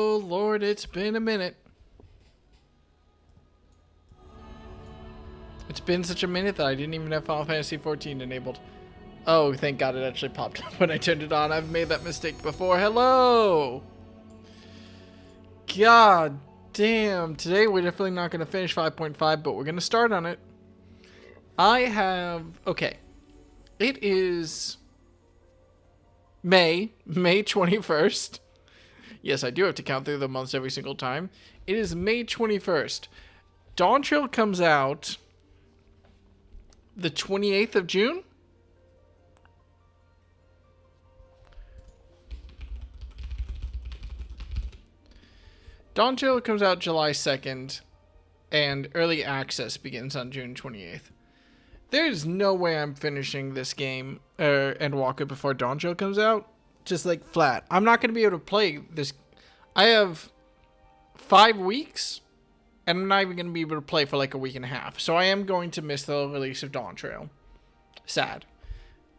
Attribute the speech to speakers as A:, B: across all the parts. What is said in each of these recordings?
A: Oh, Lord, it's been a minute. It's been such a minute that I didn't even have Final Fantasy XIV enabled. Oh, thank God it actually popped up when I turned it on. I've made that mistake before. Hello! God damn. Today we're definitely not going to finish 5.5, but we're going to start on it. I have... Okay. It is... May 21st. Yes, I do have to count through the months every single time. It is May 21st. Dawn Trail comes out the 28th of June? Dawn Trail comes out July 2nd, and early access begins on June 28th. There is no way I'm finishing this game and Walker before Dawn Trail comes out. Just like flat. I'm not going to be able to play this. I have 5 weeks, and I'm not even going to be able to play for like a week and a half. So I am going to miss the release of Dawn Trail. Sad.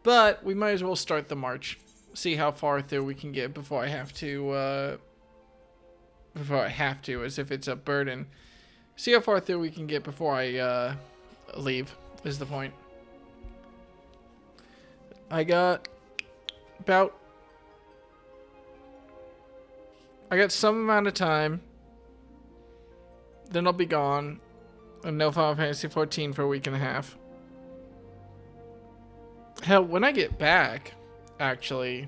A: But we might as well start the march. See how far through we can get before I have to, as if it's a burden. See how far through we can get before I, leave, is the point. I got some amount of time. Then I'll be gone. And no Final Fantasy XIV for a week and a half. Hell, when I get back, actually,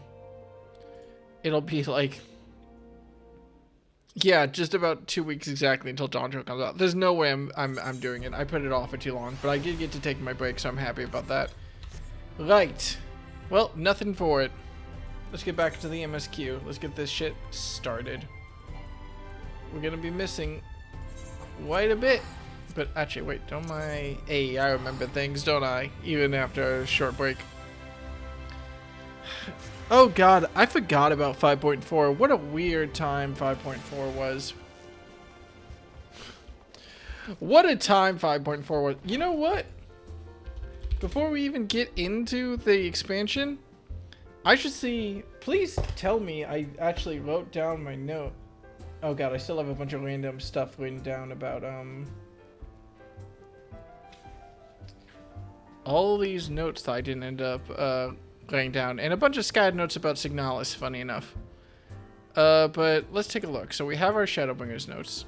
A: it'll be like... Yeah, just about 2 weeks exactly until Dawn Trail comes out. There's no way I'm doing it. I put it off for too long, but I did get to take my break, so I'm happy about that. Right. Well, nothing for it. Let's get back to the MSQ. Let's get this shit started. We're gonna be missing quite a bit. But actually, wait, don't I... Hey, I remember things, don't I? Even after a short break. Oh god, I forgot about 5.4. What a weird time 5.4 was. What a time 5.4 was. You know what? Before we even get into the expansion, I should see... Please tell me I actually wrote down my note. Oh god, I still have a bunch of random stuff written down about, all these notes that I didn't end up, writing down. And a bunch of scattered notes about Signalis, funny enough. But let's take a look. So we have our Shadowbringers notes.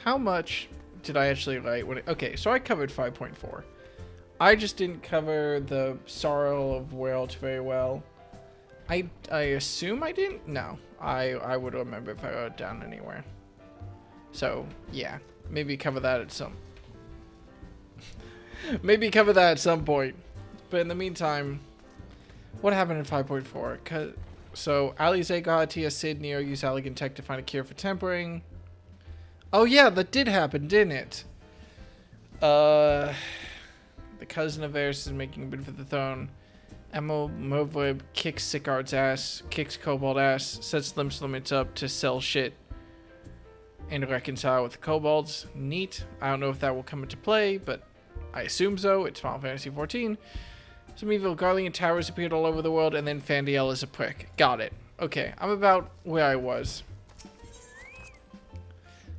A: How much did I actually write? Okay, so I covered 5.4. I just didn't cover the Sorrow of Worlds very well. I assume I didn't? No. I would remember if I wrote it down anywhere. So, yeah. Maybe cover that at some... Maybe cover that at some point. But in the meantime, what happened in 5.4? So, Alize got Tia Sid Neo use Elegant Tech to find a cure for tempering. Oh yeah, that did happen, didn't it? The cousin of Eris is making a bid for the throne. Emma Movweb kicks Sicard's ass, kicks Cobalt ass, sets Lim's limits up to sell shit and reconcile with the Kobolds. Neat. I don't know if that will come into play, but I assume so. It's Final Fantasy XIV. Some evil Garlean towers appeared all over the world, and then Fandiel is a prick. Got it. Okay, I'm about where I was.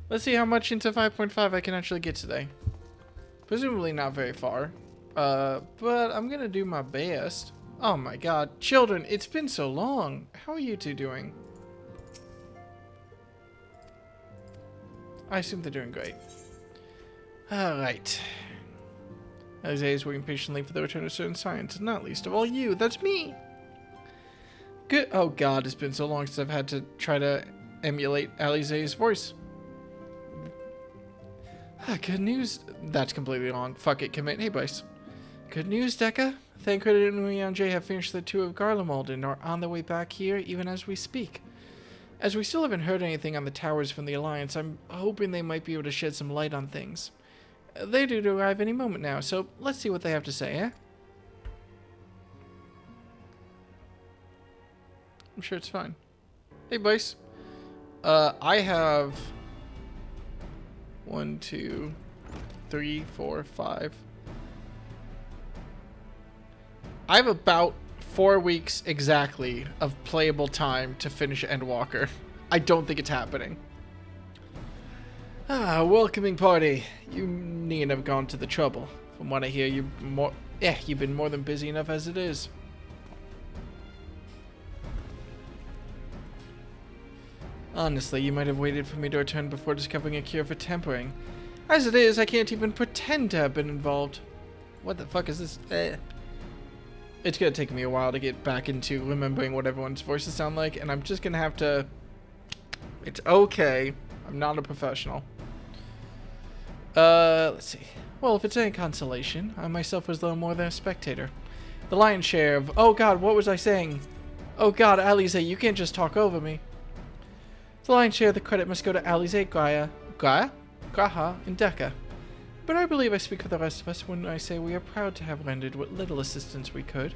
A: Let's see how much into 5.5 I can actually get today. Presumably not very far. But I'm gonna do my best. Oh my god. Children, it's been so long. How are you two doing? I assume they're doing great. Alright. Alize is waiting patiently for the return of certain science, not least of all you. That's me! Good. Oh god, it's been so long since I've had to try to emulate Alize's voice. Good news. That's completely wrong. Fuck it, commit. Hey, boys. Good news, Dekka. Thancred and Uyanje have finished the tour of Garlemald and are on their way back here even as we speak. As we still haven't heard anything on the towers from the Alliance, I'm hoping they might be able to shed some light on things. They're due to arrive any moment now, so let's see what they have to say, eh? I'm sure it's fine. Hey, boys. I have 1, 2, 3, 4, 5. I have about 4 weeks exactly of playable time to finish Endwalker. I don't think it's happening. Ah, welcoming party. You needn't have gone to the trouble. From what I hear, you've been more than busy enough as it is. Honestly, you might have waited for me to return before discovering a cure for tempering. As it is, I can't even pretend to have been involved. What the fuck is this? It's gonna take me a while to get back into remembering what everyone's voices sound like, and I'm just gonna have to... It's okay. I'm not a professional. Let's see. Well, if it's any consolation, I myself was little more than a spectator. The lion's share of... Oh god, what was I saying? Oh god, Alize, you can't just talk over me. The lion's share of the credit must go to Alize, Graha, and Deka. But I believe I speak for the rest of us when I say we are proud to have rendered what little assistance we could.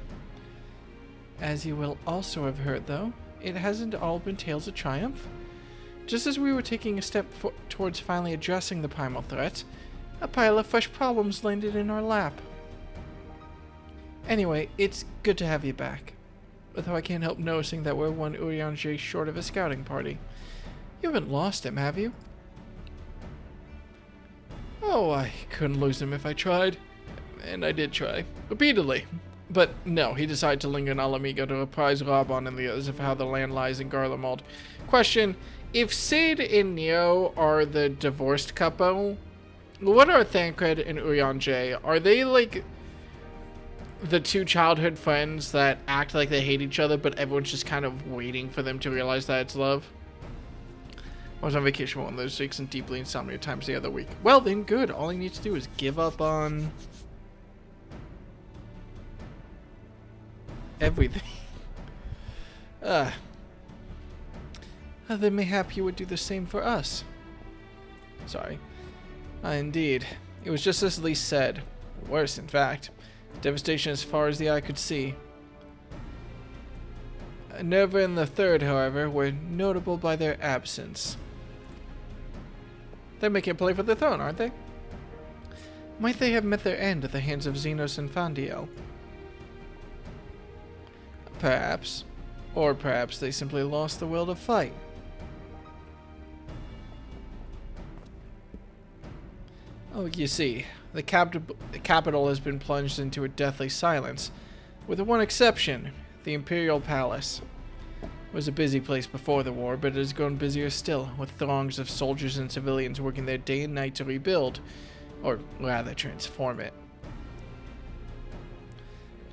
A: As you will also have heard, though, it hasn't all been tales of triumph. Just as we were taking a step towards finally addressing the primal threat, a pile of fresh problems landed in our lap. Anyway, it's good to have you back. Although I can't help noticing that we're one Urianger short of a scouting party. You haven't lost him, have you? Oh, I couldn't lose him if I tried. And I did try. Repeatedly. But no, he decided to linger in Alamigo to apprise Rabon and the others of how the land lies in Garlemald. Question, if Cid and Neo are the divorced couple, what are Thancred and Urianger? Are they like the two childhood friends that act like they hate each other, but everyone's just kind of waiting for them to realize that it's love? I was on vacation one of those weeks and deeply insomnia times the other week. Well then, good. All I need to do is give up on everything. Then mayhap you would do the same for us. Sorry. Indeed. It was just as Lee said. Worse, in fact. Devastation as far as the eye could see. Nerva and the Third, however, were notable by their absence. They're making a play for the throne, aren't they? Might they have met their end at the hands of Xenos and Fandiel? Perhaps. Or perhaps they simply lost the will to fight. Oh, you see, the capital has been plunged into a deathly silence, with the one exception, the Imperial Palace. It was a busy place before the war, but it has grown busier still, with throngs of soldiers and civilians working there day and night to rebuild, or rather transform it.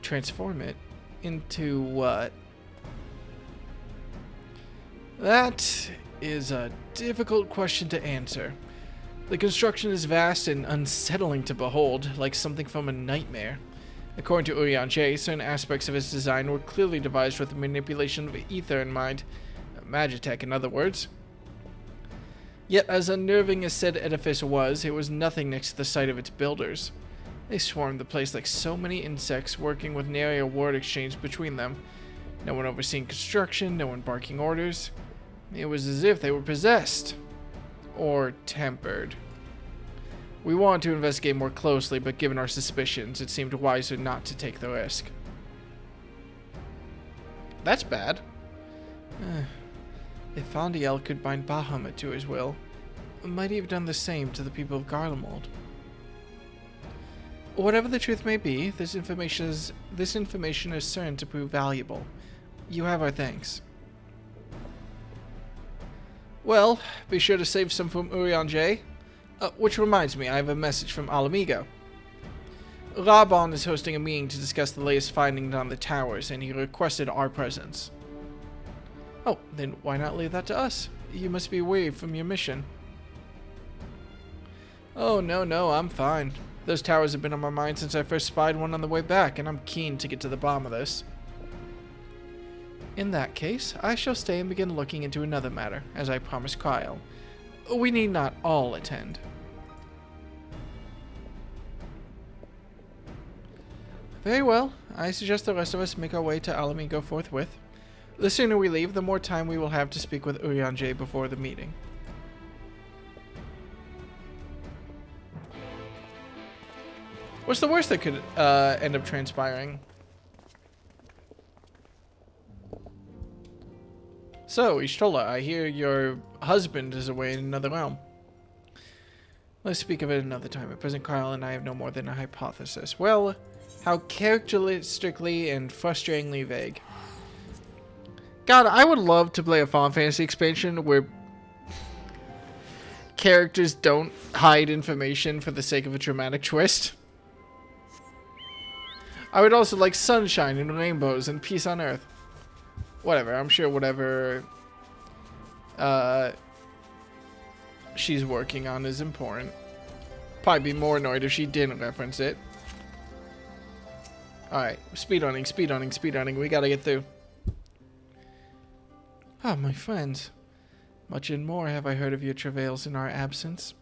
A: Transform it? Into what? That is a difficult question to answer. The construction is vast and unsettling to behold, like something from a nightmare. According to Urianger, certain aspects of its design were clearly devised with the manipulation of ether in mind. Magitech, in other words. Yet, as unnerving as said edifice was, it was nothing next to the sight of its builders. They swarmed the place like so many insects, working with nary a word exchanged between them. No one overseeing construction, no one barking orders. It was as if they were possessed. Or tempered. We wanted to investigate more closely, but given our suspicions, it seemed wiser not to take the risk. That's bad. If Fandiel could bind Bahamut to his will, might he have done the same to the people of Garlemald? Whatever the truth may be, this information is certain to prove valuable. You have our thanks. Well, be sure to save some from Urianger. Which reminds me, I have a message from Alamigo. Rabon is hosting a meeting to discuss the latest findings on the towers, and he requested our presence. Oh, then why not leave that to us? You must be away from your mission. Oh, no, I'm fine. Those towers have been on my mind since I first spied one on the way back, and I'm keen to get to the bottom of this. In that case, I shall stay and begin looking into another matter, as I promised Kyle. We need not all attend. Very well. I suggest the rest of us make our way to Alamigo forthwith. The sooner we leave, the more time we will have to speak with Urianger before the meeting. What's the worst that could end up transpiring? So, Ishtola, I hear your husband is away in another realm. Let's speak of it another time. At present, Kyle and I have no more than a hypothesis. Well, how characteristically and frustratingly vague. God, I would love to play a Final Fantasy expansion where characters don't hide information for the sake of a dramatic twist. I would also like sunshine and rainbows and peace on Earth. Whatever, I'm sure whatever she's working on is important. Probably be more annoyed if she didn't reference it. Alright, speedrunning. We gotta get through. Ah, my friends. Much and more have I heard of your travails in our absence.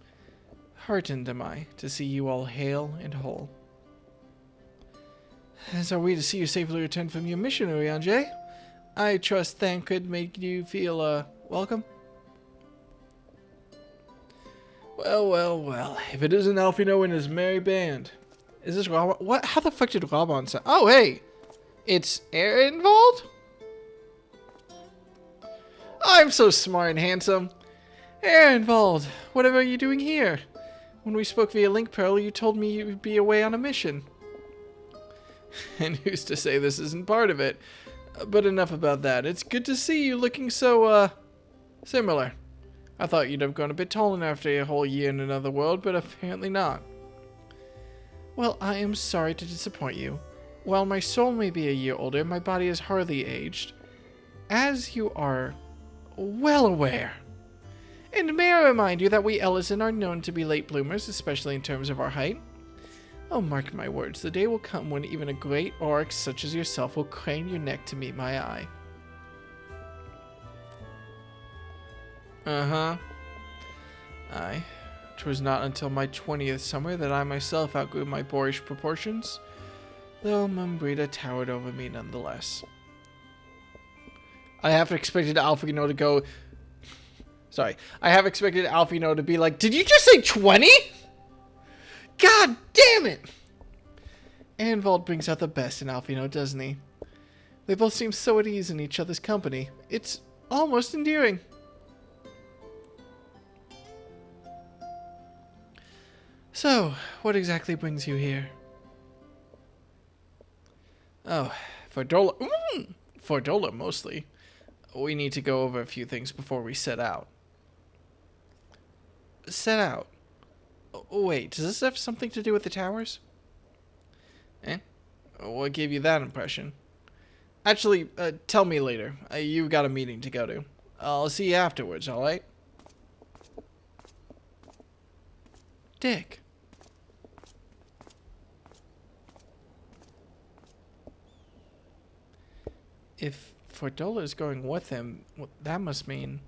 A: Heartened am I to see you all hale and whole. As are we to see you safely return from your mission, Urianger. I trust Thancred made you feel, welcome? Well. If it isn't Alphino and his merry band. Is this Rob? What? How the fuck did Robon sound? Oh, hey! It's Ehrenwald? I'm so smart and handsome. Ehrenwald, whatever are you doing here? When we spoke via Link Pearl, you told me you'd be away on a mission. And who's to say this isn't part of it? But enough about that. It's good to see you looking so, similar. I thought you'd have gone a bit taller after a whole year in another world, but apparently not. Well, I am sorry to disappoint you. While my soul may be a year older, my body is hardly aged. As you are well aware. And may I remind you that we Ellison are known to be late bloomers, especially in terms of our height. Oh, mark my words, the day will come when even a great orc such as yourself will crane your neck to meet my eye. Uh-huh. Aye. 'Twas not until my 20th summer that I myself outgrew my boorish proportions, though Mumbrita towered over me nonetheless. I have expected Alphino to go... Sorry. I have expected Alphino to be like, did you just say 20? God damn it! Ehrenwald brings out the best in Alphino, doesn't he? They both seem so at ease in each other's company. It's almost endearing. So, what exactly brings you here? Oh, for Dola... For Dola, mostly. We need to go over a few things before we set out. Set out? Oh, wait, does this have something to do with the towers? Eh? What gave you that impression? Actually, tell me later. You've got a meeting to go to. I'll see you afterwards, alright? Dick. If Fordola is going with him, well, that must mean...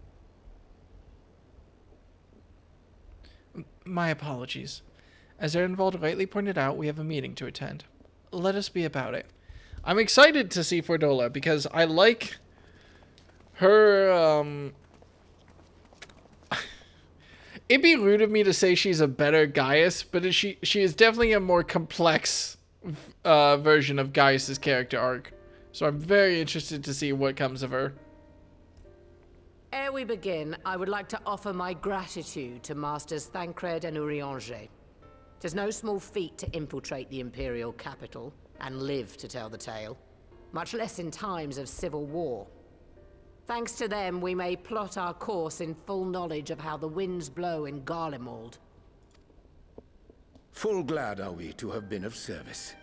A: My apologies. As Ehrenwald rightly pointed out, we have a meeting to attend. Let us be about it. I'm excited to see Fordola because I like her, It'd be rude of me to say she's a better Gaius, but she is definitely a more complex version of Gaius's character arc. So I'm very interested to see what comes of her.
B: Ere we begin, I would like to offer my gratitude to Masters Thancred and Urianger. 'Tis no small feat to infiltrate the Imperial capital and live to tell the tale, much less in times of civil war. Thanks to them, we may plot our course in full knowledge of how the winds blow in Garlemald.
C: Full glad are we to have been of service.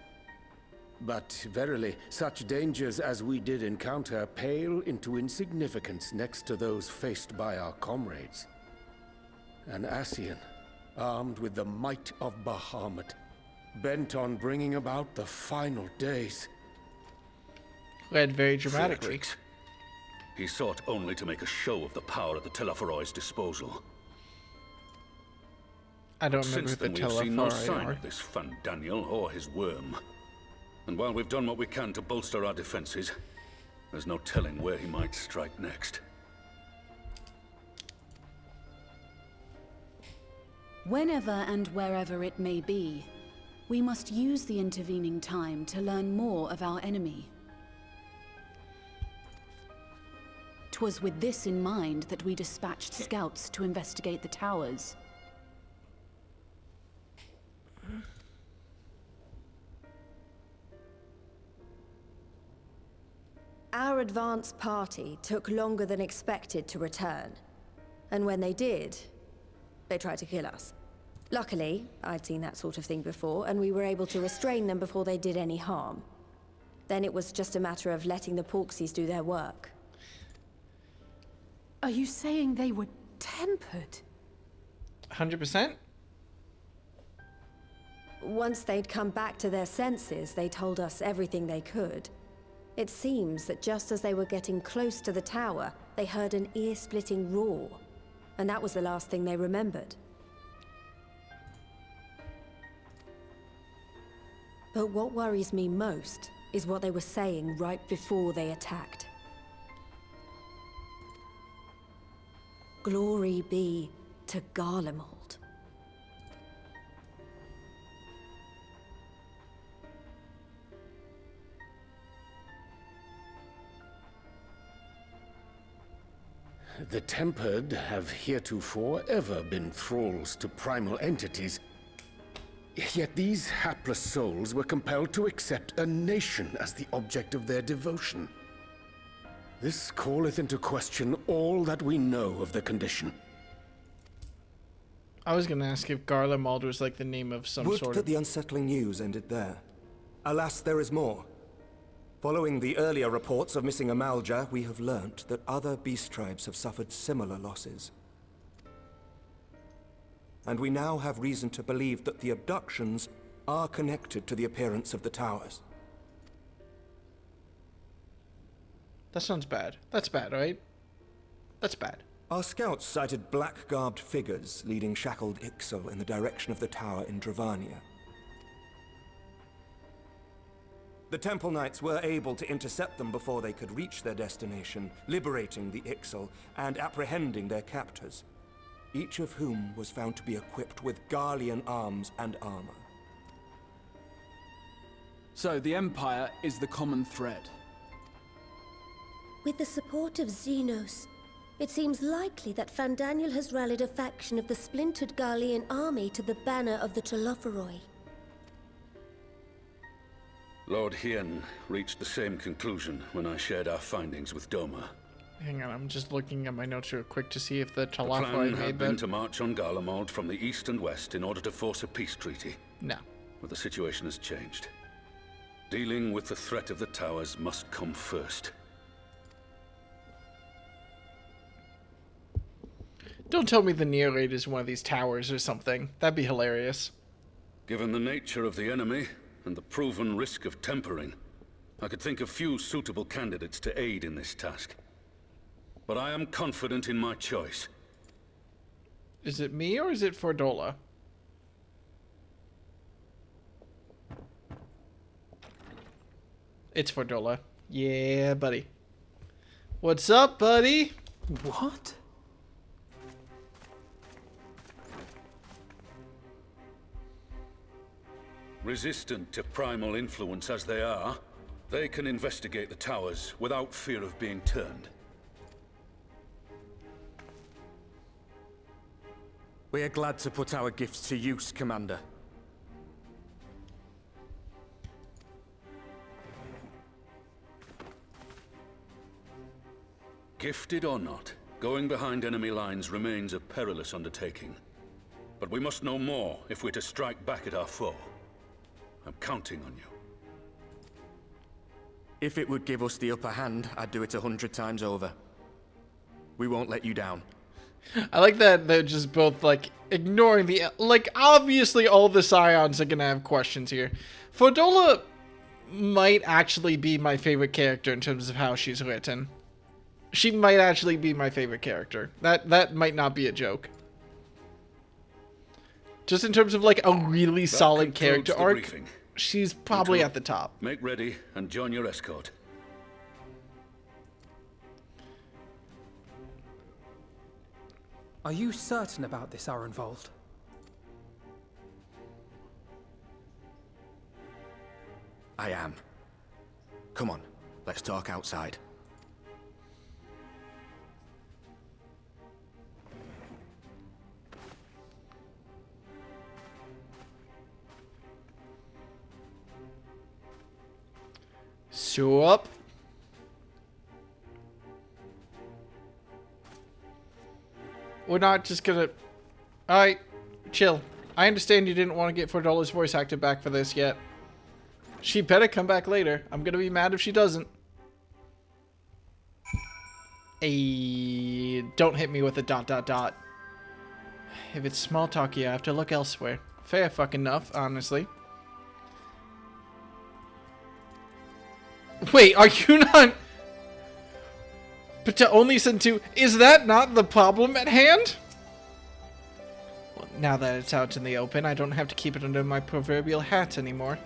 C: But verily, such dangers as we did encounter pale into insignificance next to those faced by our comrades. An Ascian, armed with the might of Bahamut, bent on bringing about the final days.
A: Read very dramatically.
D: Theatrics. He sought only to make a show of the power at the Teleforoi's disposal.
A: I don't remember
D: Since
A: the
D: then, we've seen no
A: Telefar
D: sign
A: anymore.
D: of this Fan Daniel or his worm. And while we've done what we can to bolster our defenses, there's no telling where he might strike next.
E: Whenever and wherever it may be, we must use the intervening time to learn more of our enemy. It was with this in mind that we dispatched scouts to investigate the towers.
F: Our advance party took longer than expected to return. And when they did, they tried to kill us. Luckily, I'd seen that sort of thing before, and we were able to restrain them before they did any harm. Then it was just a matter of letting the Porksies do their work.
G: Are you saying they were tempered?
A: 100%?
F: Once they'd come back to their senses, they told us everything they could. It seems that just as they were getting close to the tower, they heard an ear-splitting roar. And that was the last thing they remembered. But what worries me most is what they were saying right before they attacked. Glory be to Garlemald.
C: The Tempered have heretofore ever been thralls to primal entities. Yet these hapless souls were compelled to accept a nation as the object of their devotion. This calleth into question all that we know of the condition.
A: I was gonna ask if Garlemald was like the name of some
H: Would
A: sort
H: that
A: of...
H: the unsettling news ended there. Alas, there is more. Following the earlier reports of missing Amalja, we have learnt that other beast tribes have suffered similar losses. And we now have reason to believe that the abductions are connected to the appearance of the towers.
A: That sounds bad. That's bad, right? That's bad.
H: Our scouts sighted black-garbed figures leading shackled Ixal in the direction of the tower in Dravania. The Temple Knights were able to intercept them before they could reach their destination, liberating the Ixal and apprehending their captors, each of whom was found to be equipped with Garlean arms and armor.
I: So the Empire is the common thread.
J: With the support of Xenos, it seems likely that Fandaniel has rallied a faction of the splintered Garlean army to the banner of the Telophoroi.
D: Lord Hien reached the same conclusion when I shared our findings with Doma.
A: Hang on, I'm just looking at my notes real quick to see if the
D: The plan
A: Telophoroi
D: had
A: made
D: been
A: that.
D: to march on Garlemald from the east and west in order to force a peace treaty.
A: No.
D: But the situation has changed. Dealing with the threat of the towers must come first.
A: Don't tell me the near raid is one of these towers or something. That'd be hilarious.
D: Given the nature of the enemy and the proven risk of tempering, I could think of few suitable candidates to aid in this task. But I am confident in my choice.
A: Is it me or is it Fordola? It's Fordola. Yeah, buddy. What's up, buddy?
I: What?
D: Resistant to primal influence as they are, they can investigate the towers without fear of being turned.
K: We are glad to put our gifts to use, Commander.
D: Gifted or not, going behind enemy lines remains a perilous undertaking. But we must know more if we're to strike back at our foe. I'm counting on you.
K: If it would give us the upper hand, I'd do it 100 times over. We won't let you down.
A: I like that they're just both, like, ignoring the... Like, obviously all the Scions are gonna have questions here. Fordola might actually be my favorite character in terms of how she's written. She might actually be my favorite character. That might not be a joke. Just in terms of, like, a really solid character arc,
D: briefing.
A: she's probably at the top.
D: Make ready and join your escort.
I: Are you certain about this, Arenvold?
K: I am. Come on, let's talk outside.
A: Sup? We're not just gonna... Alright, chill. I understand you didn't want to get $4 voice actor back for this yet. She better come back later. I'm gonna be mad if she doesn't. Don't hit me with a ... If it's small talky, I have to look elsewhere. Fair fucking enough, honestly. Wait, are you not... But to only send 2... Is that not the problem at hand? Well, now that it's out in the open, I don't have to keep it under my proverbial hat anymore.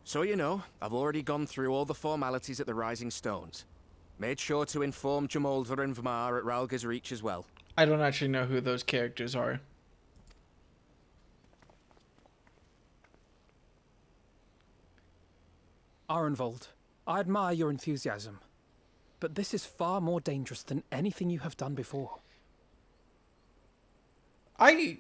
K: So you know, I've already gone through all the formalities at the Rising Stones. Made sure to inform Jamolver and Vmar at Ralga's Reach as well.
A: I don't actually know who those characters are.
I: Arenvold, I admire your enthusiasm, but this is far more dangerous than anything you have done before.
A: I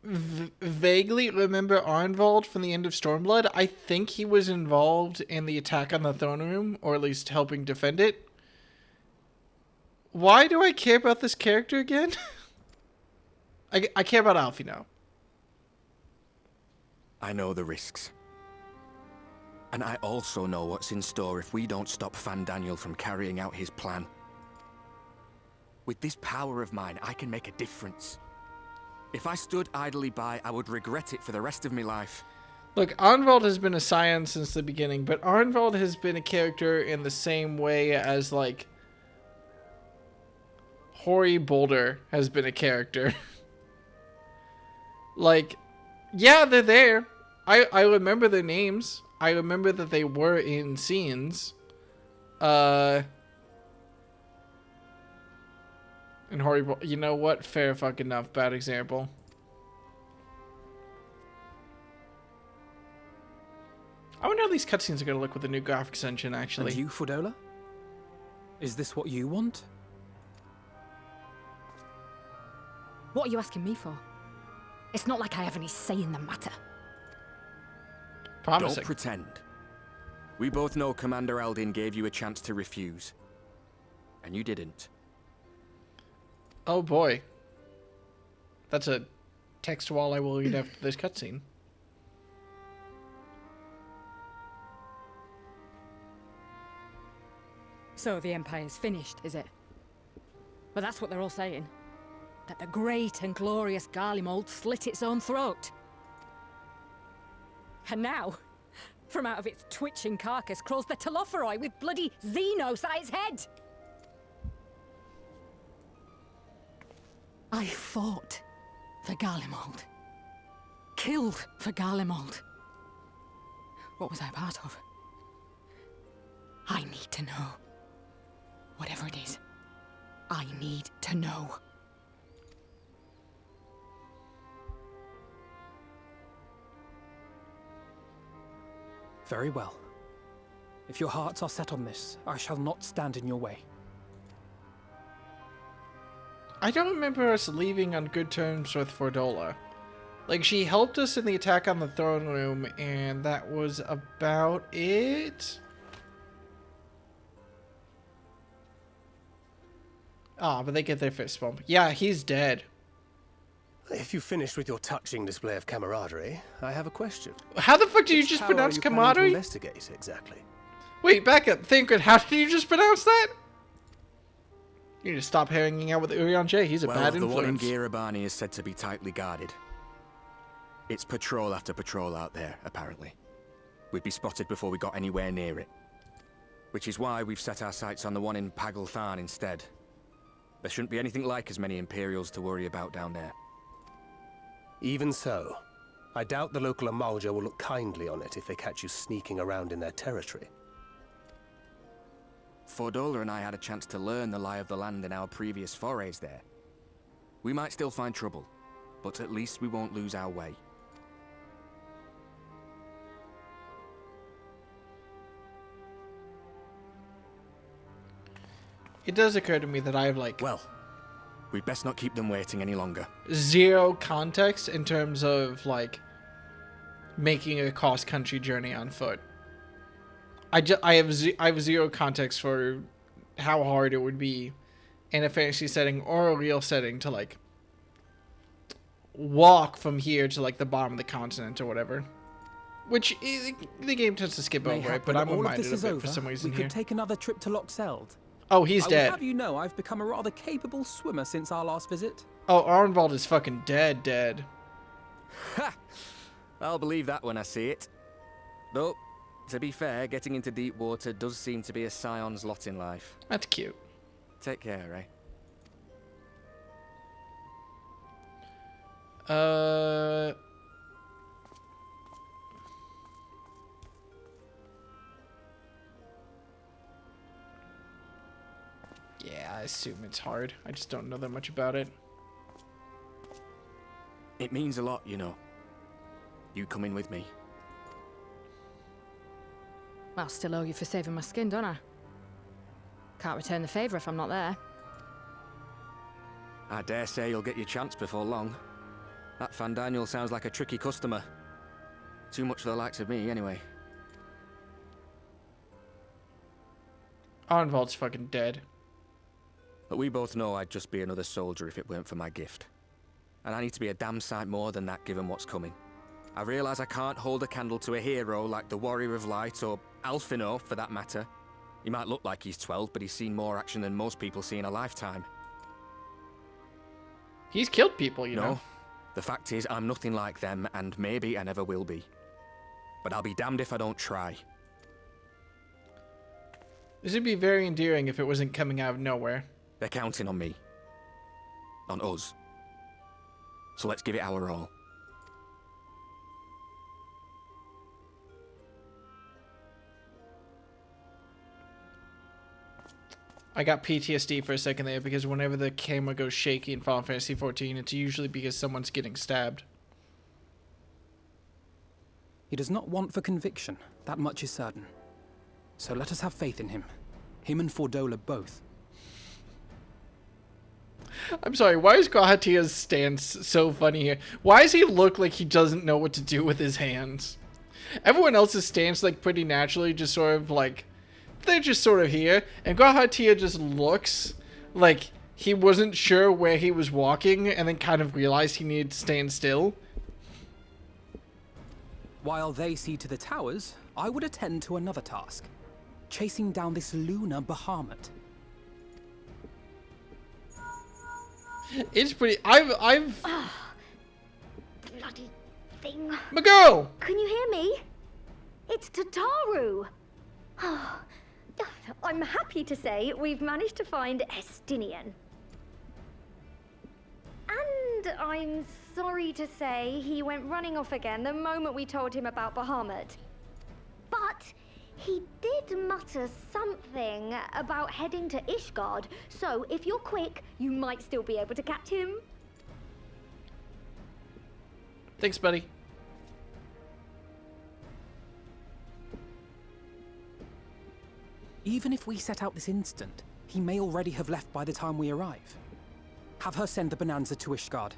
A: vaguely remember Arnvald from the end of Stormblood. I think he was involved in the attack on the throne room, or at least helping defend it. Why do I care about this character again? I care about Alfie now.
K: I know the risks. And I also know what's in store if we don't stop Fandaniel from carrying out his plan. With this power of mine, I can make a difference. If I stood idly by, I would regret it for the rest of my life.
A: Look, Arnvald has been a scion since the beginning, but Arnvald has been a character in the same way as, like, Hoary Boulder has been a character. Like, yeah, they're there. I remember their names. I remember that they were in scenes. And horrible. You know what? Fair fucking enough. Bad example. I wonder how these cutscenes are going to look with the new graphics engine, actually.
I: And you, Fordola? Is this what you want?
L: What are you asking me for? It's not like I have any say in the matter.
A: Promising.
K: Don't pretend. We both know Commander Aldin gave you a chance to refuse. And you didn't.
A: Oh boy. That's a text wall I will read after this cutscene.
L: So the Empire's finished, is it? But that's what they're all saying. That the great and glorious Garlemald slit its own throat. And now, from out of its twitching carcass crawls the Telophoroi with bloody Xenos at its head! I fought for Garlemald. Killed for Garlemald. What was I part of? I need to know. Whatever it is, I need to know.
I: Very well. If your hearts are set on this, I shall not stand in your way.
A: I don't remember us leaving on good terms with Fordola. Like, she helped us in the attack on the throne room, and that was about it. Ah, but they get their fist bump. Yeah, he's dead.
M: If you finished with your touching display of camaraderie, I have a question.
A: How the fuck did you just pronounce camaraderie?
M: Investigate exactly.
A: Wait, back up. Thancred, how did you just pronounce that? You need to stop hanging out with Urianger. He's a bad influence.
K: The one in Girabani is said to be tightly guarded. It's patrol after patrol out there, apparently. We'd be spotted before we got anywhere near it. Which is why we've set our sights on the one in Pagalthan instead. There shouldn't be anything like as many Imperials to worry about down there.
M: Even so, I doubt the local Amalja will look kindly on it if they catch you sneaking around in their territory.
K: Fordola and I had a chance to learn the lie of the land in our previous forays there. We might still find trouble, but at least we won't lose our way.
A: It does occur to me that I have, like...
K: Well, We'd best not keep them waiting any longer.
A: Zero context in terms of, like, making a cross-country journey on foot. I have zero context for how hard it would be in a fantasy setting or a real setting to, like, walk from here to, like, the bottom of the continent or whatever. Which the game tends to skip over it, but I'm reminded of it for some reason here.
I: We could take another trip to Loxeld.
A: Oh, he's dead.
I: I will have you know I've become a rather capable swimmer since our last visit.
A: Oh, Arnvald is fucking dead.
K: Ha! I'll believe that when I see it. Though, to be fair, getting into deep water does seem to be a scion's lot in life.
A: That's cute.
K: Take care, eh?
A: Yeah, I assume it's hard. I just don't know that much about it.
K: It means a lot, you know. You coming with me?
L: Well, still owe you for saving my skin, don't I? Can't return the favour if I'm not there.
K: I dare say you'll get your chance before long. That Fandaniel sounds like a tricky customer. Too much for the likes of me, anyway.
A: Arnvald's fucking dead.
K: But we both know I'd just be another soldier if it weren't for my gift. And I need to be a damn sight more than that given what's coming. I realise I can't hold a candle to a hero like the Warrior of Light, or Alphino for that matter. He might look like he's 12, but he's seen more action than most people see in a lifetime.
A: He's killed people, you know.
K: The fact is, I'm nothing like them, and maybe I never will be. But I'll be damned if I don't try.
A: This would be very endearing if it wasn't coming out of nowhere.
K: They're counting on me. On us. So let's give it our all.
A: I got PTSD for a second there because whenever the camera goes shaky in Final Fantasy XIV, it's usually because someone's getting stabbed.
I: He does not want for conviction, that much is certain. So let us have faith in him. Him and Fordola both.
A: I'm sorry, why is Grahatia's stance so funny here? Why does he look like he doesn't know what to do with his hands? Everyone else's stance, like, pretty naturally, just sort of, like, they're just sort of here. And Grahatia just looks like he wasn't sure where he was walking and then kind of realized he needed to stand still.
I: While they see to the towers, I would attend to another task. Chasing down this lunar Bahamut.
A: It's pretty... I've...
J: Bloody thing.
A: My girl!
J: Can you hear me? It's Tataru. I'm happy to say we've managed to find Estinian. And I'm sorry to say he went running off again the moment we told him about Bahamut. But he did mutter something about heading to Ishgard, so if you're quick, you might still be able to catch him.
A: Thanks, buddy.
I: Even if we set out this instant, he may already have left by the time we arrive. Have her send the Bonanza to Ishgard.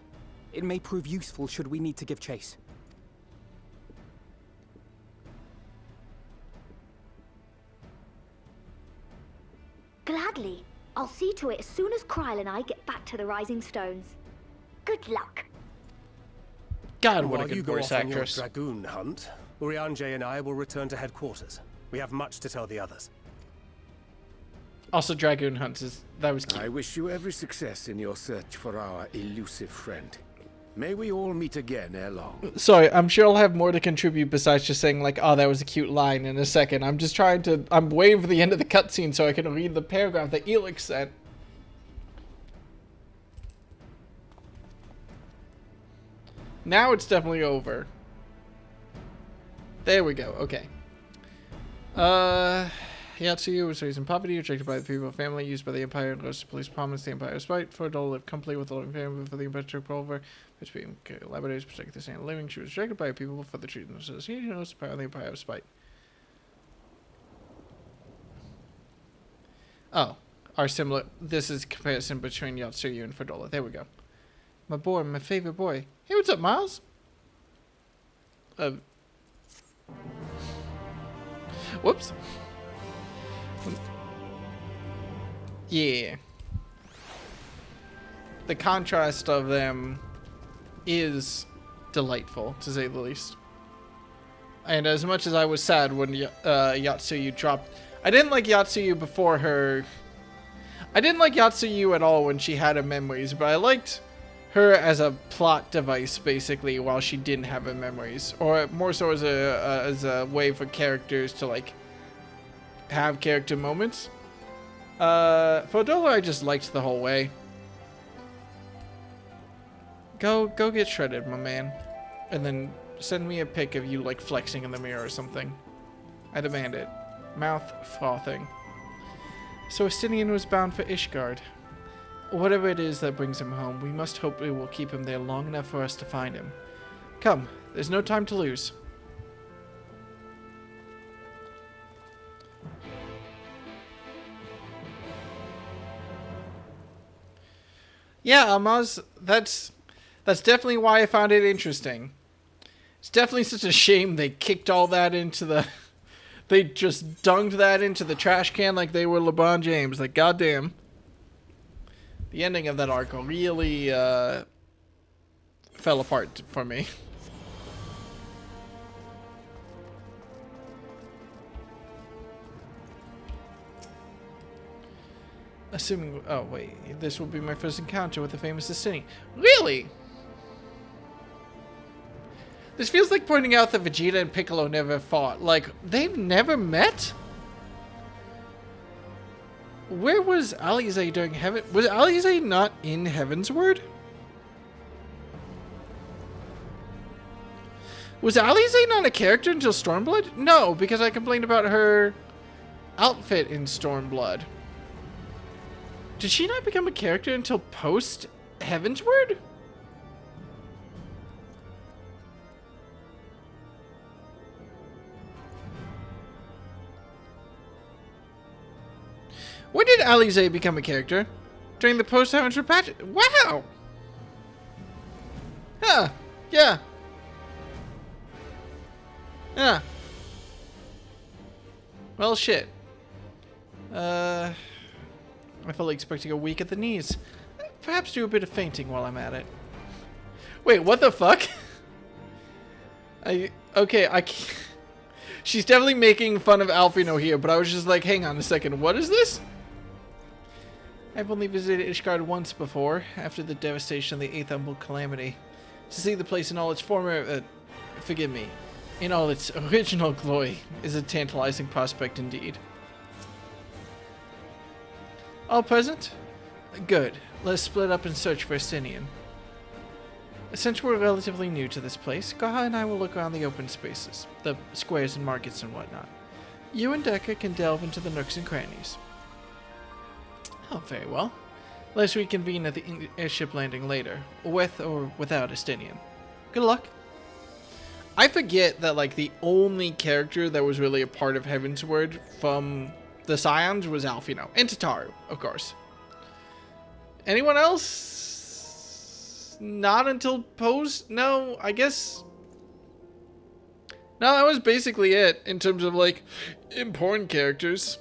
I: It may prove useful should we need to give chase.
J: Gladly. I'll see to it as soon as Kryl and I get back to the Rising Stones. Good luck.
A: God, what a
M: While you
A: good
M: go
A: voice
M: off on your
A: actress.
M: dragoon hunt, Urianger and I will return to headquarters. We have much to tell the others.
A: Also, Dragoon Hunts is... That was cute.
C: I wish you every success in your search for our elusive friend. May we all meet again ere long.
A: Sorry, I'm sure I'll have more to contribute besides just saying, like, oh, that was a cute line in a second. I'm just trying to... I'm waiting for the end of the cutscene so I can read the paragraph that Elix sent. Now it's definitely over. There we go. Okay. Yatsuyu was raised in poverty, rejected by the people family, used by the Empire, and lost to police promise the Empire's spite. Fodol lived comfortably with a loving family before the Empire took over. Which being collaborators protected the standard of living. She was rejected by her people before the treaty of association, lost the power of the Empire's spite. Oh. are similar. This is a comparison between Yotsuyu and Fadola. There we go. My boy, my favorite boy. Hey, what's up, Miles? Whoops. Yeah. The contrast of them is delightful, to say the least. And as much as I was sad when Yotsuyu dropped... I didn't like Yotsuyu before her... I didn't like Yotsuyu at all when she had her memories, but I liked her as a plot device, basically, while she didn't have her memories. Or more so as a way for characters to, like, have character moments. Fadola I just liked the whole way. Go get shredded, my man. And then send me a pic of you, like, flexing in the mirror or something. I demand it. Mouth frothing. So Estinian was bound for Ishgard. Whatever it is that brings him home, we must hope it will keep him there long enough for us to find him. Come, there's no time to lose. Yeah, Almaz, that's definitely why I found it interesting. It's definitely such a shame they kicked all that into the... They just dunked that into the trash can like they were LeBron James. Like, goddamn. The ending of that arc really fell apart for me. Assuming... Oh, wait. This will be my first encounter with the famous Destiny. Really? This feels like pointing out that Vegeta and Piccolo never fought. Like, they've never met? Where was Alize during Heaven? Was Alize not in Heavensward? Was Alize not a character until Stormblood? No, because I complained about her outfit in Stormblood. Did she not become a character until post Heavensward? When did Alize become a character? During the post-Heavensward patch? Wow! Huh. Yeah. Yeah. Well, shit. I fully expecting a week at the knees. Perhaps do a bit of fainting while I'm at it. Wait, what the fuck? She's definitely making fun of Alphino here, but I was just like, hang on a second, what is this? I've only visited Ishgard once before, after the devastation of the Eighth Humble Calamity. To see the place in all its former... forgive me. In all its original glory is a tantalizing prospect indeed. All present? Good. Let's split up and search for Estinian. Since we're relatively new to this place, Gaha and I will look around the open spaces, the squares and markets and whatnot. You and Deca can delve into the nooks and crannies. Oh, very well. Let's reconvene at the airship landing later, with or without Estinian. Good luck. I forget that, like, the only character that was really a part of Heavensward from the Scions was Alphino. And Tataru, of course. Anyone else? Not until post? No, I guess... No, that was basically it in terms of, like, important characters.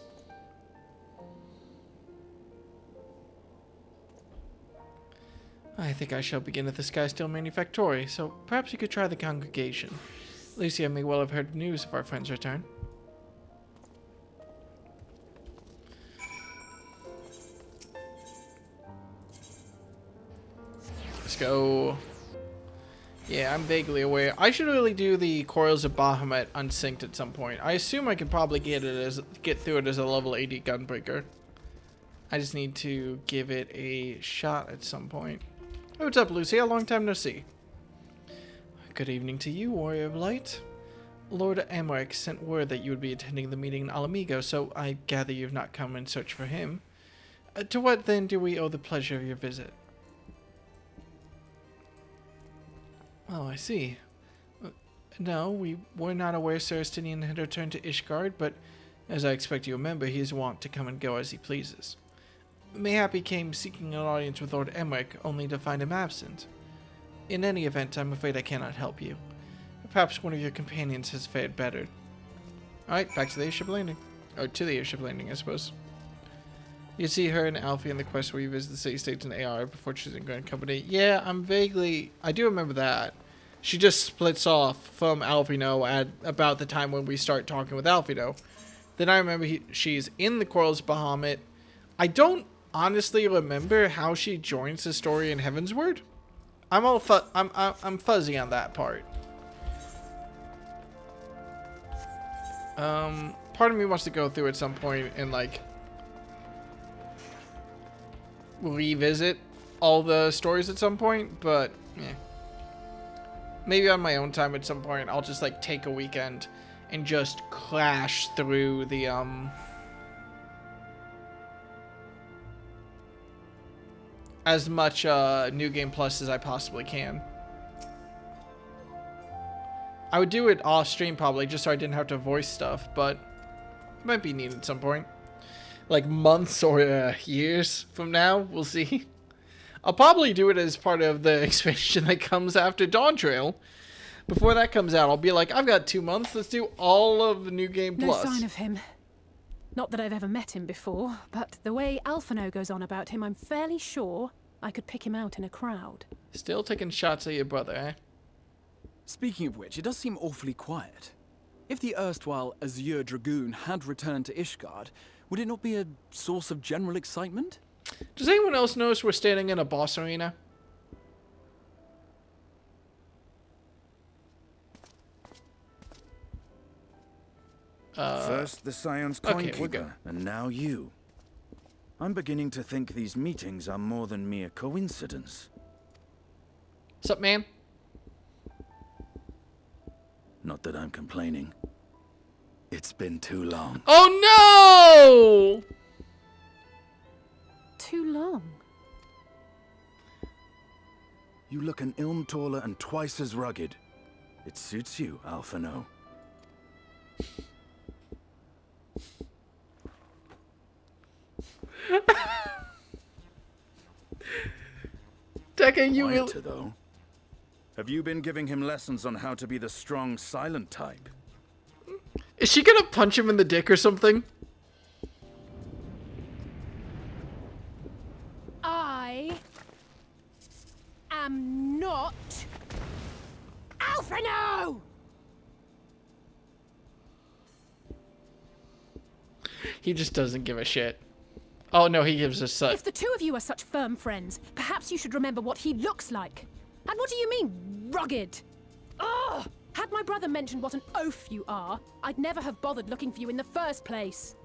A: I think I shall begin at the Skysteel Manufactory, so perhaps you could try the congregation. Lucia may well have heard news of our friend's return. Let's go. Yeah, I'm vaguely aware. I should really do the Coils of Bahamut unsynced at some point. I assume I could probably get through it as a level 80 Gunbreaker. I just need to give it a shot at some point. Hey, what's up, Lucia? Long time no see. Good evening to you, Warrior of Light. Lord Amaric sent word that you would be attending the meeting in Alamigo, so I gather you've not come in search for him. To what, then, do we owe the pleasure of your visit? Oh, I see. No, we were not aware Sir Estinian had returned to Ishgard, but as I expect you remember, he is wont to come and go as he pleases. Mayhap he came seeking an audience with Lord Emmerich, only to find him absent. In any event, I'm afraid I cannot help you. Perhaps one of your companions has fared better. Alright, back to the airship landing. Or to the airship landing, I suppose. You see her and Alfie in the quest where you visit the city states and AR before choosing Grand Company. Yeah, I do remember that. She just splits off from Alfino at about the time when we start talking with Alfino. Then I remember she's in the Quarrels Bahamut. I don't honestly remember how she joins the story in Heavensward. I'm fuzzy on that part. Part of me wants to go through at some point and like revisit all the stories at some point, but yeah. Maybe on my own time at some point I'll just like take a weekend and just crash through the as much New Game Plus as I possibly can. I would do it off stream probably just so I didn't have to voice stuff, but it might be needed at some point. Like months or years from now, we'll see. I'll probably do it as part of the expansion that comes after Dawn Trail. Before that comes out, I'll be like, I've got 2 months, let's do all of the New Game Plus.
G: No sign of him. Not that I've ever met him before, but the way Alphino goes on about him, I'm fairly sure I could pick him out in a crowd.
A: Still taking shots at your brother, eh?
N: Speaking of which, it does seem awfully quiet. If the erstwhile Azure Dragoon had returned to Ishgard, would it not be a source of general excitement?
A: Does anyone else notice we're standing in a boss arena?
O: First the Scion's Coinkeeper, and now you. I'm beginning to think these meetings are more than mere coincidence.
A: What's up, man?
O: Not that I'm complaining. It's been too long.
A: Oh no!
G: Too long?
O: You look an ilm taller and twice as rugged. It suits you, Alphino.
A: Deca, you will...
O: Quieter, though. Have you been giving him lessons on how to be the strong, silent type?
A: Is she gonna punch him in the dick or something?
G: I am not Alphino!
A: He just doesn't give a shit. Oh no, he gives us such.
G: If the two of you are such firm friends, perhaps you should remember what he looks like. And what do you mean, rugged? Ugh! Had my brother mentioned what an oaf you are, I'd never have bothered looking for you in the first place.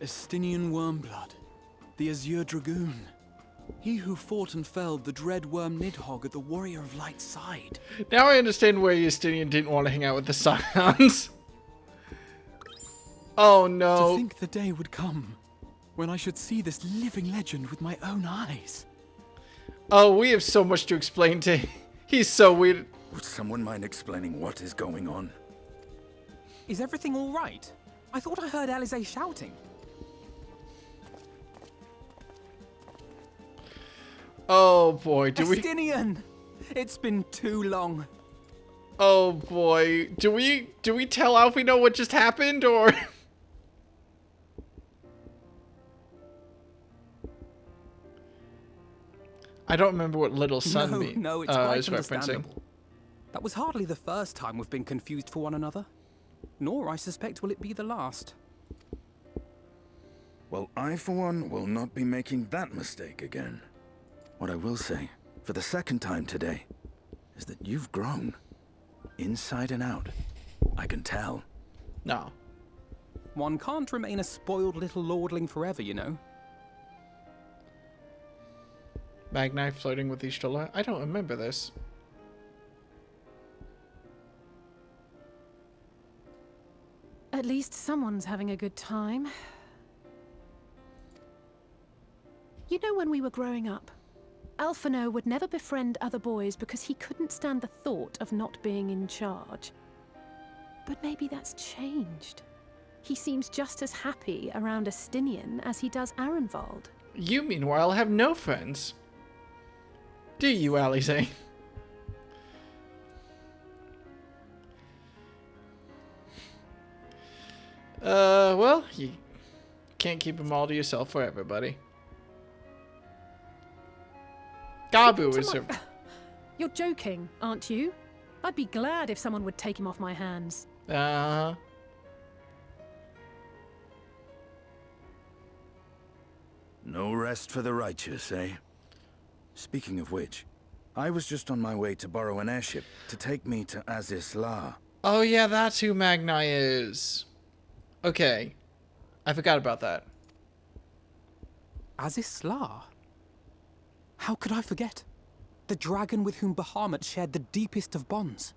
N: Estinian Wormblood, the Azure Dragoon. He who fought and felled the dread worm Nidhogg at the Warrior of Light's side.
A: Now I understand why Estinian didn't want to hang out with the Scions. Oh no.
N: To think the day would come when I should see this living legend with my own eyes.
A: Oh, we have so much to explain to him. He's so weird.
O: Would someone mind explaining what is going on?
I: Is everything all right? I thought I heard Alize shouting.
A: Oh boy, do we...
I: Estinian! It's been too long.
A: Oh boy, do we tell Alfie know what just happened, or... I don't remember what little son means.
I: No, it's quite understandable. That was hardly the first time we've been confused for one another. Nor, I suspect, will it be the last.
O: Well, I, for one, will not be making that mistake again. What I will say, for the second time today, is that you've grown. Inside and out. I can tell.
A: No.
I: One can't remain a spoiled little lordling forever, you know.
A: Magni flirting with Ishtola? I don't remember this.
G: At least someone's having a good time. You know, when we were growing up, Alphino would never befriend other boys because he couldn't stand the thought of not being in charge. But maybe that's changed. He seems just as happy around Estinian as he does Arenvald.
A: You, meanwhile, have no friends. Do you, Alize? Well, you can't keep them all to yourself forever, buddy. Gabu is a...
G: You're joking, aren't you? I'd be glad if someone would take him off my hands.
A: Uh-huh.
O: No rest for the righteous, eh? Speaking of which, I was just on my way to borrow an airship to take me to Aziz La.
A: Oh yeah, that's who Magnai is. Okay. I forgot about that.
I: Aziz La? How could I forget? The dragon with whom Bahamut shared the deepest of bonds.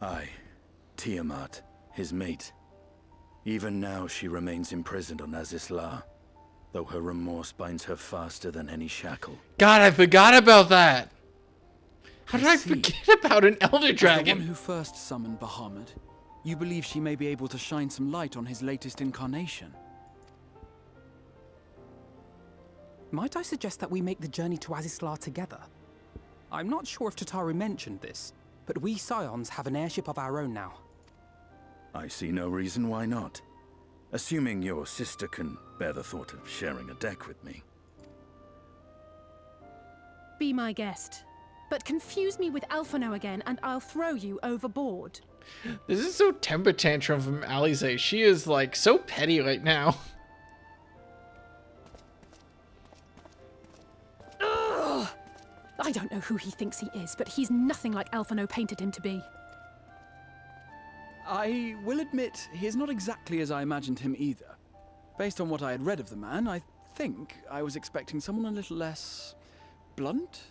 O: Aye, Tiamat, his mate. Even now she remains imprisoned on Aziz La, though her remorse binds her faster than any shackle.
A: God, I forgot about that! How did I forget about an Elder Dragon?
N: As the one who first summoned Bahamut, you believe she may be able to shine some light on his latest incarnation?
I: Might I suggest that we make the journey to Azizlar together? I'm not sure if Tataru mentioned this, but we Scions have an airship of our own now.
O: I see no reason why not. Assuming your sister can bear the thought of sharing a deck with me.
G: Be my guest. But confuse me with Alphino again and I'll throw you overboard.
A: This is so temper tantrum from Alize. She is, like, so petty right now.
G: Ugh! I don't know who he thinks he is, but he's nothing like Alphino painted him to be.
N: I will admit, he is not exactly as I imagined him either. Based on what I had read of the man, I think I was expecting someone a little less... blunt?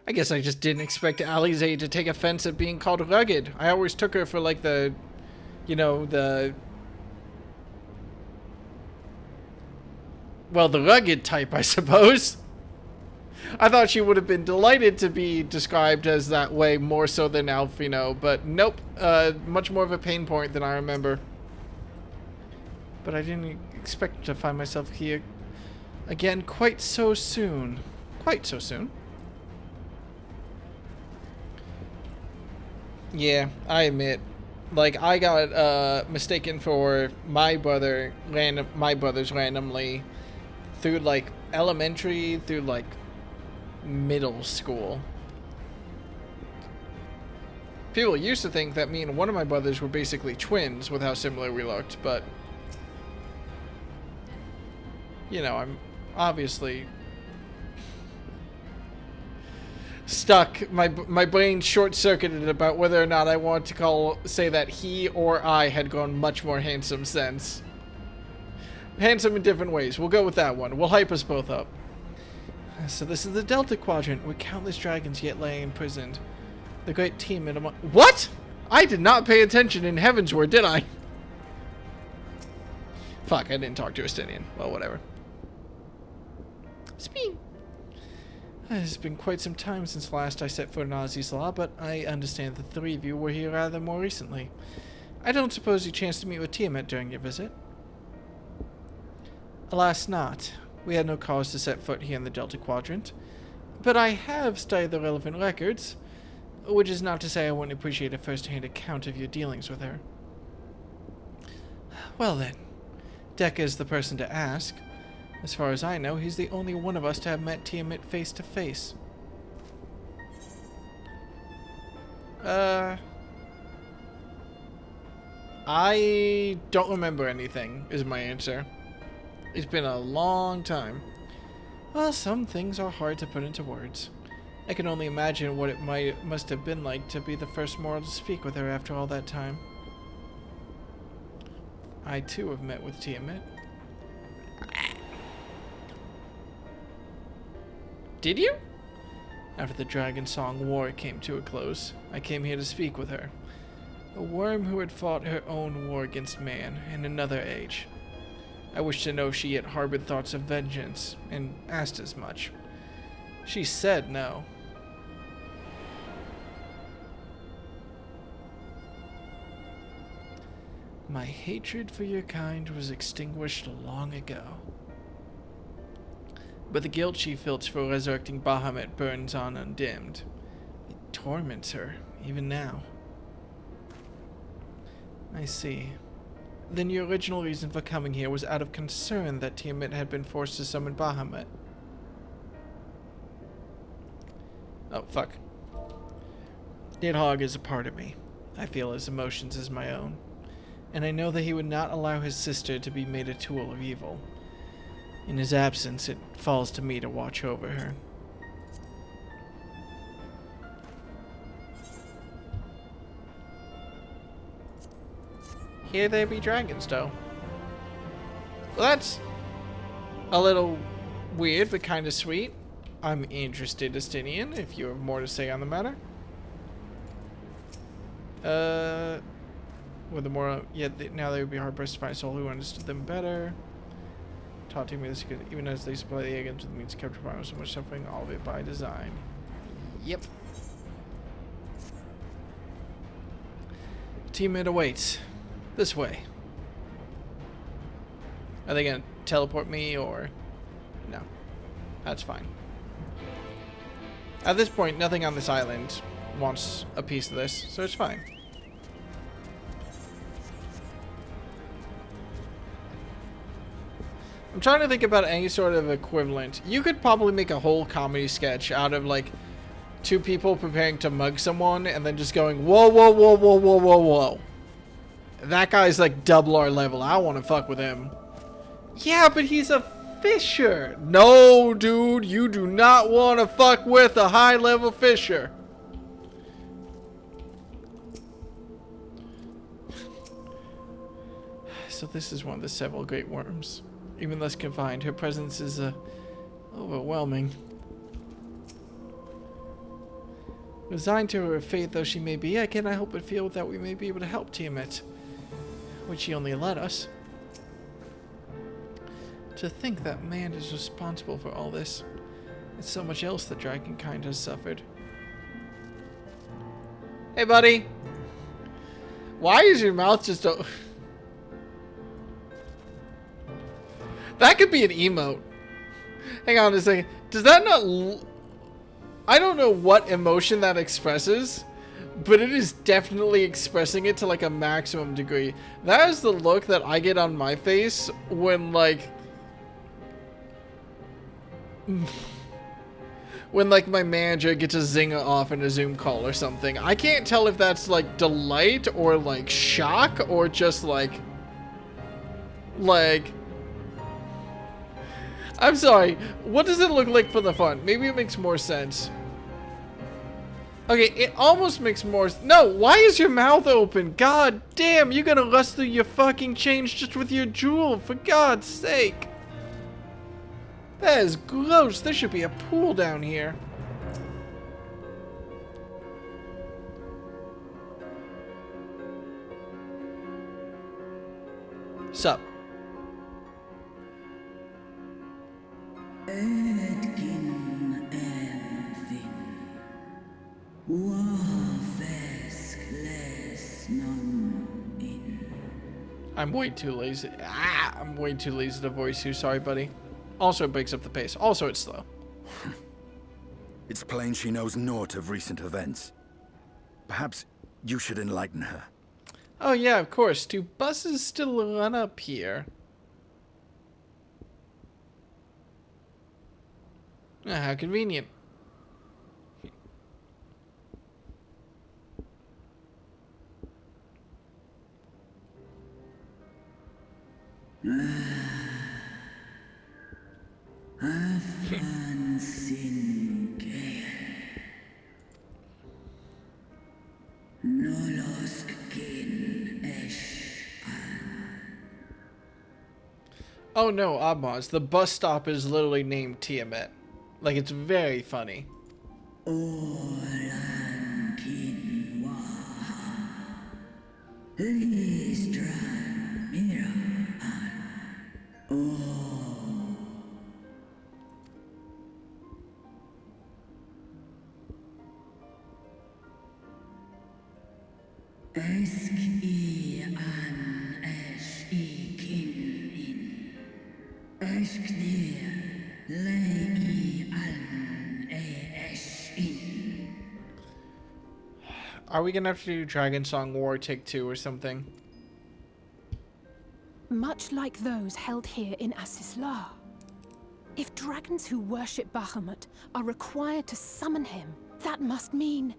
A: I guess I just didn't expect Alize to take offense at being called rugged. I always took her for, like, the... You know, the... Well, the rugged type, I suppose. I thought she would have been delighted to be described as that way more so than Alphino, but nope. Much more of a pain point than I remember. But I didn't expect to find myself here again quite so soon. Quite so soon. Yeah, I admit, like, I got mistaken for my brothers randomly through, like, elementary through, like, middle school. People used to think that me and one of my brothers were basically twins with how similar we looked, but, you know, I'm obviously stuck. My brain short-circuited about whether or not I want to say that he or I had grown much more handsome since. Handsome in different ways. We'll go with that one. We'll hype us both up. So this is the Delta Quadrant, with countless dragons yet laying imprisoned. The great team in among... What? I did not pay attention in Heavensward, did I? Fuck, I didn't talk to Estinian. Well, whatever. Speak. It's been quite some time since last I set foot in Azizlar, but I understand the three of you were here rather more recently. I don't suppose you chanced to meet with Tiamat during your visit? Alas not. We had no cause to set foot here in the Delta Quadrant. But I have studied the relevant records, which is not to say I wouldn't appreciate a first-hand account of your dealings with her. Well then, Dekka is the person to ask. As far as I know, he's the only one of us to have met Tiamat face to face. I don't remember anything, is my answer. It's been a long time. Well, some things are hard to put into words. I can only imagine what it must have been like to be the first mortal to speak with her after all that time. I too have met with Tiamat. Did you? After the Dragon Song War came to a close, I came here to speak with her. A worm who had fought her own war against man in another age. I wished to know if she yet harbored thoughts of vengeance, and asked as much. She said no. My hatred for your kind was extinguished long ago. But the guilt she felt for resurrecting Bahamut burns on undimmed. It torments her, even now. I see. Then your original reason for coming here was out of concern that Tiamat had been forced to summon Bahamut. Oh, fuck. Nidhogg is a part of me. I feel his emotions as my own. And I know that he would not allow his sister to be made a tool of evil. In his absence, it falls to me to watch over her. Here there be dragons, though. Well, that's a little weird, but kind of sweet. I'm interested, Estinian, if you have more to say on the matter. With the more, yeah, now they would be hard-pressed to find a soul who understood them better. Taught to me this, even as they supply the agents with the means kept upon so much suffering, all of it by design. Yep. Teammate awaits. This way. Are they gonna teleport me or no? That's fine. At this point, nothing on this island wants a piece of this, so it's fine. I'm trying to think about any sort of equivalent. You could probably make a whole comedy sketch out of like two people preparing to mug someone and then just going, whoa, whoa, whoa, whoa, whoa, whoa, whoa. That guy's like double our level. I want to fuck with him. Yeah, but he's a fisher. No, dude, you do not want to fuck with a high level fisher. So this is one of the several great worms. Even less confined, her presence is overwhelming. Resigned to her fate though she may be, I cannot help but feel that we may be able to help Tiamat, which she only let us. To think that man is responsible for all this, and so much else the dragonkind has suffered. Hey, buddy. Why is your mouth just open? That could be an emote. Hang on a second. Does that not... I don't know what emotion that expresses, but it is definitely expressing it to like a maximum degree. That is the look that I get on my face when like... when like my manager gets a zinger off in a Zoom call or something. I can't tell if that's like delight or like shock or just like... I'm sorry, what does it look like for the fun? Maybe it makes more sense. Okay, it almost makes more... No, why is your mouth open? God damn, you're gonna rust through your fucking change just with your jewel, for God's sake. That is gross. There should be a pool down here. Sup? I'm way too lazy. I'm way too lazy to voice you. Sorry, buddy. Also, it breaks up the pace. Also, it's slow.
O: It's plain she knows naught of recent events. Perhaps you should enlighten her.
A: Oh, yeah, of course. Do buses still run up here? How convenient. Oh no, Abmaz, the bus stop is literally named Tiamat. Like, it's very funny. Are we gonna have to do Dragon Song War Take 2 or something?
G: Much like those held here in Asisla. If dragons who worship Bahamut are required to summon him, that must mean...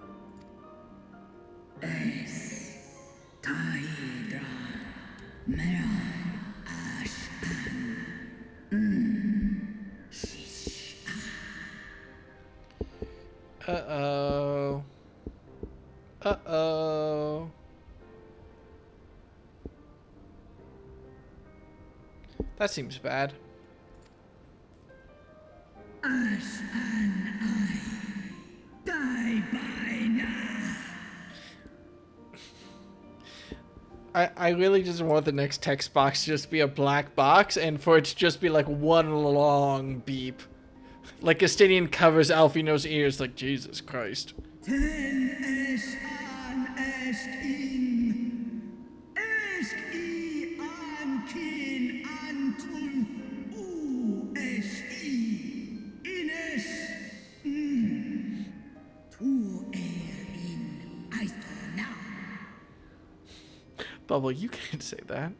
A: Uh-oh. Uh-oh. That seems bad. I really just want the next text box to just be a black box and for it to just be like one long beep. Like Estinian covers Alfino's ears like Jesus Christ. Bubble, you can't say that.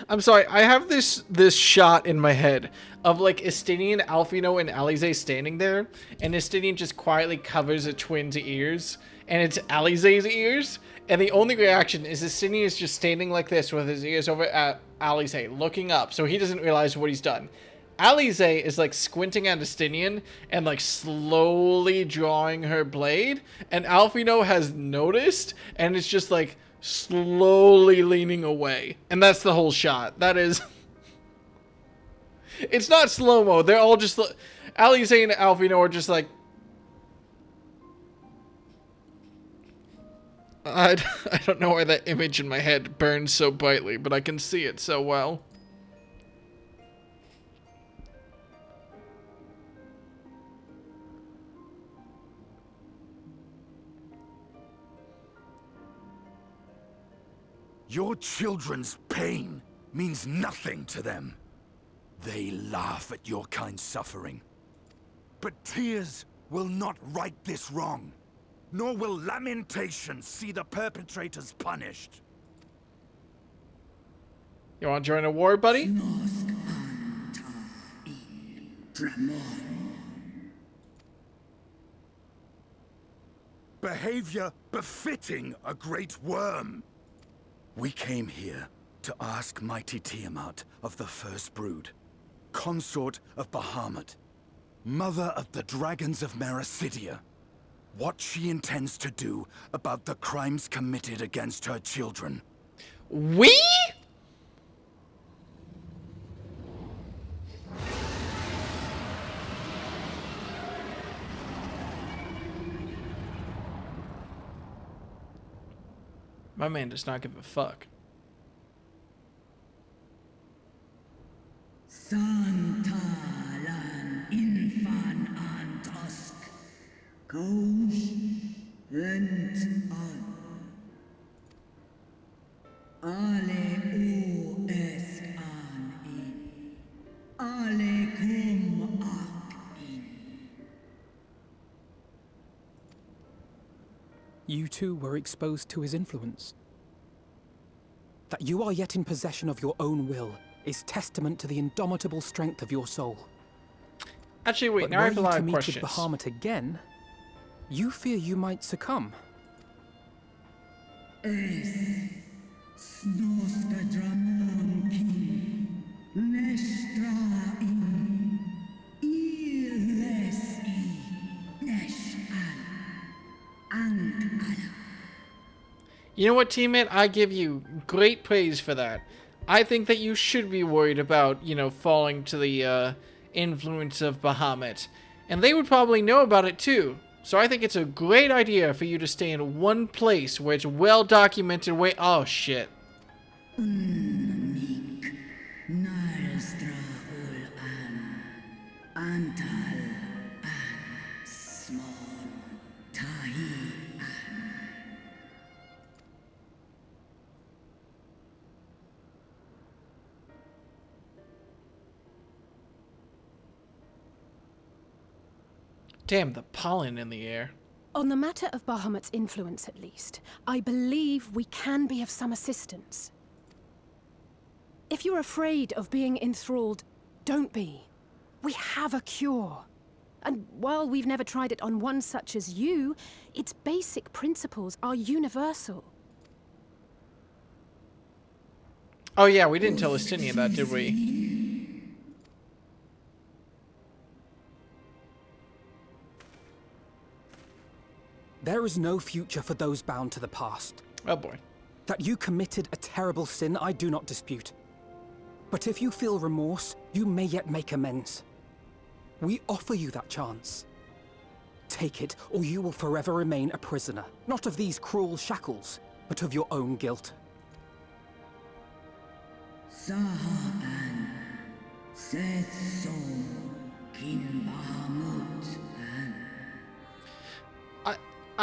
A: I'm sorry, I have this shot in my head of like Estinian, Alfino, and Alize standing there, and Estinian just quietly covers a twin's ears, and it's Alize's ears, and the only reaction is Estinian is just standing like this with his ears over at Alize, looking up, so he doesn't realize what he's done. Alize is like squinting at Estinian and like slowly drawing her blade, and Alfino has noticed, and it's just like slowly leaning away, and that's the whole shot. That is it's not slow-mo, they're all just Alize and Alfino are just like I don't know why that image in my head burns so brightly, but I can see it so well.
O: Your children's pain means nothing to them. They laugh at your kind suffering. But tears will not right this wrong, nor will lamentation see the perpetrators punished.
A: You want to join a war, buddy?
O: Behavior befitting a great worm. We came here to ask mighty Tiamat of the First Brood, consort of Bahamut, mother of the dragons of Mericidia, what she intends to do about the crimes committed against her children.
A: We? My man does not give a fuck.
P: Santalan infan antosk. Kous lent an. Ale o esk an in. Ale kum ak in.
I: You too were exposed to his influence. That you are yet in possession of your own will is testament to the indomitable strength of your soul.
A: Actually, wait,
I: But
A: now I have a
I: were you
A: lot
I: to
A: of
I: meet
A: questions.
I: with Bahamut again, you fear you might succumb.
P: Es snoska dramon kin. Nestra in. Illes I. Nesh an.
A: You know what, teammate? I give you great praise for that. I think that you should be worried about, you know, falling to the influence of Bahamut. And they would probably know about it too. So I think it's a great idea for you to stay in one place where it's well documented. Wait, oh shit.
P: Unnik Nalstra ul an Antal an Smon Tahi an.
A: Damn, the pollen in the air.
G: On the matter of Bahamut's influence, at least, I believe we can be of some assistance. If you're afraid of being enthralled, don't be. We have a cure. And while we've never tried it on one such as you, its basic principles are universal.
A: Oh yeah, we didn't tell Estinian that, did we?
I: There is no future for those bound to the past.
A: Oh boy.
I: That you committed a terrible sin, I do not dispute. But if you feel remorse, you may yet make amends. We offer you that chance. Take it, or you will forever remain a prisoner, not of these cruel shackles, but of your own guilt.
P: Sahaan, Seth Som, Kin Bahamut, and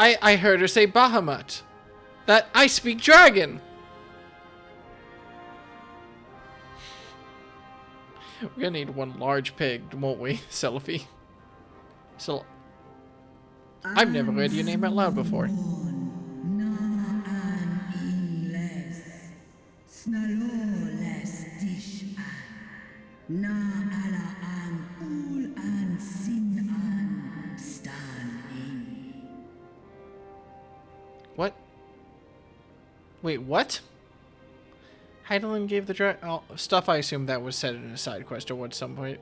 A: I heard her say Bahamut. That I speak dragon. We're gonna need one large pig, won't we, Selfie? So I've never read your name out loud before. What? Wait, what? Heidelin gave the dragon stuff. I assume that was said in a side quest or at some point.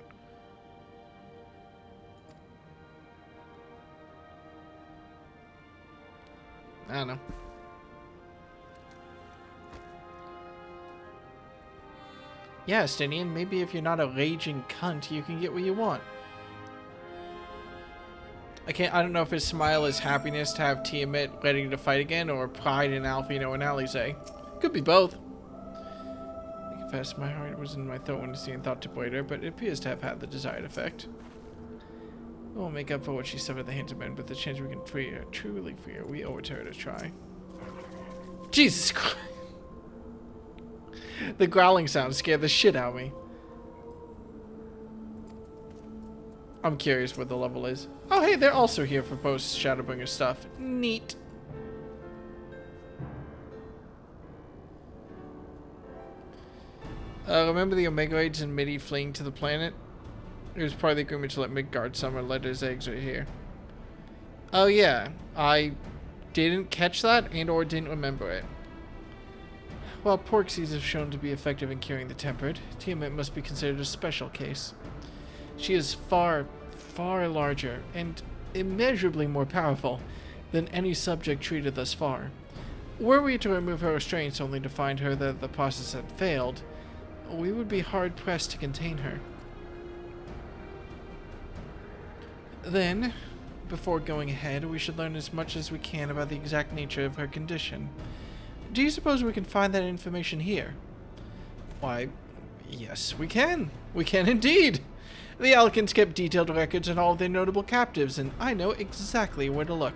A: I don't know. Yeah, Stinian, maybe if you're not a raging cunt, you can get what you want. I don't know if his smile is happiness to have Tiamat ready to fight again, or pride in Alfino and Alize. Could be both. I confess my heart was in my throat when Stinian thought to blade her, but it appears to have had the desired effect. We'll make up for what she suffered at the hands of men, but the chance we can free her, truly free her, we owe it to her to try. Jesus Christ! The growling sound scared the shit out of me. I'm curious what the level is. Oh hey, they're also here for post Shadowbringers stuff. Neat. Remember the Omega-Raids and Midi fleeing to the planet? It was part of the agreement to let Midgard summon Letter's eggs right here. Oh yeah, I didn't catch that and or didn't remember it. While pork seeds have shown to be effective in curing the tempered, Tiamat must be considered a special case. She is far, far larger and immeasurably more powerful than any subject treated thus far. Were we to remove her restraints only to find her that the process had failed, we would be hard-pressed to contain her. Then, before going ahead, we should learn as much as we can about the exact nature of her condition. Do you suppose we can find that information here? Why, yes, we can. We can indeed. The Alkans kept detailed records on all of their notable captives, and I know exactly where to look.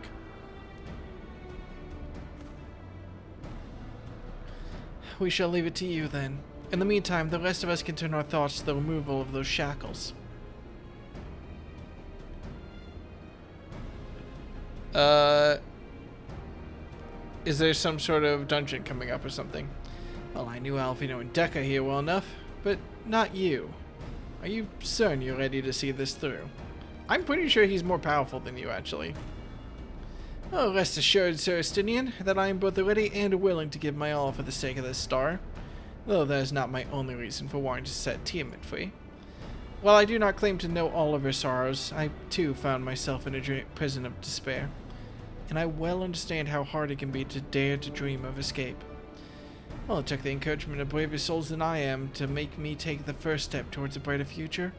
A: We shall leave it to you, then. In the meantime, the rest of us can turn our thoughts to the removal of those shackles. Is there some sort of dungeon coming up or something? Well, I knew Alfino and Deca here well enough, but not you. Are you certain you're ready to see this through? I'm pretty sure he's more powerful than you, actually. Oh, rest assured, Sir Estinian, that I am both ready and willing to give my all for the sake of this star, though that is not my only reason for wanting to set Tiamat free. While I do not claim to know all of her sorrows, I too found myself in a prison of despair, and I well understand how hard it can be to dare to dream of escape. Well, it took the encouragement of braver souls than I am to make me take the first step towards a brighter future,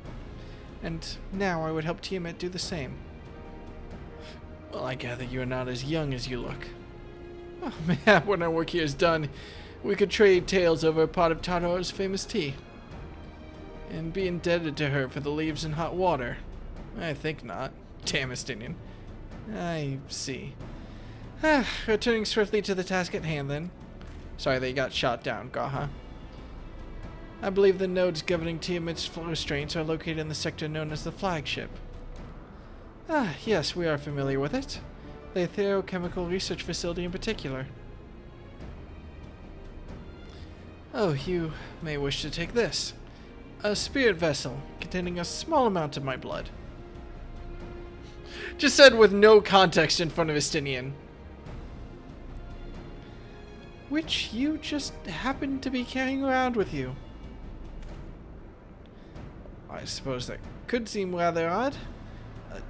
A: and now I would help Tiamat do the same. Well, I gather you are not as young as you look. Oh man, when our work here is done, we could trade tales over a pot of Tador's famous tea. And be indebted to her for the leaves and hot water. I think not. Damn Estinian. I see. Returning swiftly to the task at hand then. Sorry they got shot down, Gaha. I believe the nodes governing Tiamat's restraints are located in the sector known as the flagship. Ah, yes, we are familiar with it. The Theochemical Research Facility in particular. Oh, you may wish to take this. A spirit vessel containing a small amount of my blood. Just said with no context in front of Estinian. Which you just happen to be carrying around with you. I suppose that could seem rather odd.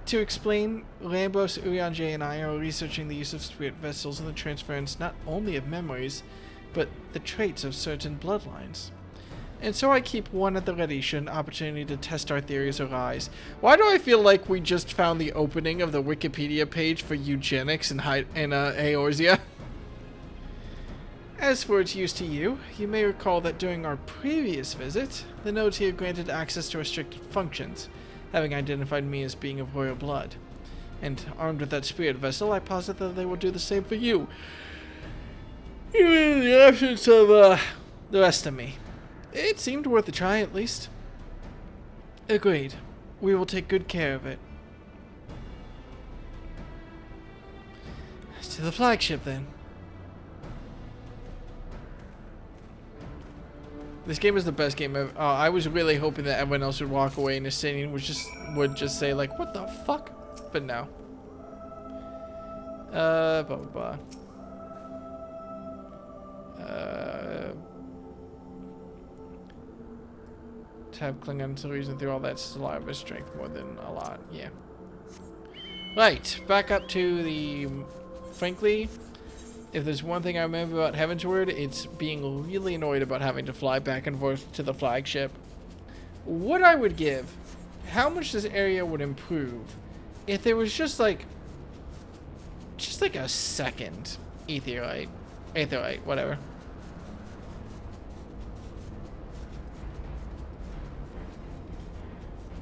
A: To explain, Lambros, Urianger, and I are researching the use of spirit vessels and the transference not only of memories, but the traits of certain bloodlines. And so I keep one at the ready should an opportunity to test our theories arise. Why do I feel like we just found the opening of the Wikipedia page for eugenics in Eorzea? As for its use to you, you may recall that during our previous visit, the nodes here granted access to restricted functions, having identified me as being of royal blood. And armed with that spirit vessel, I posit that they will do the same for you. Even in the absence of, the rest of me. It seemed worth a try, at least. Agreed. We will take good care of it. To the flagship, then. This game is the best game ever. Oh, I was really hoping that everyone else would walk away and Estinian would just say, like, what the fuck? But no. Blah, blah, blah. Tab Klingon to reason through all that's a lot of his strength, more than a lot, yeah. Right, back up to the... Frankly, if there's one thing I remember about Heavensward, it's being really annoyed about having to fly back and forth to the flagship. What I would give, how much this area would improve if there was just like a second Aetherite, whatever.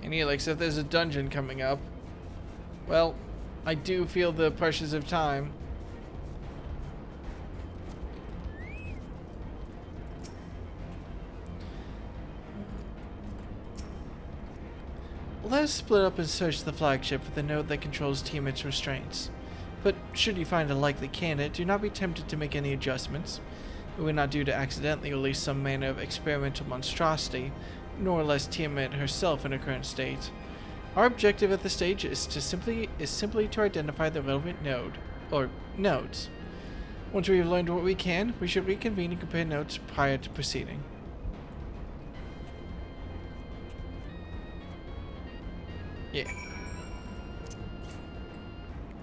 A: And here, like, so if there's a dungeon coming up, well, I do feel the pressures of time. Let us split up and search the flagship for the node that controls Tiamat's restraints. But should you find a likely candidate, do not be tempted to make any adjustments. It would not do to accidentally release some manner of experimental monstrosity, nor less Tiamat herself in her current state. Our objective at this stage is simply to identify the relevant node, or nodes. Once we have learned what we can, we should reconvene and compare notes prior to proceeding. Yeah.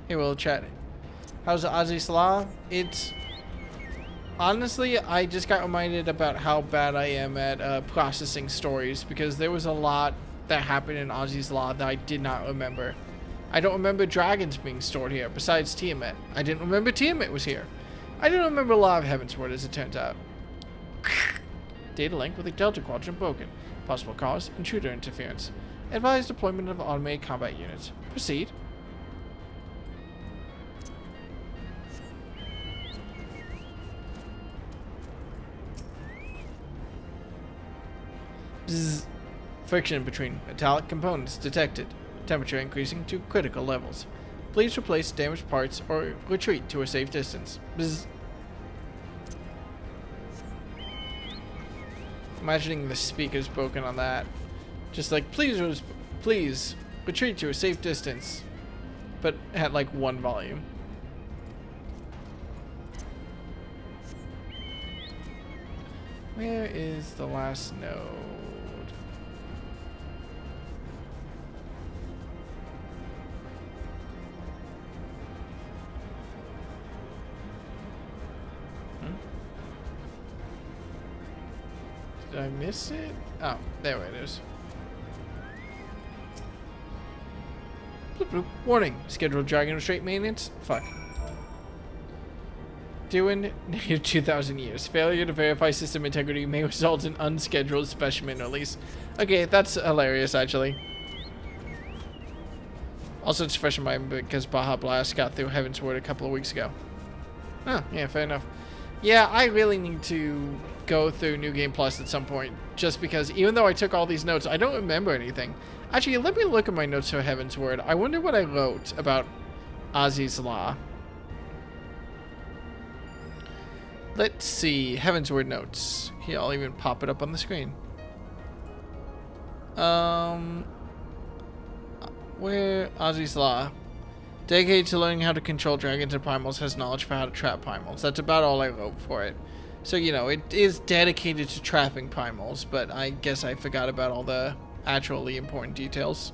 A: Hey, we'll chat. How's Ozzy Slaw? It's... Honestly, I just got reminded about how bad I am at processing stories, because there was a lot that happened in Ozzy's Law that I did not remember. I don't remember dragons being stored here, besides Tiamat. I didn't remember Tiamat was here. I didn't remember a lot of Heavensward, as it turns out. Data link with the Delta Quadrant broken. Possible cause, intruder interference. Advise deployment of automated combat units. Proceed. Bzz. Friction between metallic components detected. Temperature increasing to critical levels. Please replace damaged parts or retreat to a safe distance. Bzz. Imagining the speakers broken on that. Just like, please retreat to a safe distance. But at like one volume. Where is the last node? Did I miss it? Oh, there it is. Bloop. Bloop, bloop. Warning. Scheduled dragon restraint maintenance. Fuck. Due in near 2,000 years. Failure to verify system integrity may result in unscheduled specimen release. Okay, that's hilarious, actually. Also, it's fresh in my mind because Baja Blast got through Heaven's Word a couple of weeks ago. Oh, yeah, fair enough. Yeah, I really need to go through New Game Plus at some point. Just because, even though I took all these notes, I don't remember anything. Actually, let me look at my notes for Heaven's Word. I wonder what I wrote about Ozzy's Law. Let's see. Heaven's Word notes. Here, I'll even pop it up on the screen. Where? Ozzy's Law. Dedicated to learning how to control dragons and primals, has knowledge for how to trap primals. That's about all I wrote for it. So, you know, it is dedicated to trapping primals, but I guess I forgot about all the actually important details.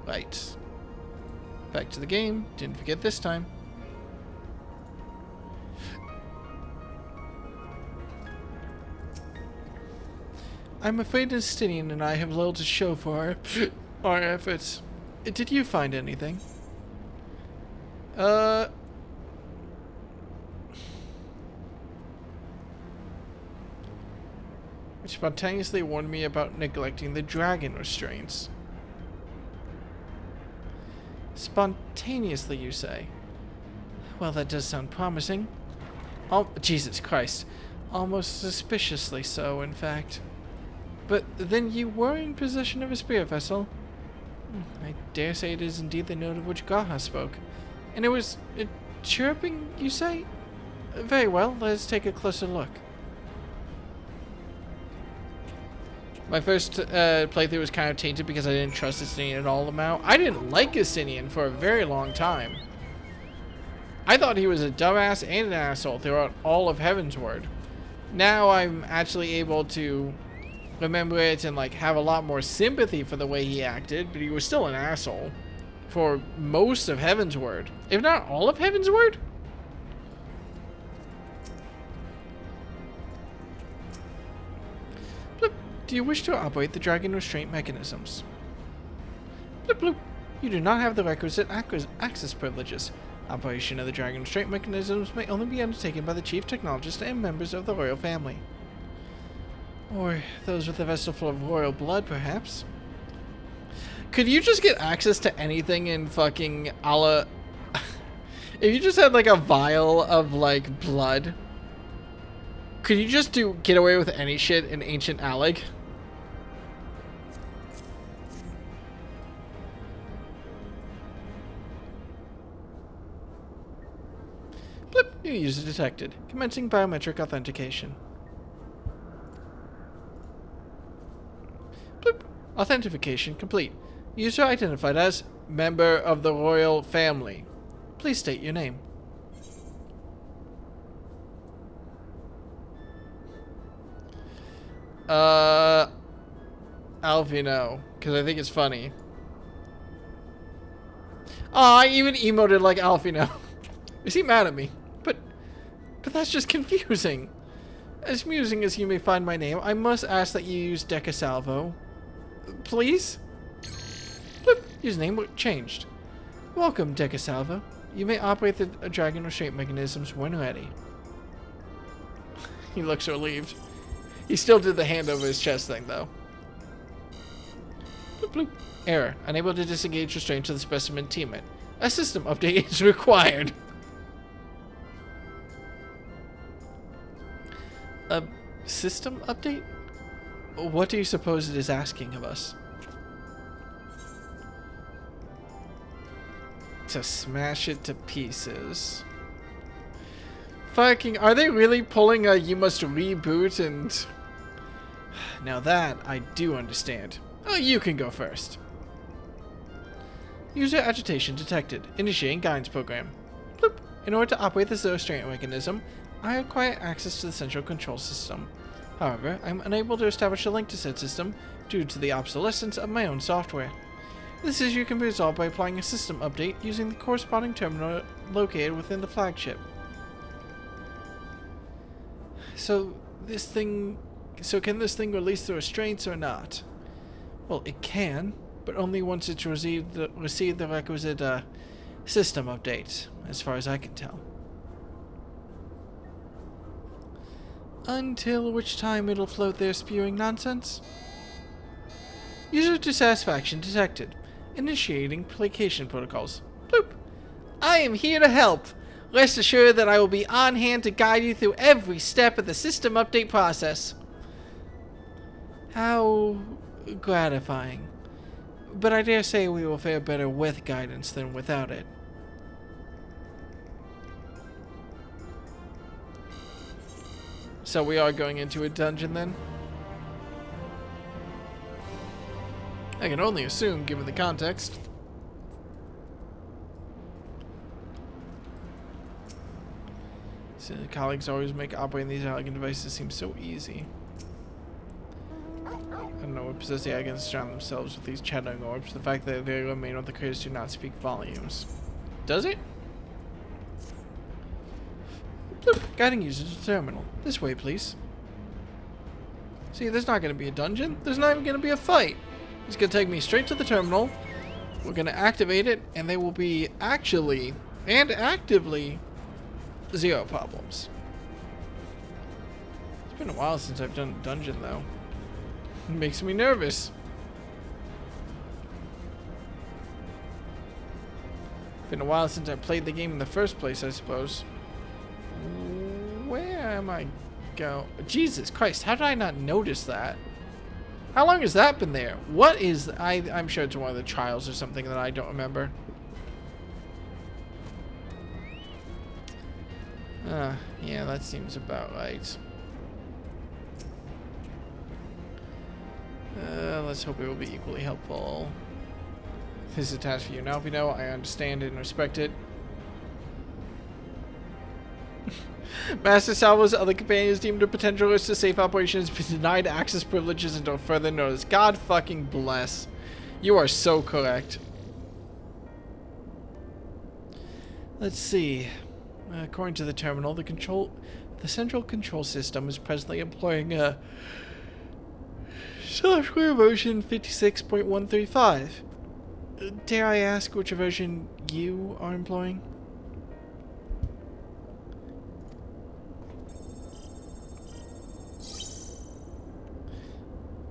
A: Right. Back to the game. Didn't forget this time. I'm afraid Justinian and I have little to show for our efforts. Did you find anything? Which spontaneously warned me about neglecting the dragon restraints. Spontaneously, you say? Well, that does sound promising. Oh, Jesus Christ. Almost suspiciously so, in fact. But then you were in possession of a spirit vessel. I dare say it is indeed the note of which Gaha spoke. And it was chirping, you say? Very well, let's take a closer look. My first playthrough was kind of tainted because I didn't trust Justinian at all amount. I didn't like Justinian for a very long time. I thought he was a dumbass and an asshole throughout all of Heaven's Word. Now I'm actually able to remember it and like have a lot more sympathy for the way he acted, but he was still an asshole for most of Heaven's Word, if not all of Heaven's Word. Bloop. Do you wish to operate the dragon restraint mechanisms? Bloop, bloop. You do not have the requisite access privileges. Operation of the dragon restraint mechanisms may only be undertaken by the chief technologist and members of the royal family. Or those with a vessel full of royal blood, perhaps. Could you just get access to anything in fucking Ala? If you just had like a vial of like blood, could you just get away with any shit in ancient Alig? Blip, new user detected. Commencing biometric authentication. Authentication complete. User identified as member of the royal family. Please state your name. Alvino, because I think it's funny. Oh, I even emoted like Alvino. Is he mad at me? But that's just confusing. As amusing as you may find my name, I must ask that you use Deca Salvo. Please? Bloop. Username changed. Welcome, Deca Salvo. You may operate the dragon restraint mechanisms when ready. He looks relieved. He still did the hand over his chest thing, though. Bloop, bloop. Error. Unable to disengage restraint to the specimen teammate. A system update is required. A system update? What do you suppose it is asking of us? To smash it to pieces. Fucking, are they really pulling a you must reboot and... Now that I do understand. Oh, you can go first. User agitation detected. Initiating guidance program. Bloop. In order to operate the restraint mechanism, I require access to the central control system. However, I'm unable to establish a link to said system due to the obsolescence of my own software. This issue can be resolved by applying a system update using the corresponding terminal located within the flagship. So can this thing release the restraints or not? Well, it can. but only once it's received the requisite system update, as far as I can tell. Until which time it'll float there spewing nonsense. User dissatisfaction detected. Initiating placation protocols. Bloop. I am here to help. Rest assured that I will be on hand to guide you through every step of the system update process. How gratifying. But I dare say we will fare better with guidance than without it. So we are going into a dungeon then? I can only assume, given the context. So the colleagues always make operating these elegant devices seem so easy. I don't know what possessed the elegance to surround themselves with these chattering orbs. The fact that they remain with the creators do not speak volumes. Does it? Bloop. Guiding users to the terminal. This way, please. See, there's not going to be a dungeon. There's not even going to be a fight. It's going to take me straight to the terminal. We're going to activate it, and they will be actually and actively 0 problems. It's been a while since I've done a dungeon, though. It makes me nervous. Been a while since I played the game in the first place, I suppose. Where am I going? Jesus Christ, how did I not notice that? How long has that been there? What is... I'm sure it's one of the trials or something that I don't remember. Yeah, that seems about right. Let's hope it will be equally helpful. This is a task for you. Now, if you know, I understand it and respect it. Master Salvo's other companions deemed a potential risk to safe operations but denied access privileges until further notice. God fucking bless. You are so correct. Let's see. According to the terminal, the central control system is presently employing a software version 56.135. Dare I ask which version you are employing?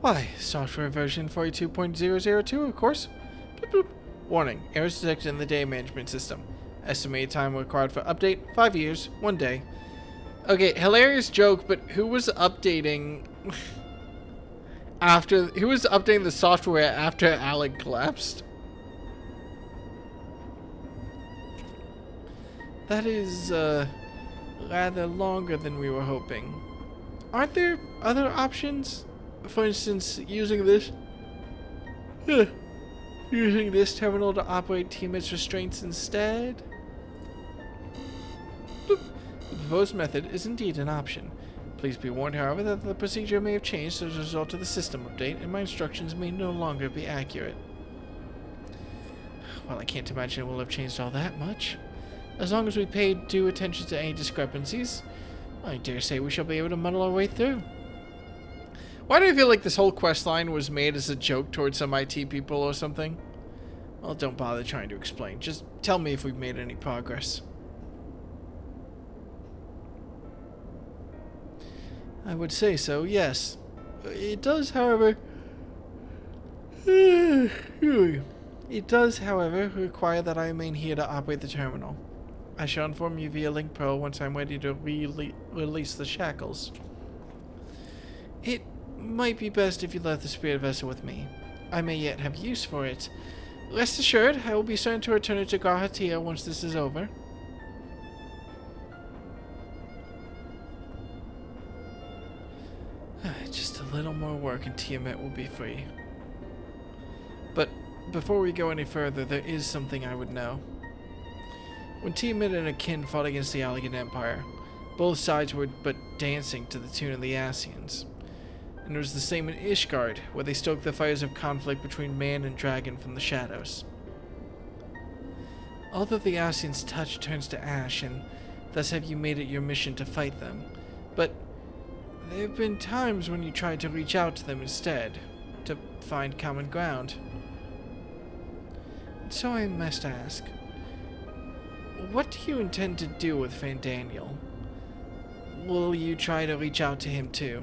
A: Why, software version 42.002, of course. Bloop, bloop. Warning, errors detected in the data management system. Estimated time required for update, 5 years, 1 day. Okay, hilarious joke, but who was updating who was updating the software after Alec collapsed? That is, rather longer than we were hoping. Aren't there other options? For instance, using this terminal to operate TMS restraints instead? Bloop. The proposed method is indeed an option. Please be warned, however, that the procedure may have changed as a result of the system update, and my instructions may no longer be accurate. Well, I can't imagine it will have changed all that much. As long as we pay due attention to any discrepancies, I dare say we shall be able to muddle our way through. Why do I feel like this whole quest line was made as a joke towards some IT people or something? Well, don't bother trying to explain. Just tell me if we've made any progress. I would say so, yes. It does, however... It does, however, require that I remain here to operate the terminal. I shall inform you via Link Pro once I'm ready to release the shackles. It might be best if you left the spirit vessel with me. I may yet have use for it. Rest assured, I will be certain to return it to Garhatia once this is over. Just a little more work and Tiamat will be free. But before we go any further, there is something I would know. When Tiamat and Akin fought against the Allegan Empire, both sides were but dancing to the tune of the Ascians. And it was the same in Ishgard, where they stoked the fires of conflict between man and dragon from the shadows. All that the Ascians touch turns to ash, and thus have you made it your mission to fight them. But there have been times when you tried to reach out to them instead, to find common ground. So I must ask, what do you intend to do with Fandaniel? Will you try to reach out to him too?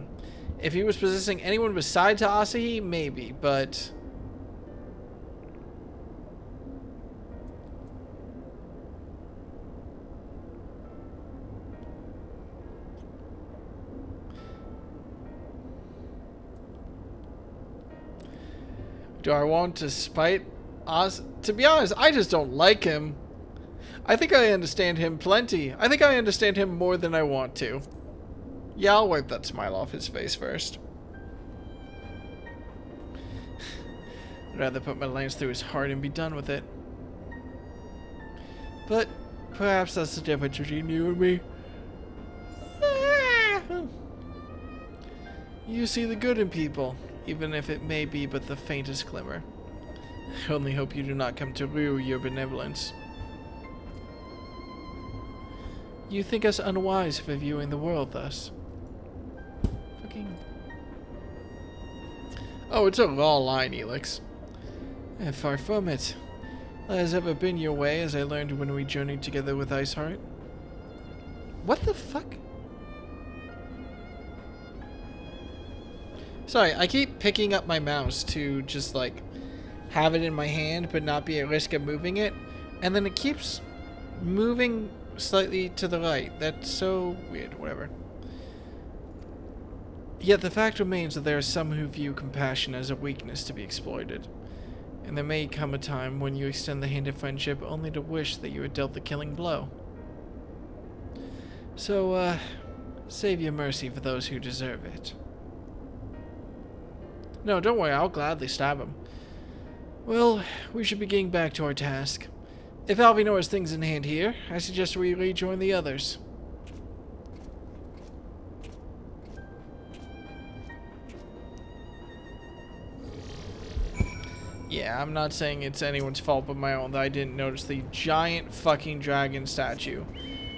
A: If he was possessing anyone besides Asahi, maybe, but... Do I want to spite Oz? To be honest, I just don't like him. I think I understand him plenty. I think I understand him more than I want to. Yeah, I'll wipe that smile off his face first. I'd rather put my lance through his heart and be done with it. But perhaps that's the difference between you and me. You see the good in people, even if it may be but the faintest glimmer. I only hope you do not come to rue your benevolence. You think us unwise for viewing the world thus. Fucking... Oh, it's a raw line, Elix. Far from it. That has ever been your way, as I learned when we journeyed together with Iceheart. What the fuck? Sorry, I keep picking up my mouse to just, like, have it in my hand, but not be at risk of moving it. And then it keeps moving slightly to the right. That's so weird. Whatever. Yet the fact remains that there are some who view compassion as a weakness to be exploited. And there may come a time when you extend the hand of friendship only to wish that you had dealt the killing blow. So, save your mercy for those who deserve it. No, don't worry, I'll gladly stab him. Well, we should be getting back to our task. If Alvino has things in hand here, I suggest we rejoin the others. Yeah, I'm not saying it's anyone's fault but my own that I didn't notice the giant fucking dragon statue.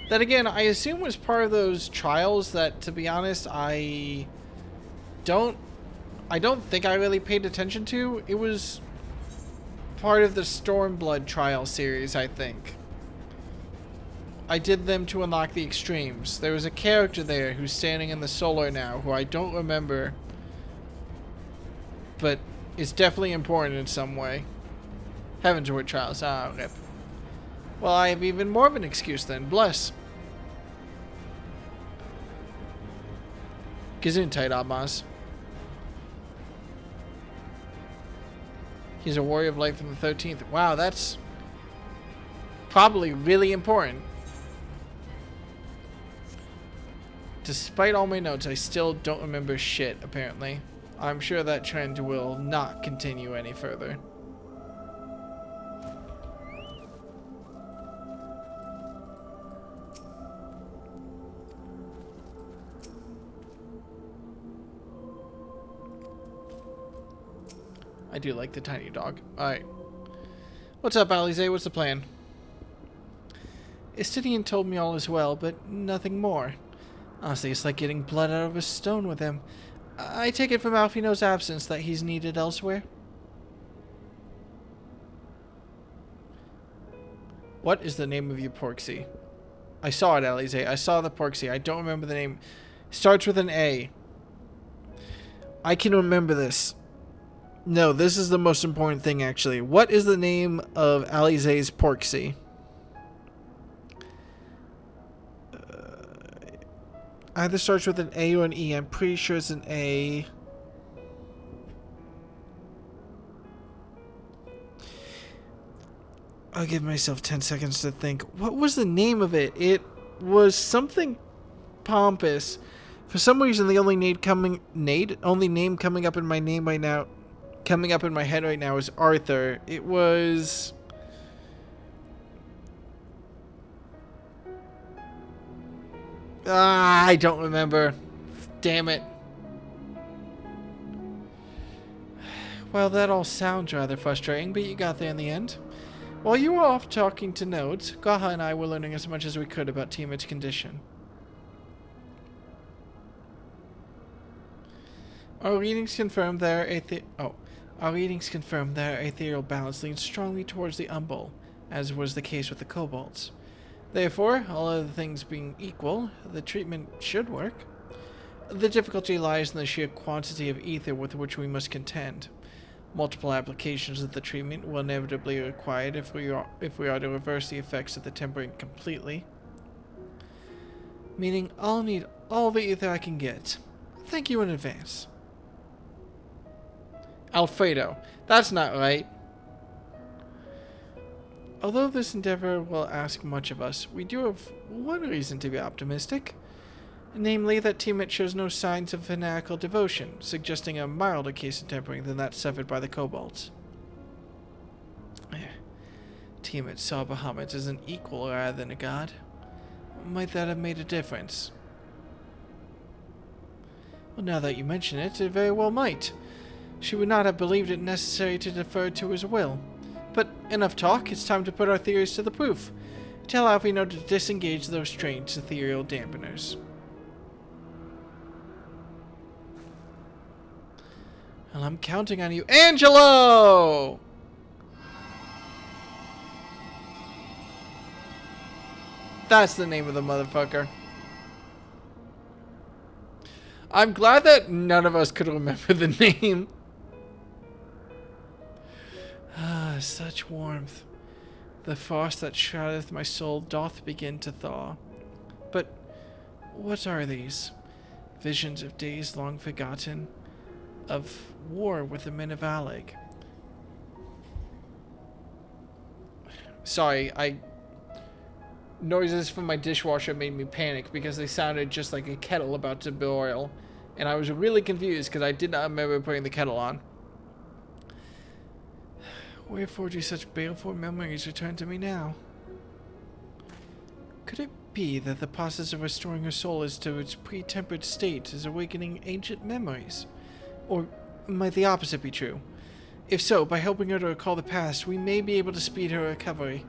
A: That again, I assume was part of those trials that, to be honest, I don't think I really paid attention to. It was part of the Stormblood trial series, I think. I did them to unlock the extremes. There was a character there who's standing in the solar now, who I don't remember, but it's definitely important in some way. Heaven's Word trials. Ah, rip. Well, I have even more of an excuse then. Bless. Gesundheit, Amaz. He's a warrior of light from the 13th. Wow, that's probably really important. Despite all my notes, I still don't remember shit, apparently. I'm sure that trend will not continue any further. I do like the tiny dog. Alright. What's up, Alize? What's the plan? Estidian told me all is well, but nothing more. Honestly, it's like getting blood out of a stone with him. I take it from Alfino's absence that he's needed elsewhere. What is the name of your porksy? I saw it, Alize. I saw the porksy. I don't remember the name. Starts with an A. I can remember this. No, this is the most important thing, actually. What is the name of Alize's porksy? Either starts with an A or an E. I'm pretty sure it's an A. I'll give myself 10 seconds to think. What was the name of it? It was something pompous. For some reason, the only name coming up in my name right now, coming up in my head right now is Arthur. It was... I don't remember. Damn it. Well, that all sounds rather frustrating, but you got there in the end. While you were off talking to Nodes, Gaha and I were learning as much as we could about Tiamat's condition. Our readings confirmed there Our readings confirm that our ethereal balance leans strongly towards the Umbral, as was the case with the kobolds. Therefore, all other things being equal, the treatment should work. The difficulty lies in the sheer quantity of ether with which we must contend. Multiple applications of the treatment will inevitably be required if we are to reverse the effects of the tempering completely. Meaning, I'll need all the ether I can get. Thank you in advance. Alfredo. That's not right. Although this endeavor will ask much of us, we do have one reason to be optimistic. Namely, that Tiamat shows no signs of fanatical devotion, suggesting a milder case of tempering than that suffered by the kobolds. Tiamat saw Bahamut as an equal rather than a god. Might that have made a difference? Well, now that you mention it, it very well might. She would not have believed it necessary to defer to his will. But enough talk, it's time to put our theories to the proof. Tell Alfino to disengage those strange ethereal dampeners. Well, I'm counting on you. Angelo! That's the name of the motherfucker. I'm glad that none of us could remember the name. Ah, such warmth. The frost that shroudeth my soul doth begin to thaw. But what are these? Visions of days long forgotten, of war with the men of Aleg. Sorry, noises from my dishwasher made me panic because they sounded just like a kettle about to boil, and I was really confused because I did not remember putting the kettle on. Wherefore do such baleful memories return to me now? Could it be that the process of restoring her soul as to its pre-tempered state is awakening ancient memories? Or might the opposite be true? If so, by helping her to recall the past, we may be able to speed her recovery.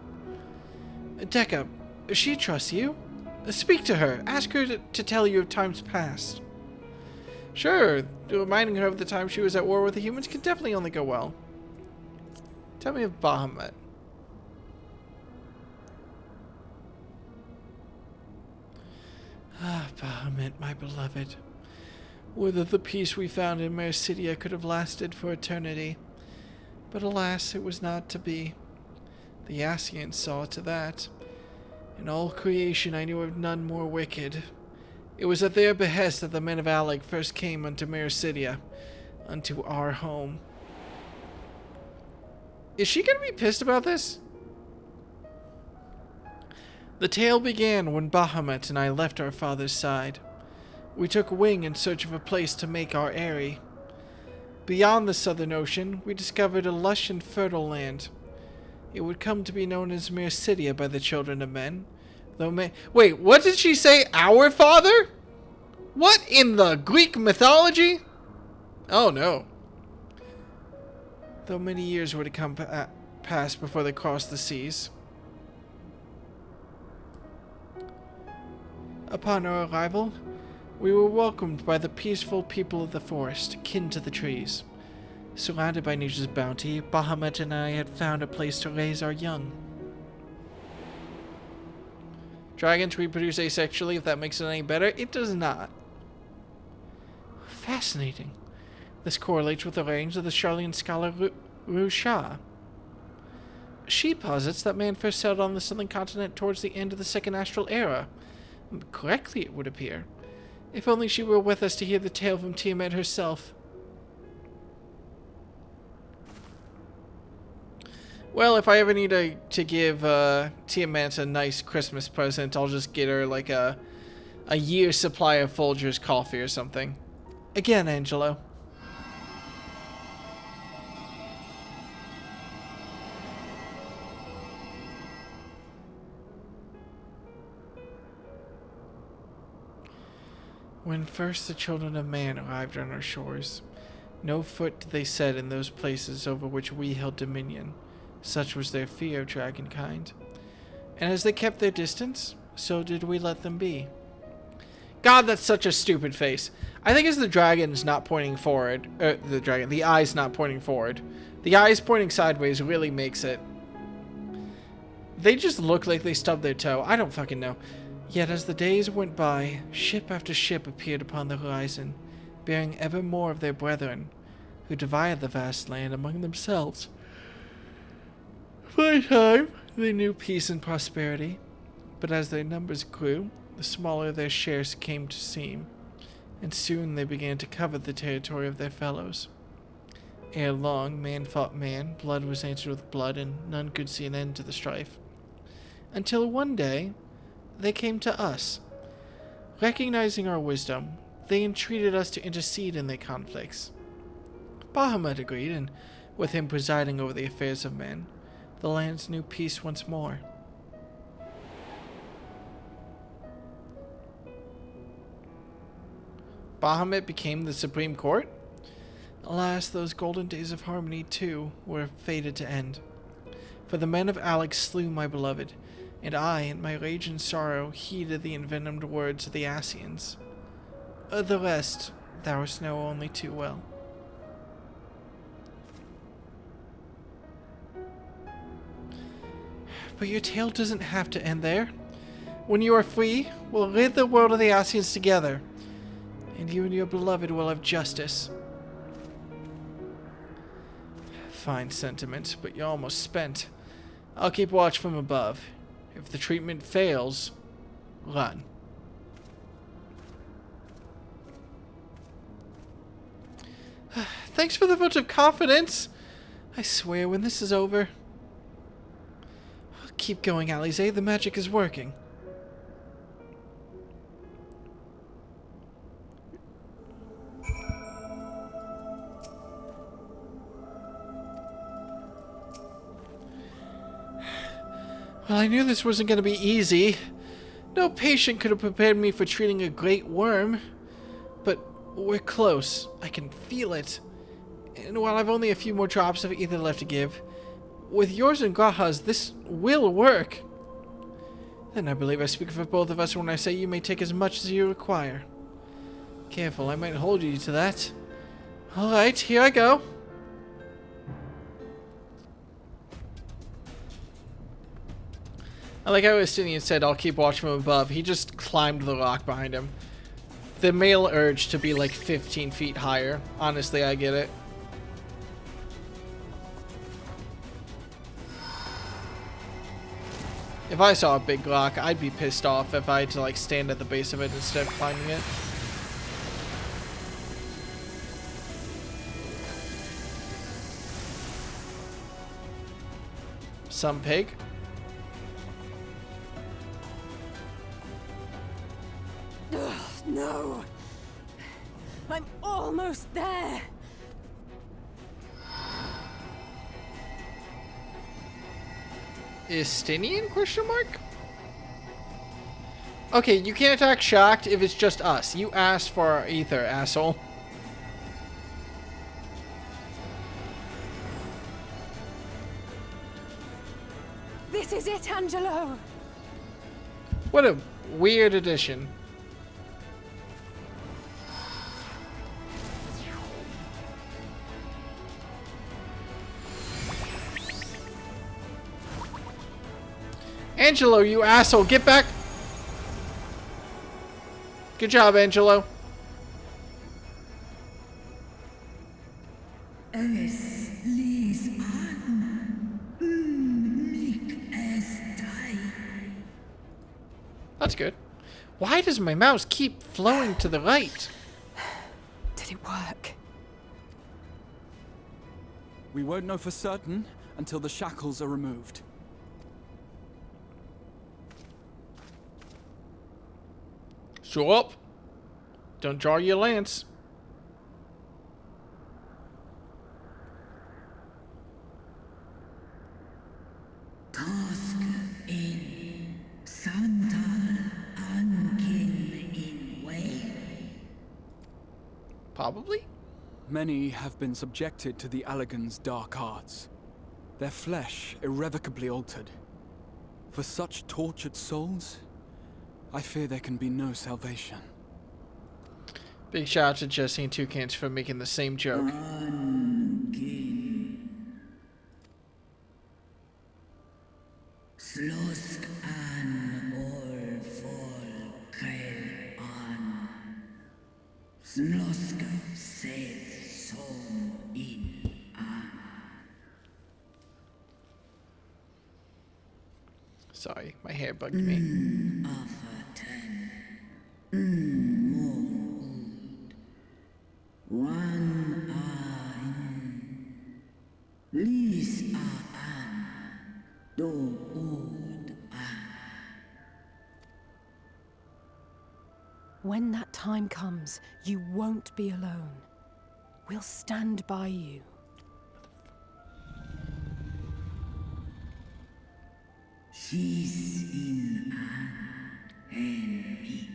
A: Dekka, she trusts you. Speak to her. Ask her to tell you of times past. Sure, reminding her of the time she was at war with the humans can definitely only go well. Tell me of Bahamut. Ah, Bahamut, my beloved. Whether the peace we found in Mercidia could have lasted for eternity. But alas, it was not to be. The Ascians saw to that. In all creation I knew of none more wicked. It was at their behest that the men of Aleg first came unto Mercidia, unto our home. Is she gonna be pissed about this? The tale began when Bahamut and I left our father's side. We took wing in search of a place to make our eyrie. Beyond the southern ocean, we discovered a lush and fertile land. It would come to be known as Mercidia by the children of men. Wait, what did she say? Our father? What in the Greek mythology? Oh no. Though many years were to come past before they crossed the seas. Upon our arrival, we were welcomed by the peaceful people of the forest, kin to the trees. Surrounded by nature's bounty, Bahamut and I had found a place to raise our young. Dragons reproduce asexually, if that makes it any better. It does not. Fascinating. This correlates with the writings of the Charlian scholar Rusha. She posits that man first settled on the southern continent towards the end of the Second Astral Era. Correctly, it would appear. If only she were with us to hear the tale from Tiamat herself. Well, if I ever need to give Tiamat a nice Christmas present, I'll just get her like a year's supply of Folgers coffee or something. Again, Angelo. When first the children of man arrived on our shores, no foot did they set in those places over which we held dominion. Such was their fear of dragonkind. And as they kept their distance, so did we let them be. God, that's such a stupid face. I think it's the dragon's not pointing forward. The eye's not pointing forward. The eyes pointing sideways really makes it. They just look like they stubbed their toe. I don't fucking know. Yet as the days went by, ship after ship appeared upon the horizon, bearing ever more of their brethren, who divided the vast land among themselves. For a time, they knew peace and prosperity, but as their numbers grew, the smaller their shares came to seem, and soon they began to covet the territory of their fellows. Ere long, man fought man, blood was answered with blood, and none could see an end to the strife. Until one day, they came to us. Recognizing our wisdom, they entreated us to intercede in their conflicts. Bahamut agreed, and with him presiding over the affairs of men, the lands knew peace once more. Bahamut became the Supreme Court? Alas, those golden days of harmony, too, were fated to end. For the men of Alex slew my beloved, and I, in my rage and sorrow, heeded the envenomed words of the Ascians. The rest, thou know only too well. But your tale doesn't have to end there. When you are free, we'll rid the world of the Ascians together, and you and your beloved will have justice. Fine sentiment, but you're almost spent. I'll keep watch from above. If the treatment fails, run. Thanks for the vote of confidence. I swear, when this is over... Keep going, Alize. The magic is working. Well, I knew this wasn't going to be easy. No patient could have prepared me for treating a great worm. But we're close. I can feel it. And while I've only a few more drops of ether left to give, with yours and Graha's, this will work. Then I believe I speak for both of us when I say you may take as much as you require. Careful, I might hold you to that. Alright, here I go. I like how Estinian said, I'll keep watch from above. He just climbed the rock behind him. The male urge to be like 15 feet higher. Honestly, I get it. If I saw a big rock, I'd be pissed off if I had to like stand at the base of it instead of climbing it. Some pig.
G: Ugh, no. I'm almost there.
A: Estinian question mark? Okay, you can't attack shocked if it's just us. You asked for our ether, asshole.
G: This is it, Angelo.
A: What a weird addition. Angelo, you asshole, get back! Good job, Angelo. That's good. Why does my mouse keep flowing to the right?
L: Did it work?
N: We won't know for certain until the shackles are removed.
A: Show up. Don't draw your lance.
P: Task in Santal Ankin in way.
A: Probably.
N: Many have been subjected to the Allagan's dark arts. Their flesh irrevocably altered. For such tortured souls, I fear there can be no salvation.
A: Big shout out to Jesse and Toucans for making the same joke.
P: Slosk an ol fol kail an. Slosk seth som in an.
A: Sorry, my hair bugged me.
P: Afatan. Mon ud. Wan an. Lis a an. Do ud an.
G: When that time comes, you won't be alone. We'll stand by you.
P: She's in an enemy.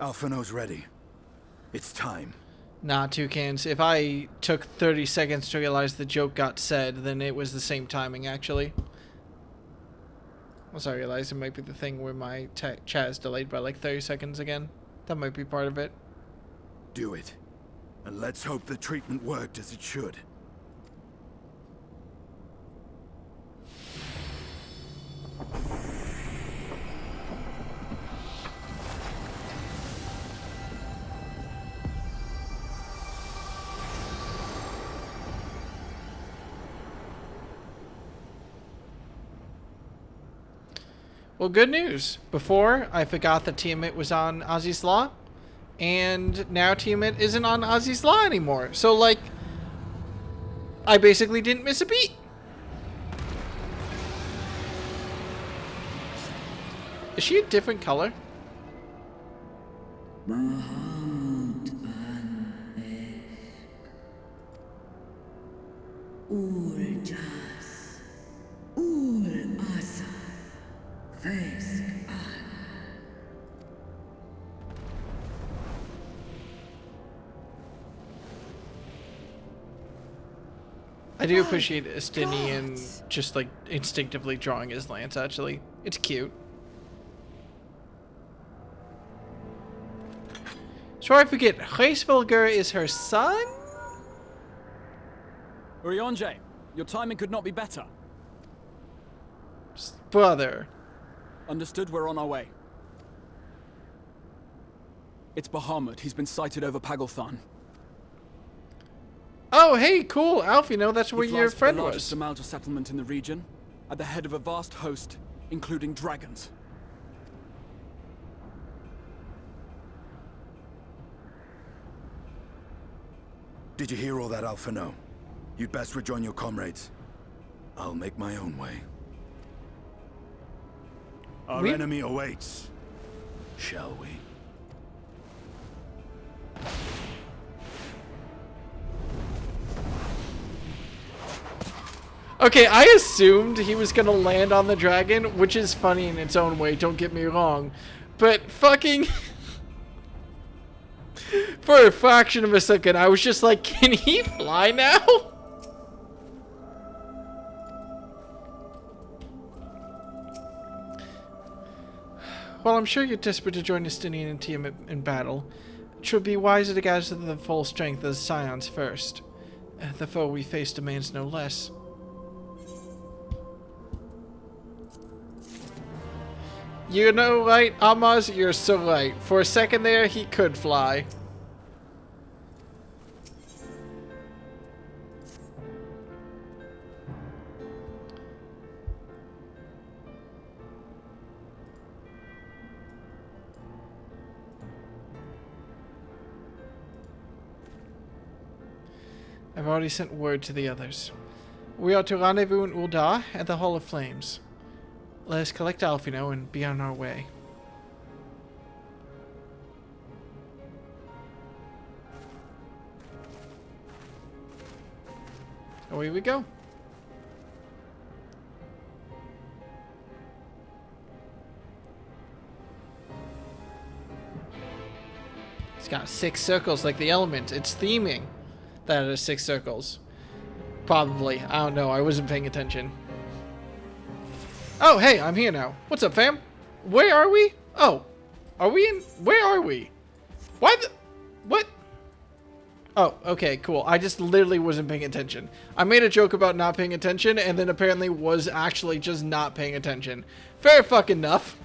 O: Alphino's ready. It's time.
A: Nah, Toucans. If I took 30 seconds to realize the joke got said, then it was the same timing, actually. Also, I realized it might be the thing where my chat is delayed by like 30 seconds again. That might be part of it.
O: Do it. And let's hope the treatment worked as it should.
A: Well, good news. Before, I forgot that Tiamat was on Ozzy's Law, and now Tiamat isn't on Ozzy's Law anymore. So, like, I basically didn't miss a beat. Is she a different color?
P: Bahamut an Ul jas. Ul asa. Fesk an.
A: I do appreciate Estinian just like instinctively drawing his lance, actually. It's cute. So I forget, Reisvelger is her son?
N: Urianger, your timing could not be better.
A: Brother.
N: Understood, we're on our way. It's Bahamut. He's been sighted over Pagalthan.
A: Oh, hey, cool. Alf, you know, that's where
N: He
A: your
N: flies to
A: friend
N: the largest
A: was.
N: Amalta settlement in the region, at the head of a vast host, including dragons.
O: Did you hear all that, Alphino? You'd best rejoin your comrades. I'll make my own way. Our enemy awaits. Shall we?
A: Okay, I assumed he was gonna land on the dragon, which is funny in its own way, don't get me wrong. But fucking... for a fraction of a second, I was just like, can he fly now? Well, I'm sure you're desperate to join Estinian and Tiamat in battle. It should be wiser to gather the full strength of the Scions first. The foe we face demands no less. You know, right, Amaz, you're so right. For a second there, he could fly. I've already sent word to the others. We are to rendezvous in Ul'dah at the Hall of Flames. Let us collect Alphino and be on our way. Away we go. It's got 6 circles like the element. It's theming that it has 6 circles. Probably. I don't know. I wasn't paying attention. Oh, hey, I'm here now. What's up, fam? Where are we? Oh, are we in? Where are we? Why the? What? Oh, okay, cool. I just literally wasn't paying attention. I made a joke about not paying attention, and then apparently was actually just not paying attention. Fair fucking enough.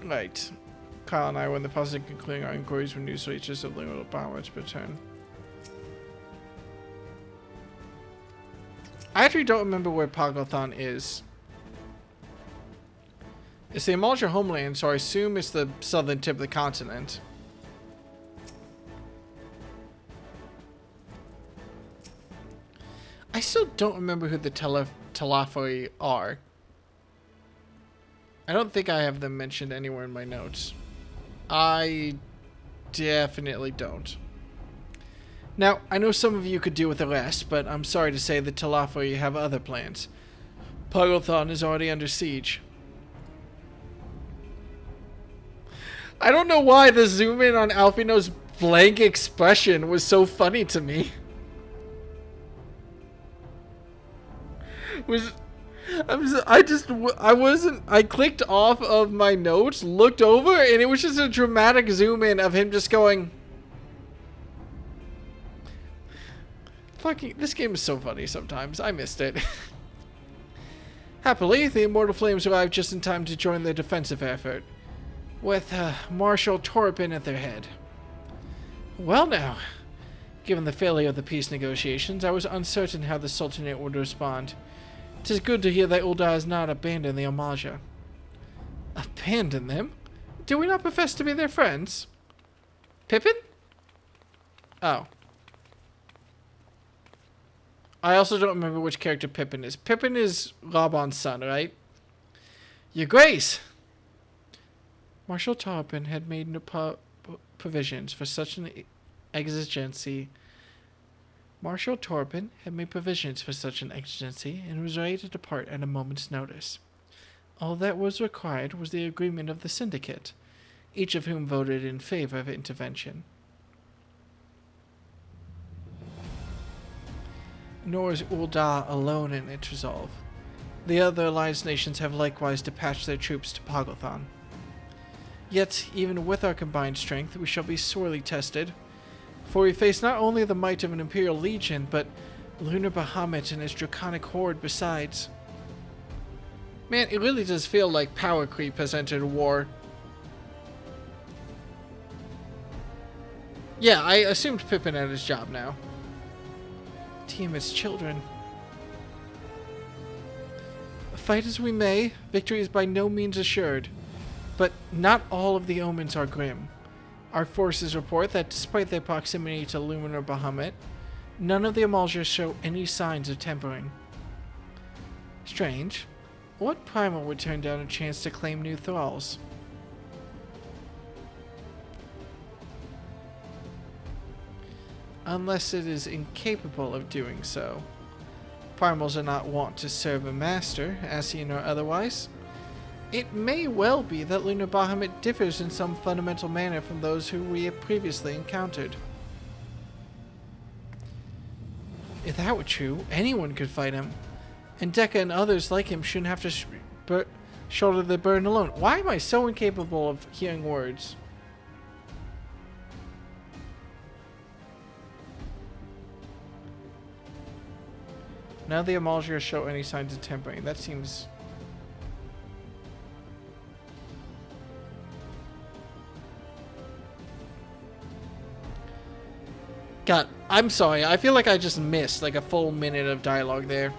A: Right. Kyle and I were in the process of concluding our inquiries when news reaches of Lunar Power to return. I actually don't remember where Poggothon is. It's the Amalja homeland, so I assume it's the southern tip of the continent. I still don't remember who the Telafoi are. I don't think I have them mentioned anywhere in my notes. I definitely don't. Now, I know some of you could do with the rest, but I'm sorry to say the Telafoi have other plans. Poggothon is already under siege. I don't know why the zoom in on Alfino's blank expression was so funny to me. I clicked off of my notes, looked over, and it was just a dramatic zoom in of him just going. Fucking, this game is so funny sometimes. I missed it. Happily, the Immortal Flames arrived just in time to join the defensive effort, with Marshal Torpin at their head. Well now, given the failure of the peace negotiations, I was uncertain how the Sultanate would respond. 'Tis good to hear that Ul'dah has not abandoned the Amalja. Abandon them? Do we not profess to be their friends? Pippin? Oh. I also don't remember which character Pippin is. Pippin is Laban's son, right? Your Grace! Marshal Torpin had made no provisions for such an exigency. Marshal Torpin had made provisions for such an exigency and was ready to depart at a moment's notice. All that was required was the agreement of the syndicate, each of whom voted in favor of intervention. Nor is Ul'dah alone in its resolve. The other alliance nations have likewise dispatched their troops to Poggothon. Yet, even with our combined strength, we shall be sorely tested, for we face not only the might of an Imperial Legion, but Lunar Bahamut and his draconic horde besides. Man, it really does feel like power creep has entered war. Yeah, I assumed Pippin had his job now. Tiamat's children. Fight as we may, victory is by no means assured. But not all of the omens are grim. Our forces report that despite their proximity to Lunar Bahamut, none of the Amalja show any signs of tempering. Strange. What primal would turn down a chance to claim new thralls? Unless it is incapable of doing so. Primals are not wont to serve a master, Ascian or otherwise. It may well be that Lunar Bahamut differs in some fundamental manner from those who we have previously encountered. If that were true, anyone could fight him. And Dekka and others like him shouldn't have to shoulder the burden alone. Why am I so incapable of hearing words? Now the Amalja show any signs of tempering. That seems... God, I'm sorry. I feel like I just missed like a full minute of dialogue there.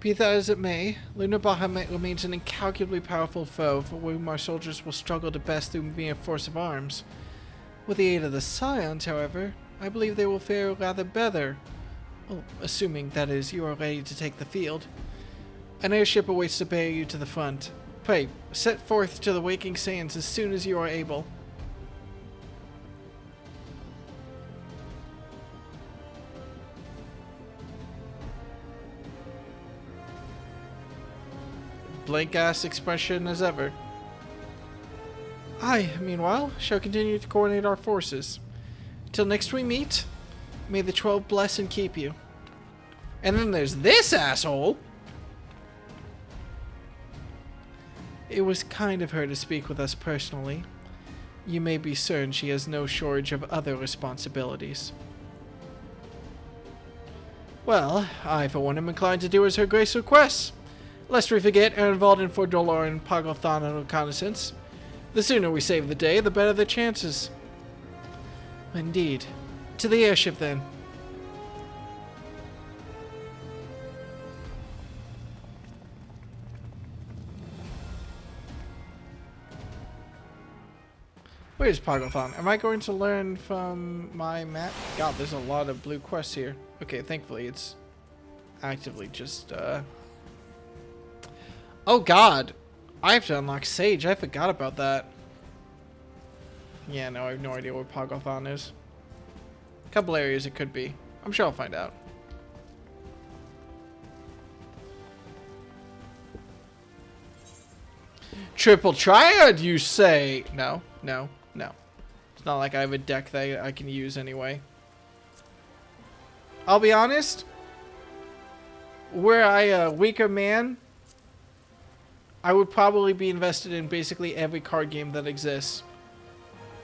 A: Be that as it may, Lunar Bahamut remains an incalculably powerful foe for whom our soldiers will struggle to best through mere force of arms. With the aid of the Scions, however, I believe they will fare rather better. Well, assuming, that is, you are ready to take the field. An airship awaits to bear you to the front. Pray, set forth to the waking sands as soon as you are able. Blank-ass expression as ever. I, meanwhile, shall continue to coordinate our forces. Till next we meet, may the 12 bless and keep you. And then there's this asshole. It was kind of her to speak with us personally. You may be certain she has no shortage of other responsibilities. Well, I for one am inclined to do as her grace requests. Lest we forget, are involved in Fordolor and Pagothan and reconnaissance. The sooner we save the day, the better the chances. Indeed. To the airship, then. Where's Pagothan? Am I going to learn from my map? God, there's a lot of blue quests here. Okay, thankfully it's actively just, Oh god! I have to unlock Sage. I forgot about that. Yeah, no, I have no idea where Pagothan is. A couple areas it could be. I'm sure I'll find out. Triple Triad, you say? No, no, no. It's not like I have a deck that I can use anyway. I'll be honest. Were I a weaker man, I would probably be invested in basically every card game that exists.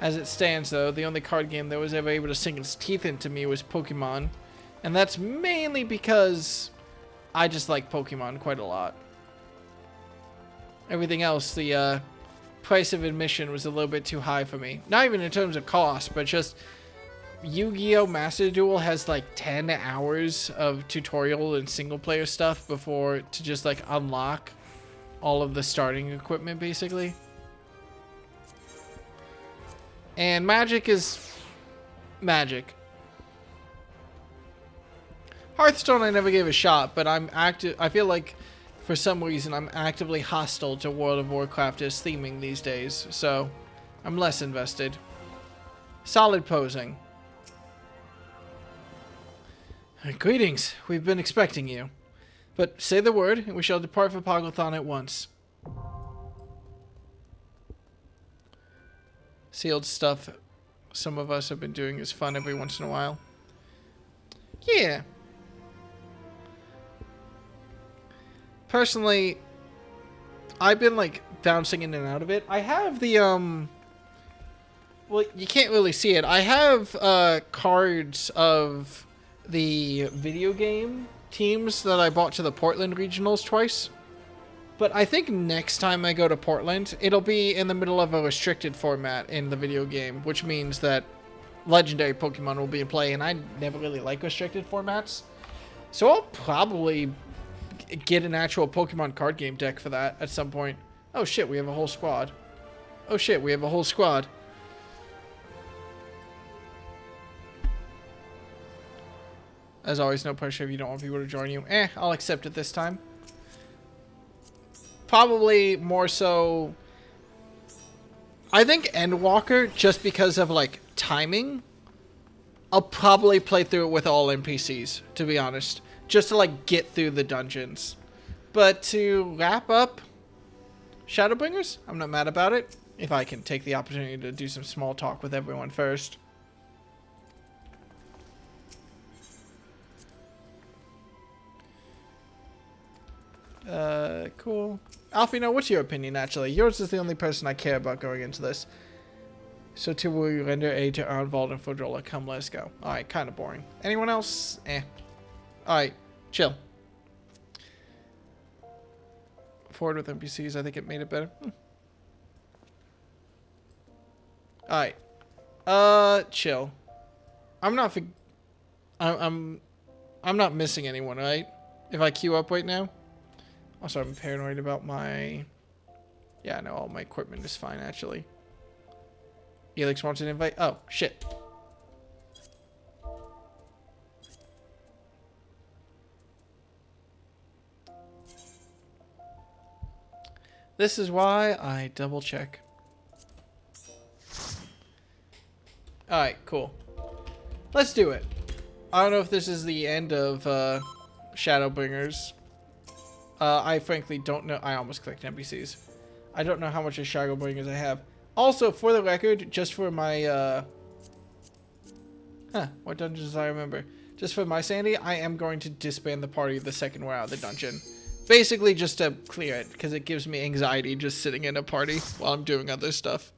A: As it stands, though, the only card game that was ever able to sink its teeth into me was Pokemon. And that's mainly because I just like Pokemon quite a lot. Everything else, the price of admission was a little bit too high for me. Not even in terms of cost, but just Yu-Gi-Oh! Master Duel has like 10 hours of tutorial and single player stuff before to just like unlock all of the starting equipment, basically. And Magic is Magic. Hearthstone I never gave a shot, but I feel like for some reason I'm actively hostile to World of Warcraft as theming these days, so I'm less invested. Solid posing. Greetings. We've been expecting you. But say the word, and we shall depart for Pagothan at once. Sealed stuff some of us have been doing is fun every once in a while. Yeah. Personally, I've been like bouncing in and out of it. I have the well, you can't really see it. I have cards of the video game teams that I bought to the Portland regionals twice. But I think next time I go to Portland, it'll be in the middle of a restricted format in the video game, which means that legendary Pokemon will be in play, and I never really like restricted formats. So I'll probably get an actual Pokemon card game deck for that at some point. Oh shit, we have a whole squad. Oh shit, we have a whole squad. As always, no pressure if you don't want people to join you. I'll accept it this time. Probably more so, I think Endwalker, just because of like timing, I'll probably play through it with all NPCs, to be honest, just to like get through the dungeons. But to wrap up Shadowbringers, I'm not mad about it, if I can take the opportunity to do some small talk with everyone first. Cool. Alfino, what's your opinion, actually? Yours is the only person I care about going into this. So to will you render aid to Arnvald and Fodrola? Come, let's go. Alright, kind of boring. Anyone else? Alright, chill. Forward with NPCs, I think it made it better. Alright. Chill. I'm not missing anyone, right? If I queue up right now? Also, I'm paranoid about my... Yeah, no, all my equipment is fine, actually. Elix wants an invite? Oh, shit. This is why I double check. Alright, cool. Let's do it. I don't know if this is the end of Shadowbringers. I frankly don't know. I almost clicked NPCs. I don't know how much of Shadowbringers I have. Also, for the record, just for my Huh, what dungeons do I remember? Just for my sanity, I am going to disband the party the second we're out of the dungeon. Basically just to clear it, because it gives me anxiety just sitting in a party while I'm doing other stuff.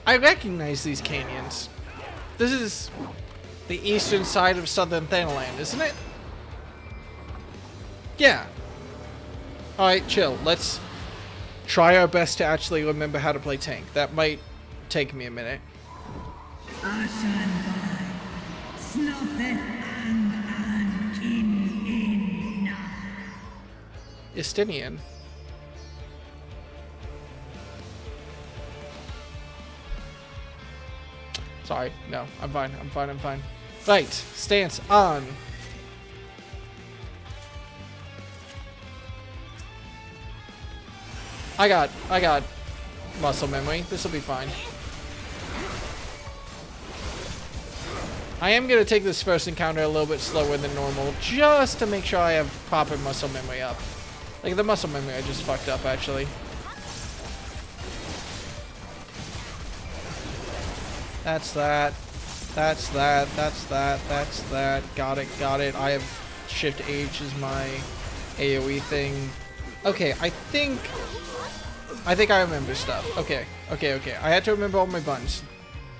A: I recognize these canyons. This is the eastern side of southern Thanaland, isn't it? Yeah. Alright, chill. Let's try our best to actually remember how to play tank. That might take me a minute. Estinian. Sorry, no, I'm fine, I'm fine, I'm fine. Right, stance on. I got muscle memory. This will be fine. I am going to take this first encounter a little bit slower than normal, just to make sure I have proper muscle memory up. Like, the muscle memory I just fucked up, actually. That's that. That's that. That's that. That's that. Got it. Got it. I have Shift H as my AoE thing. Okay, I think I remember stuff. Okay. Okay, okay. I had to remember all my buttons.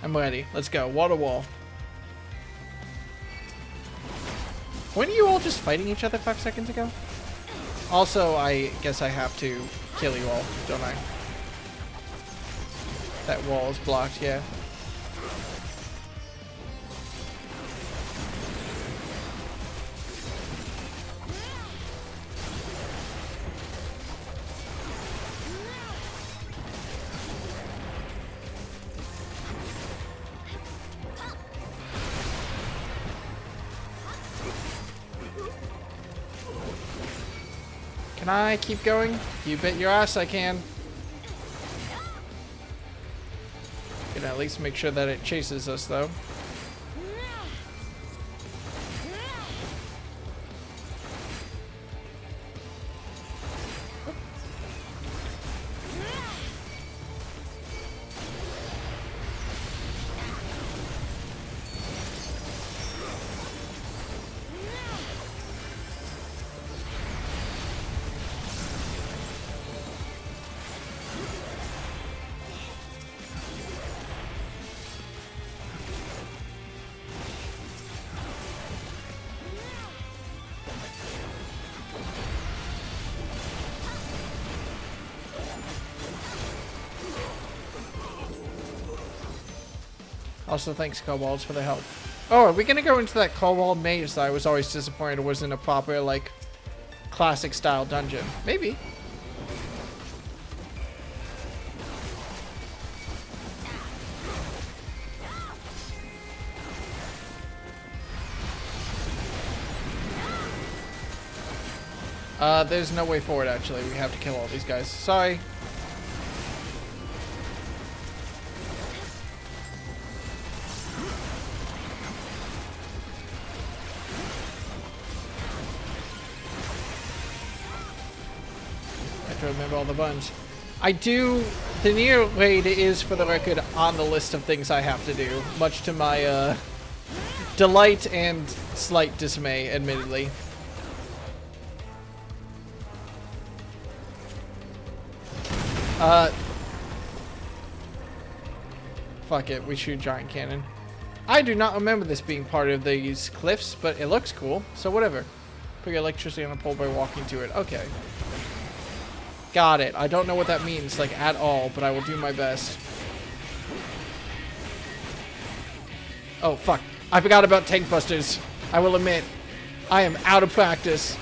A: I'm ready. Let's go. Water wall. Weren't you all just fighting each other 5 seconds ago? Also, I guess I have to kill you all, don't I? That wall is blocked, yeah. Can I keep going? You bet your ass I can. Gonna at least make sure that it chases us though. Also, thanks, Kobolds, for the help. Oh, are we gonna go into that Kobold maze that I was always disappointed wasn't a proper, like, classic-style dungeon? Maybe. There's no way forward, actually. We have to kill all these guys. Sorry. Remember all the buttons. I do. The Nier raid is, for the record, on the list of things I have to do, much to my delight and slight dismay, admittedly. Fuck it, we shoot giant cannon. I do not remember this being part of these cliffs, but it looks cool, so whatever. Put your electricity on a pole by walking to it. Okay. Got it. I don't know what that means, like, at all, but I will do my best. Oh, fuck. I forgot about tank busters. I will admit, I am out of practice.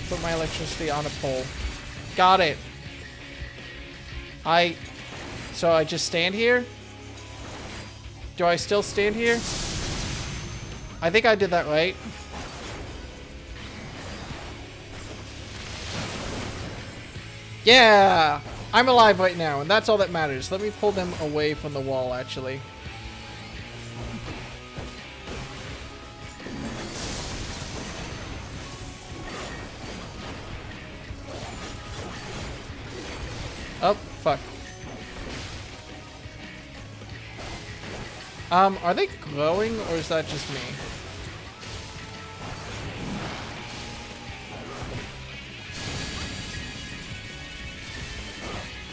A: Put my electricity on a pole. Got it. So I just stand here? Do I still stand here? I think I did that right. Yeah! I'm alive right now, and that's all that matters. Let me pull them away from the wall, actually. Oh, fuck. Are they glowing, or is that just me?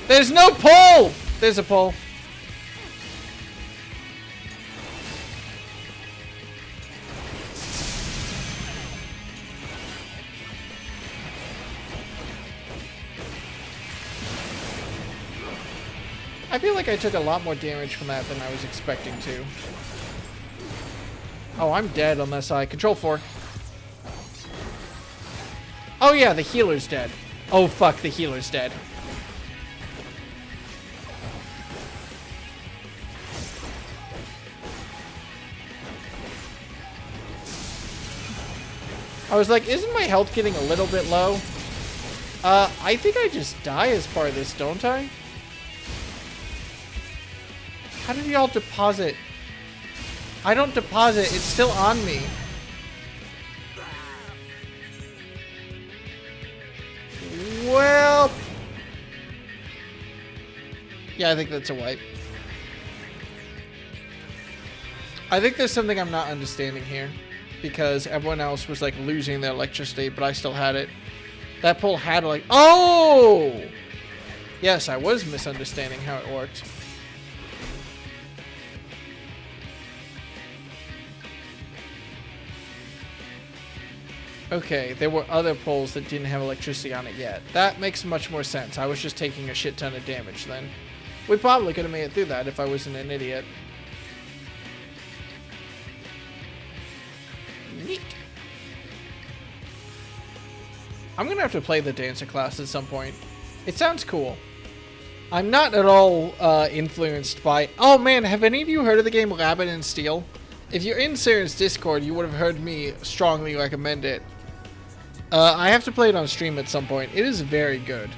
A: There's no pole! There's a pole. I feel like I took a lot more damage from that than I was expecting to. Oh, I'm dead unless I control 4. Oh yeah, the healer's dead. Oh fuck, the healer's dead. I was like, isn't my health getting a little bit low? I think I just die as part of this, don't I? How did y'all deposit? I don't deposit, it's still on me. Well... yeah, I think that's a wipe. I think there's something I'm not understanding here. Because everyone else was like losing their electricity, but I still had it. That pole had like... oh! Yes, I was misunderstanding how it worked. Okay, there were other poles that didn't have electricity on it yet. That makes much more sense. I was just taking a shit ton of damage then. We probably could have made it through that if I wasn't an idiot. Neat. I'm gonna have to play the dancer class at some point. It sounds cool. I'm not at all influenced by... oh man, have any of you heard of the game Rabbit and Steel? If you're in Siren's Discord, you would have heard me strongly recommend it. I have to play it on stream at some point. It is very good.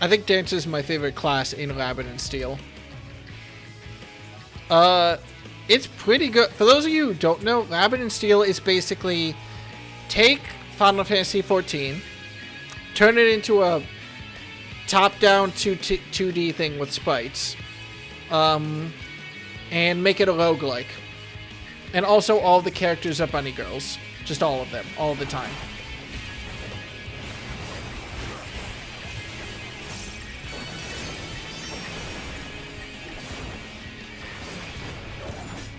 A: I think Dancer is my favorite class in Rabbit and Steel. It's pretty good. For those of you who don't know, Rabbit and Steel is basically take Final Fantasy XIV, turn it into a top-down 2D thing with sprites, and make it a roguelike. And also all the characters are bunny girls. Just all of them, all the time.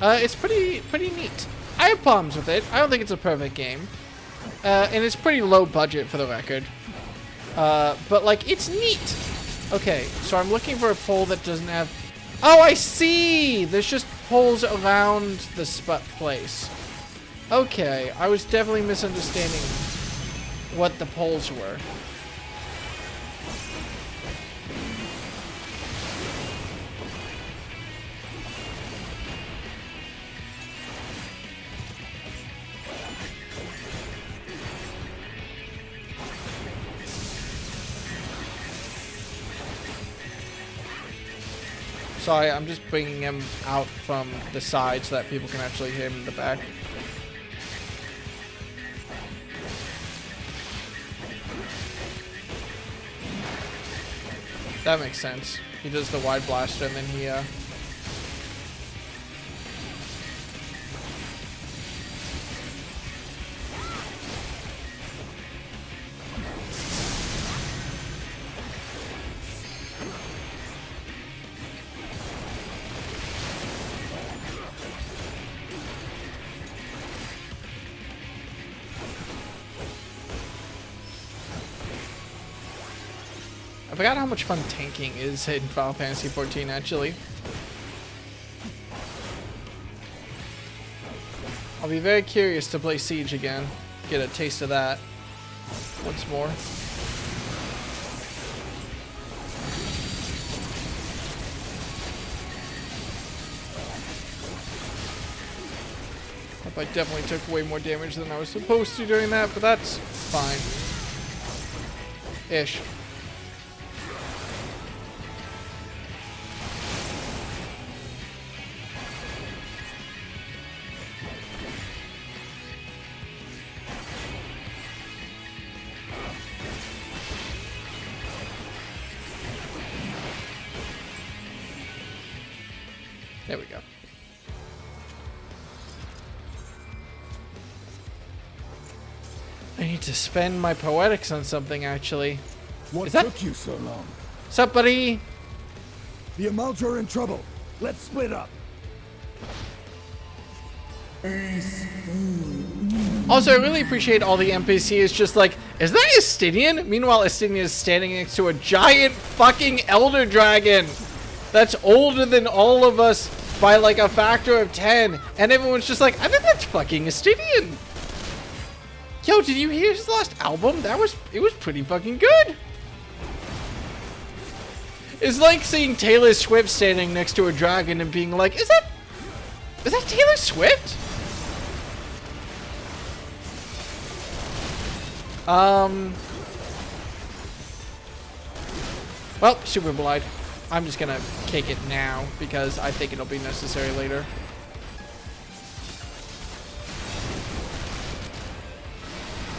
A: It's pretty neat. I have problems with it. I don't think it's a perfect game. And it's pretty low budget for the record. But like, it's neat. Okay, so I'm looking for a pole that doesn't have... oh, I see! There's just poles around the place. Okay, I was definitely misunderstanding what the poles were. Sorry, I'm just bringing him out from the side so that people can actually hit him in the back. That makes sense. He does the wide blaster and then he, I forgot how much fun tanking is in Final Fantasy XIV, actually. I'll be very curious to play Siege again. Get a taste of that once more. I definitely took way more damage than I was supposed to during that, but that's fine. Ish. There we go. I need to spend my poetics on something, actually.
Q: What took you so long?
A: Sup, buddy?
Q: The Amalja are in trouble. Let's split up.
A: Also, I really appreciate all the NPCs just like, is that Estinian? Meanwhile, Estinian is standing next to a giant fucking elder dragon that's older than all of us by like a factor of 10. And everyone's just like, I think that's fucking Estinian. Yo, did you hear his last album? It was pretty fucking good. It's like seeing Taylor Swift standing next to a dragon and being like, is that Taylor Swift? Well, Super Blind. I'm just gonna kick it now because I think it'll be necessary later.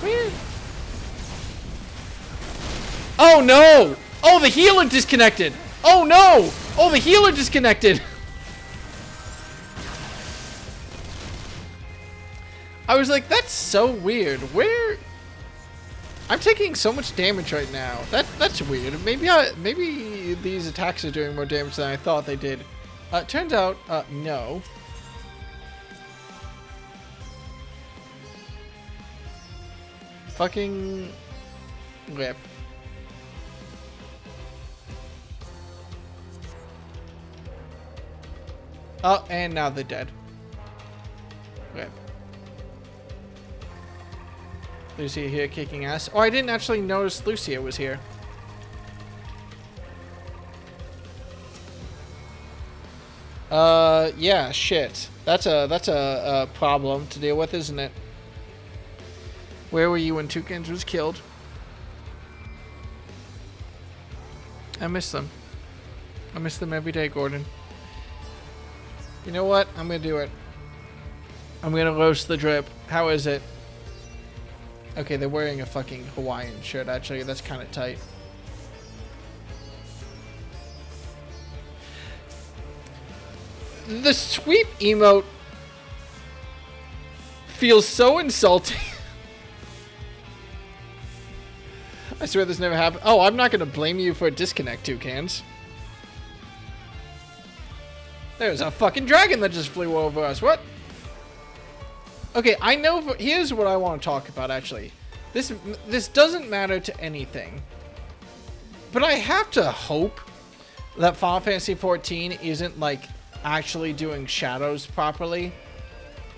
A: Weird. Oh no! Oh, the healer disconnected! Oh no! Oh, the healer disconnected! I was like, that's so weird. Where? I'm taking so much damage right now. That's weird. Maybe these attacks are doing more damage than I thought they did. Turns out, no. Fucking rip. Oh, and now they're dead. Rip. Lucia here kicking ass. Oh, I didn't actually notice Lucia was here. Yeah, shit. That's a problem to deal with, isn't it? Where were you when Toucans was killed? I miss them. I miss them every day, Gordon. You know what? I'm gonna do it. I'm gonna roast the drip. How is it? Okay, they're wearing a fucking Hawaiian shirt, actually. That's kind of tight. The sweep emote feels so insulting. I swear this never happened. Oh, I'm not going to blame you for a disconnect, Toucans. There's a fucking dragon that just flew over us. What? Okay, I know. Here's what I want to talk about, actually. This doesn't matter to anything. But I have to hope that Final Fantasy XIV isn't, like, actually doing shadows properly.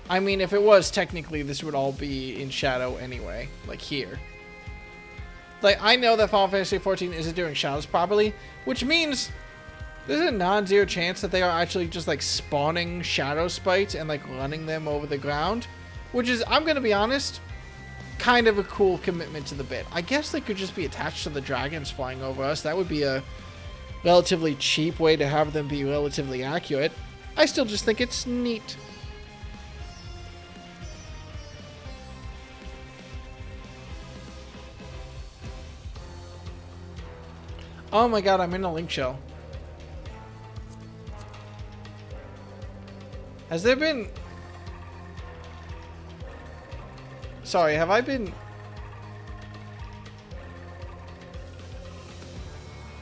A: I mean, if it was, technically, this would all be in shadow anyway. Like, here. Like, I know that Final Fantasy XIV isn't doing shadows properly, which means there's a non-zero chance that they are actually just, like, spawning shadow sprites and, like, running them over the ground. Which is, I'm going to be honest, kind of a cool commitment to the bit. I guess they could just be attached to the dragons flying over us. That would be a relatively cheap way to have them be relatively accurate. I still just think it's neat. Oh my god, I'm in a link shell. Has there been... Sorry, have I been...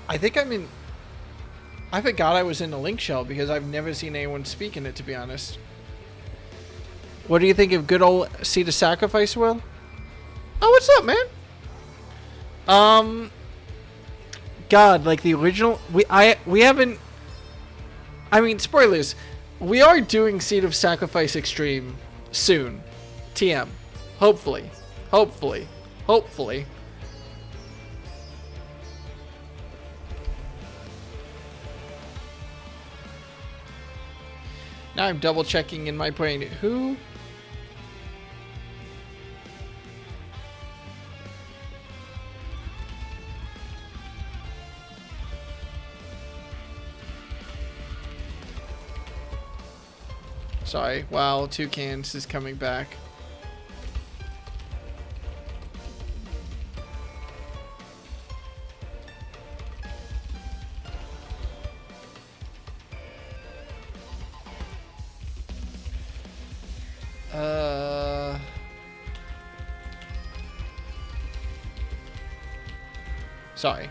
A: I think I'm in... I forgot I was in the link shell because I've never seen anyone speak in it, to be honest. What do you think of good old Seed of Sacrifice, Will? Oh, what's up, man? God, like the original... We haven't... I mean, spoilers. We are doing Seed of Sacrifice Extreme soon. TM. Hopefully. Hopefully. Hopefully. Now I'm double checking in my brain. Who? Sorry. Wow, Toucans is coming back. Sorry.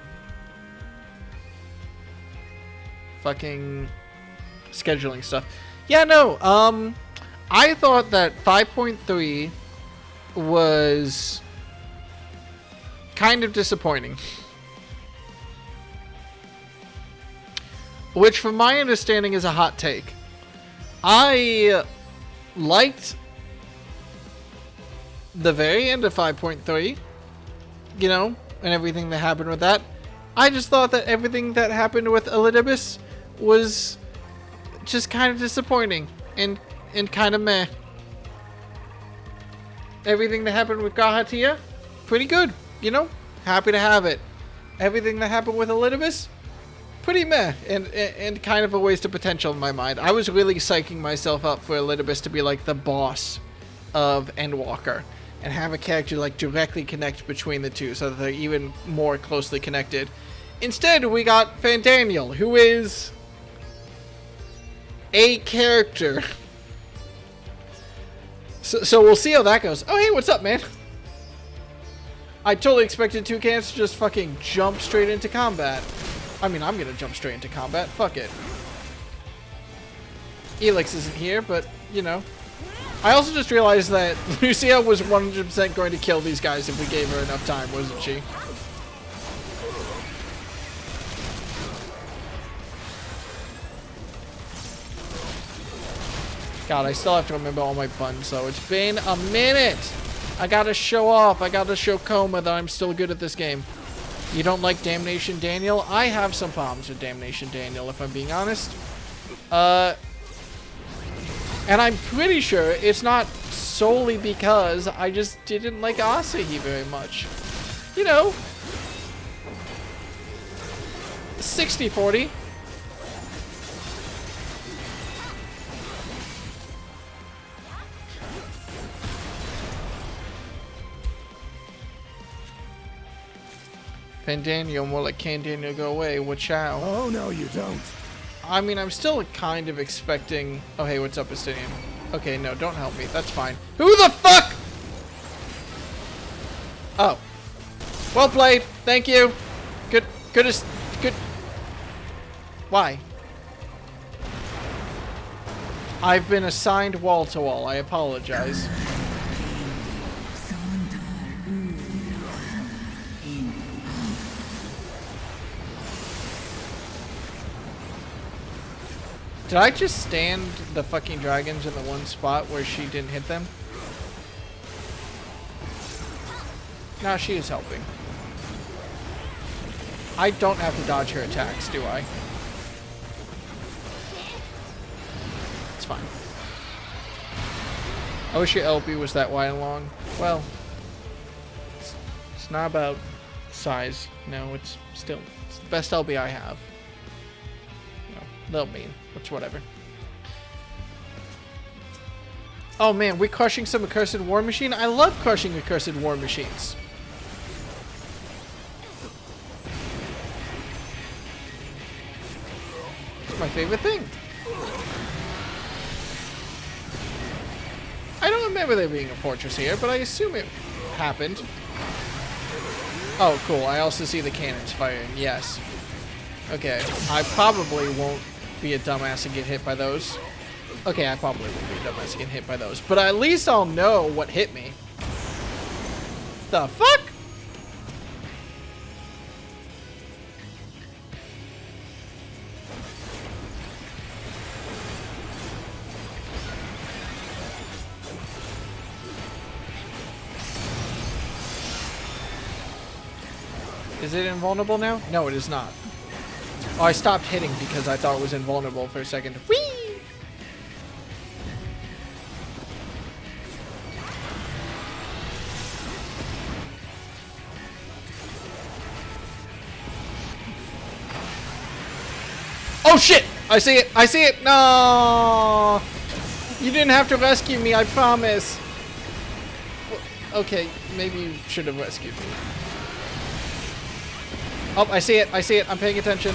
A: Fucking scheduling stuff. Yeah, no, I thought that 5.3 was kind of disappointing. Which, from my understanding, is a hot take. I liked the very end of 5.3, you know, and everything that happened with that. I just thought that everything that happened with Elidibus was just kind of disappointing and kind of meh. Everything that happened with Gahatia, pretty good, you know, happy to have it. Everything that happened with Elidibus, pretty meh, and kind of a waste of potential in my mind. I was really psyching myself up for Elidibus to be like the boss of Endwalker and have a character like directly connect between the two so that they're even more closely connected. Instead, we got Fandaniel, who is a character. So we'll see how that goes. Oh, hey, what's up, man? I totally expected Toucans to just fucking jump straight into combat. I mean, I'm gonna jump straight into combat. Fuck it. Elix isn't here, but, you know. I also just realized that Lucia was 100% going to kill these guys if we gave her enough time, wasn't she? God, I still have to remember all my buttons, though. It's been a minute! I gotta show off. I gotta show Coma that I'm still good at this game. You don't like Damnation Daniel? I have some problems with Damnation Daniel, if I'm being honest. And I'm pretty sure it's not solely because I just didn't like Asahi very much. You know, 60-40. Pandaniel, more like Can Daniel go away, watchow.
Q: Oh, no, you don't.
A: I mean, I'm still kind of expecting... Oh, hey, what's up, Estinian? Okay, no, don't help me. That's fine. Who the fuck? Oh. Well played. Thank you. Good. Why? I've been assigned wall-to-wall. I apologize. Did I just stand the fucking dragons in the one spot where she didn't hit them? No, she is helping. I don't have to dodge her attacks, do I? It's fine. I wish your LP was that wide and long. Well, it's not about size. No, it's still it's the best LP I have. No, little mean. Which, whatever. Oh man, we're crushing some Accursed War Machine? I love crushing Accursed War Machines. It's my favorite thing. I don't remember there being a fortress here, but I assume it happened. Oh, cool. I also see the cannons firing. Yes. Okay. I probably won't be a dumbass and get hit by those. Okay, I probably won't be a dumbass and get hit by those. But at least I'll know what hit me. The fuck? Is it invulnerable now? No, it is not. Oh, I stopped hitting because I thought it was invulnerable for a second. Whee! Oh shit! I see it! I see it! No! You didn't have to rescue me, I promise. Okay, maybe you should have rescued me. Oh, I see it. I see it. I'm paying attention.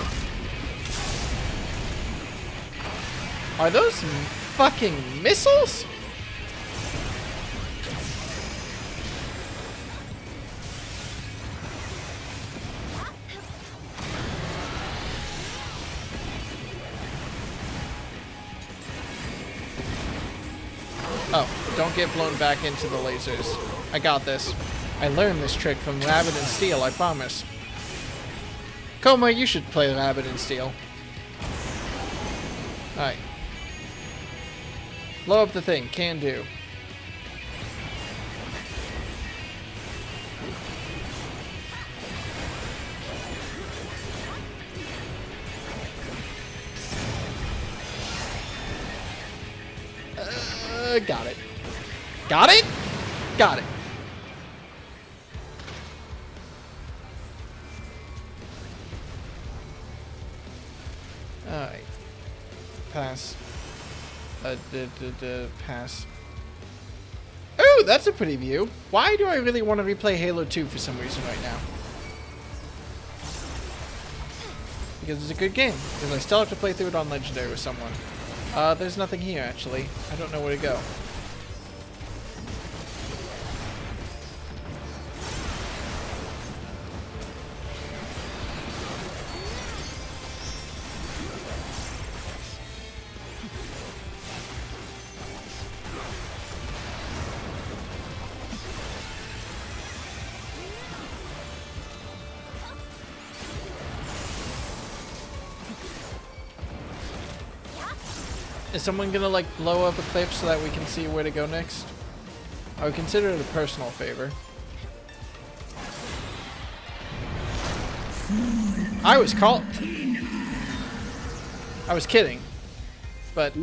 A: Are those fucking missiles? Oh, don't get blown back into the lasers. I got this. I learned this trick from Rabbit and Steel, I promise. Coma, you should play Rabbit and Steel. Alright. Blow up the thing. Can do. Got it. Got it? Got it. Alright. Pass. Pass. Oh, that's a pretty view. Why do I really want to replay Halo 2 for some reason right now? Because it's a good game. Because I still have to play through it on Legendary with someone. There's nothing here, actually. I don't know where to go. Is someone gonna like blow up a cliff so that we can see where to go next? I would consider it a personal favor. I was kidding. But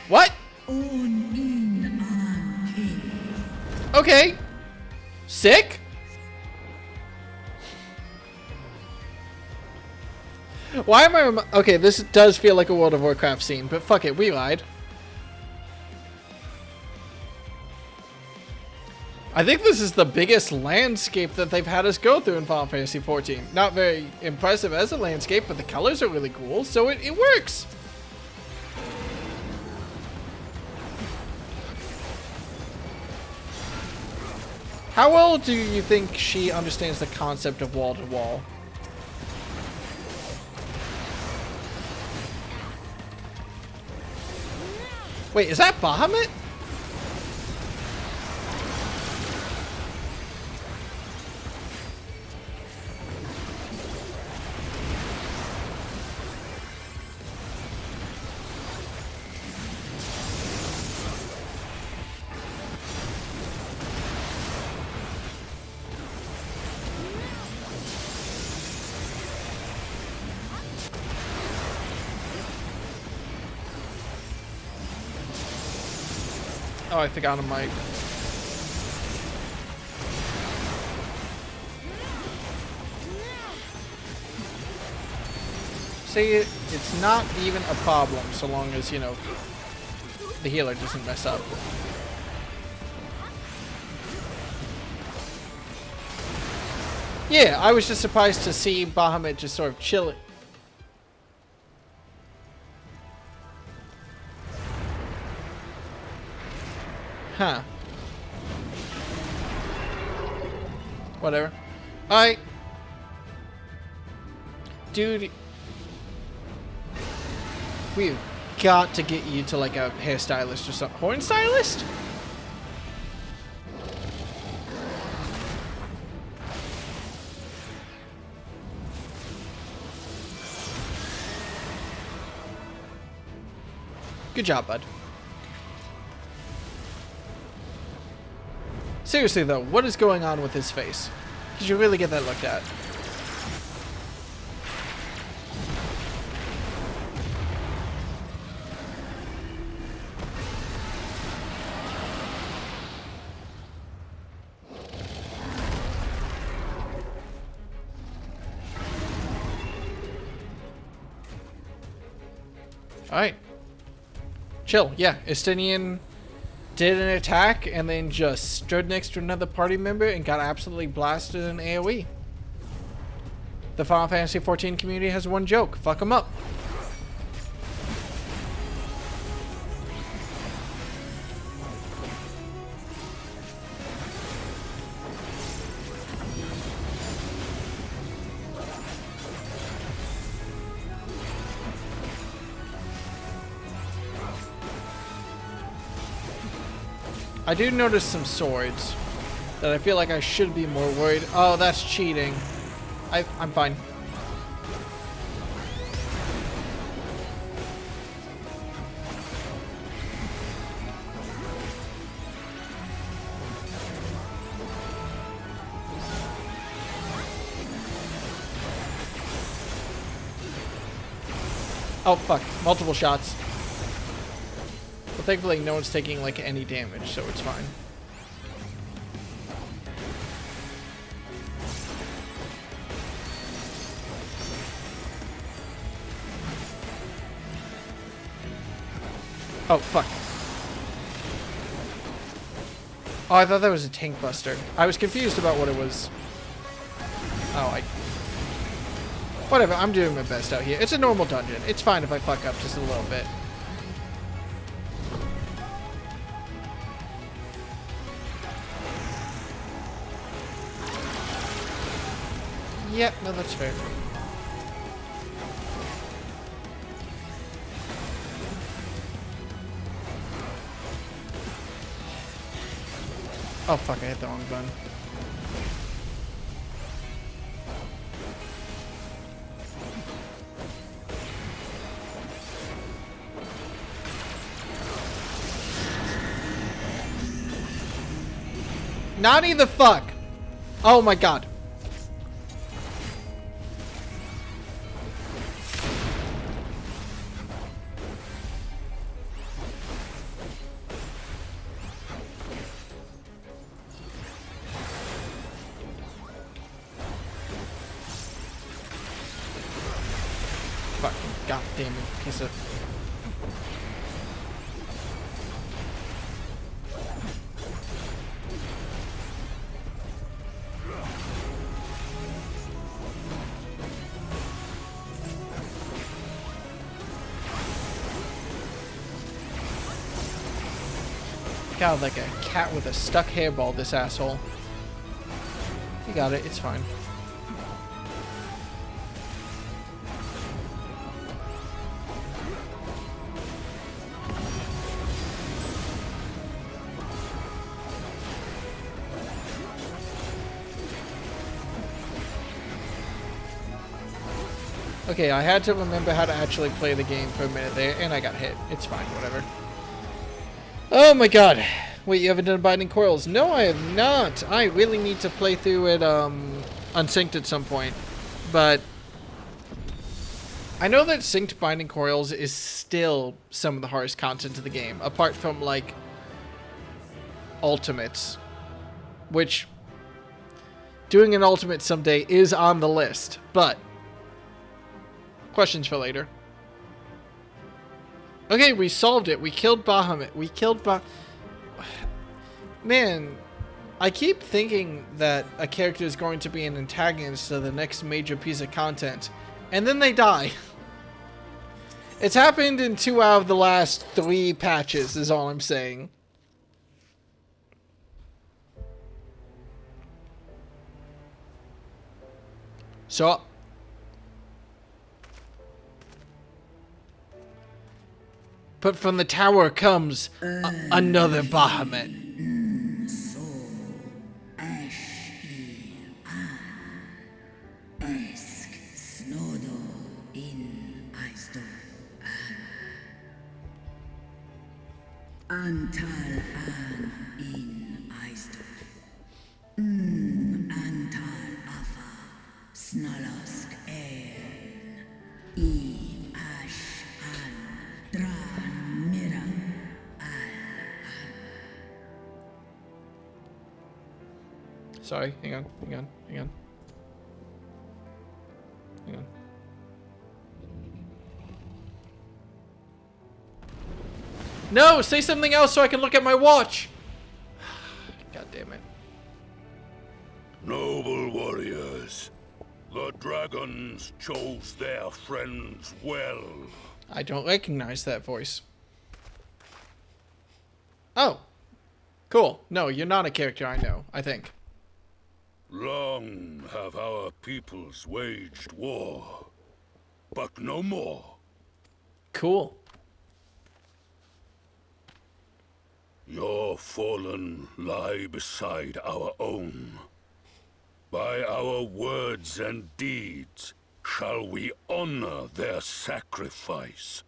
A: what? Okay. Sick? Why am I okay, this does feel like a World of Warcraft scene, but fuck it, we lied. I think this is the biggest landscape that they've had us go through in Final Fantasy XIV. Not very impressive as a landscape, but the colors are really cool, so it works. How well do you think she understands the concept of wall-to-wall? Wait, is that Bahamut? Oh, I forgot a mic. See, it's not even a problem so long as, you know, the healer doesn't mess up. Yeah, I was just surprised to see Bahamut just sort of chilling. Huh. Whatever. Alright. Dude. We've got to get you to like a hairstylist or something. Horn stylist? Good job, bud. Seriously though, what is going on with his face? Did you really get that looked at? Alright. Chill, yeah. Estinian did an attack and then just stood next to another party member and got absolutely blasted in AoE. The Final Fantasy XIV community has one joke. Fuck them up. I do notice some swords that I feel like I should be more worried. Oh, that's cheating. I'm fine. Oh, fuck. Multiple shots. But thankfully, no one's taking, like, any damage, so it's fine. Oh, fuck. Oh, I thought that was a tank buster. I was confused about what it was. Oh, whatever, I'm doing my best out here. It's a normal dungeon. It's fine if I fuck up just a little bit. Yep, no, that's fair. Oh, fuck, I hit the wrong button. Naughty the fuck! Oh my god. Fucking goddamn piece of... God, like a cat with a stuck hairball, this asshole. You got it, it's fine. Okay, I had to remember how to actually play the game for a minute there, and I got hit. It's fine, whatever. Oh my god. Wait, you haven't done Binding Coils? No, I have not. I really need to play through it unsynced at some point. But I know that synced Binding Coils is still some of the hardest content of the game, apart from, like, Ultimates. Which, doing an Ultimate someday is on the list, but questions for later. Okay, we solved it. We killed Bahamut. We killed Man, I keep thinking that a character is going to be an antagonist to the next major piece of content, and then they die. It's happened in 2 out of the last 3 patches, is all I'm saying. So... But from the tower comes another Bahamut.
P: Antal an in Eisdor. Antal afa snalask en. Ash an dran mira
A: Sorry, hang on. Hang on. No, say something else so I can look at my watch. God damn it.
D: Noble warriors, the dragons chose their friends well.
A: I don't recognize that voice. Oh. Cool. No, you're not a character I know, I think.
D: Long have our peoples waged war, but no more.
A: Cool.
D: Your fallen lie beside our own. By our words and deeds shall we honor their sacrifice.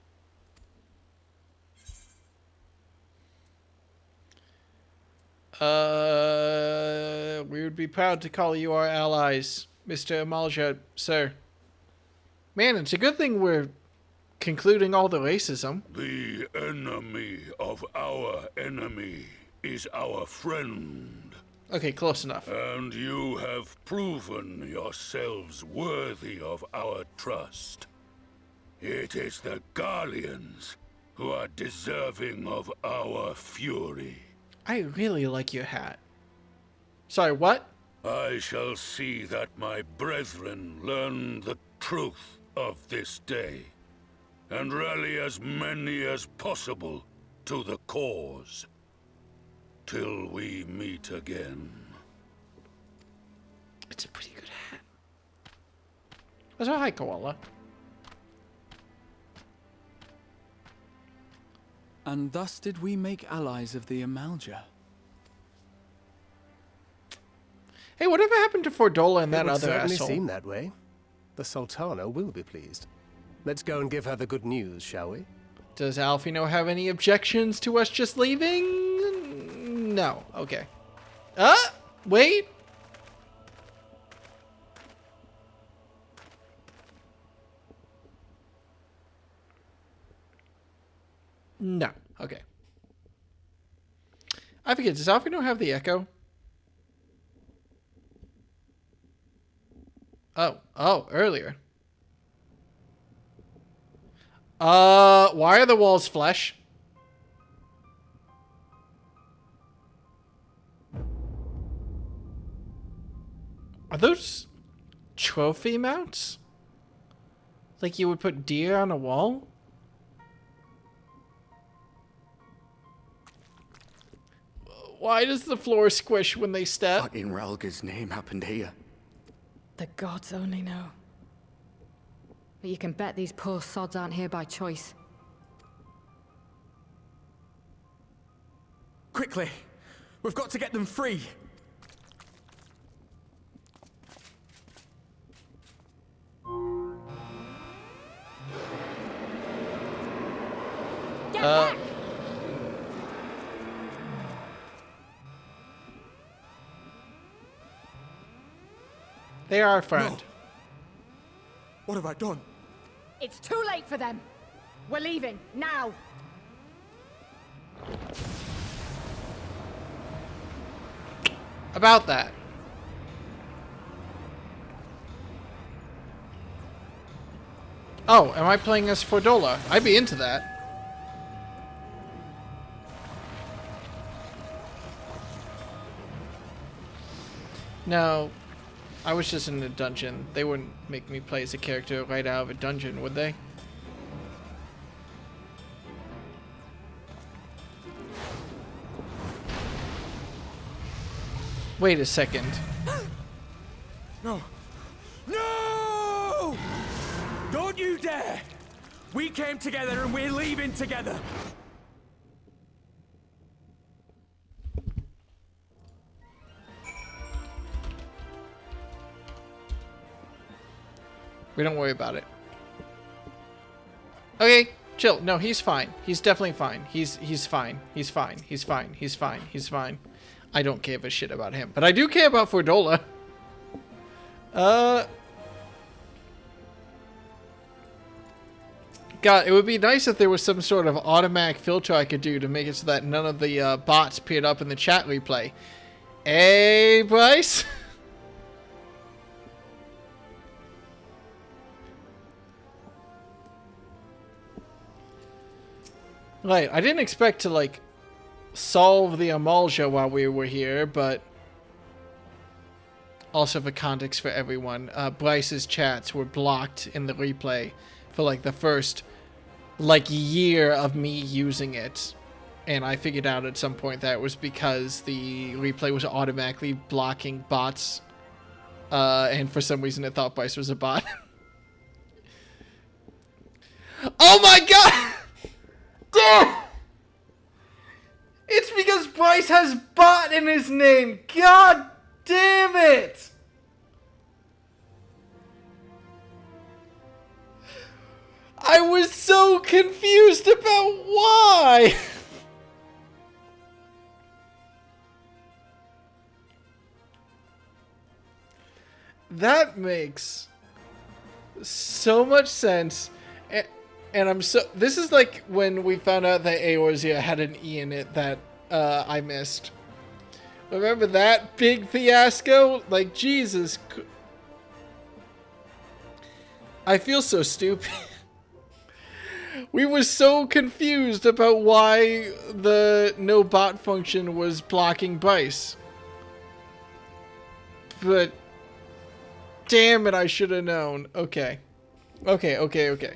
A: We would be proud to call you our allies, Mr. Amalja, sir. Man, it's a good thing we're concluding all the racism.
D: The enemy of our enemy is our friend.
A: Okay, close enough.
D: And you have proven yourselves worthy of our trust. It is the Garleans who are deserving of our fury.
A: I really like your hat. Sorry, what?
D: I shall see that my brethren learn the truth of this day, and rally as many as possible to the cause, till we meet again.
A: It's a pretty good hat. That's a high koala.
N: And thus did we make allies of the Amalja.
A: Hey, whatever happened to Fordola and that
M: It would
A: other
M: certainly
A: asshole?
M: seem that way. The Sultana will be pleased. Let's go and give her the good news, shall we?
A: Does Alfino have any objections to us just leaving? No. Okay. Wait. No. Okay. I forget, does Alfino have the echo? Oh, earlier. Why are the walls flesh? Are those trophy mounts? Like you would put deer on a wall? Why does the floor squish when they step?
K: What in Ralga's name happened here?
L: The gods only know. But you can bet these poor sods aren't here by choice.
I: Quickly! We've got to get them free!
G: Get back!
A: They are our friend.
I: No. What have I done?
G: It's too late for them. We're leaving, now.
A: About that. Oh, am I playing as Fordola? I'd be into that. No, I was just in a dungeon. They wouldn't make me play as a character right out of a dungeon, would they? Wait a second.
I: No! No! Don't you dare! We came together and we're leaving together!
A: We don't worry about it. Okay, chill. No, he's fine. He's definitely fine. He's fine. He's fine. He's fine. He's fine. He's fine. I don't give a shit about him, but I do care about Fordola. God, it would be nice if there was some sort of automatic filter I could do to make it so that none of the bots appeared up in the chat replay. Hey, Bryce? Right, I didn't expect to, like, solve the Amalja while we were here, but also for context for everyone, Bryce's chats were blocked in the replay for, like, the first, like, year of me using it. And I figured out at some point that it was because the replay was automatically blocking bots, and for some reason it thought Bryce was a bot. Oh my god! It's because place has bot in his name. God damn it. I was so confused about why. That makes so much sense. And I'm so... This is like when we found out that Eorzea had an E in it that I missed. Remember that big fiasco? Like, Jesus. I feel so stupid. We were so confused about why the no bot function was blocking Bryce. But... damn it, I should have known. Okay. Okay.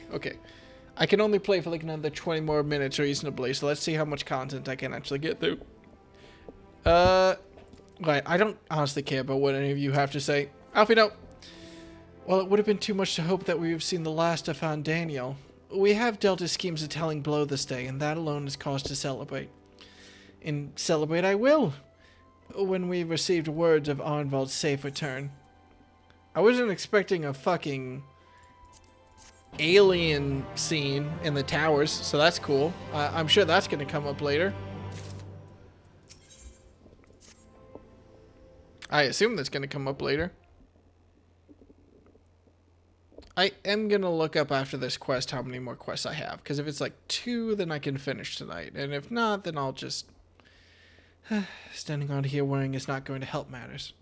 A: I can only play for like another 20 more minutes reasonably, so let's see how much content I can actually get through. Right, I don't honestly care about what any of you have to say. Alfie, no. Well, it would have been too much to hope that we have seen the last of Fan Daniel. We have dealt his schemes a telling blow this day, and that alone is cause to celebrate. And celebrate I will, when we received words of Arnvald's safe return. I wasn't expecting a fucking alien scene in the towers, so that's cool. I'm sure that's going to come up later. I assume that's going to come up later. I am going to look up after this quest how many more quests I have, because if it's like 2, then I can finish tonight, and if not, then I'll just... standing on here worrying is not going to help matters.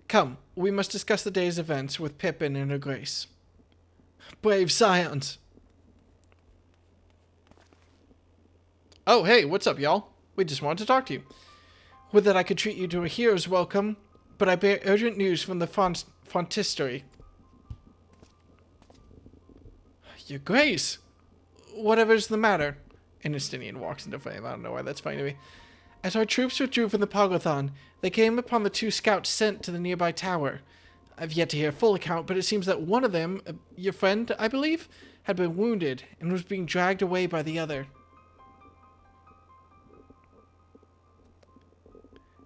A: Come, we must discuss the day's events with Pippin and her grace. Brave scions! Oh, hey, what's up, y'all? We just wanted to talk to you. Would that I could treat you to a hero's welcome, but I bear urgent news from the Frontistery. Your grace! Whatever's the matter? An Estinian walks into frame. I don't know why that's funny to me. As our troops withdrew from the Pogothon, they came upon the 2 scouts sent to the nearby tower. I've yet to hear a full account, but it seems that one of them, your friend, I believe, had been wounded and was being dragged away by the other.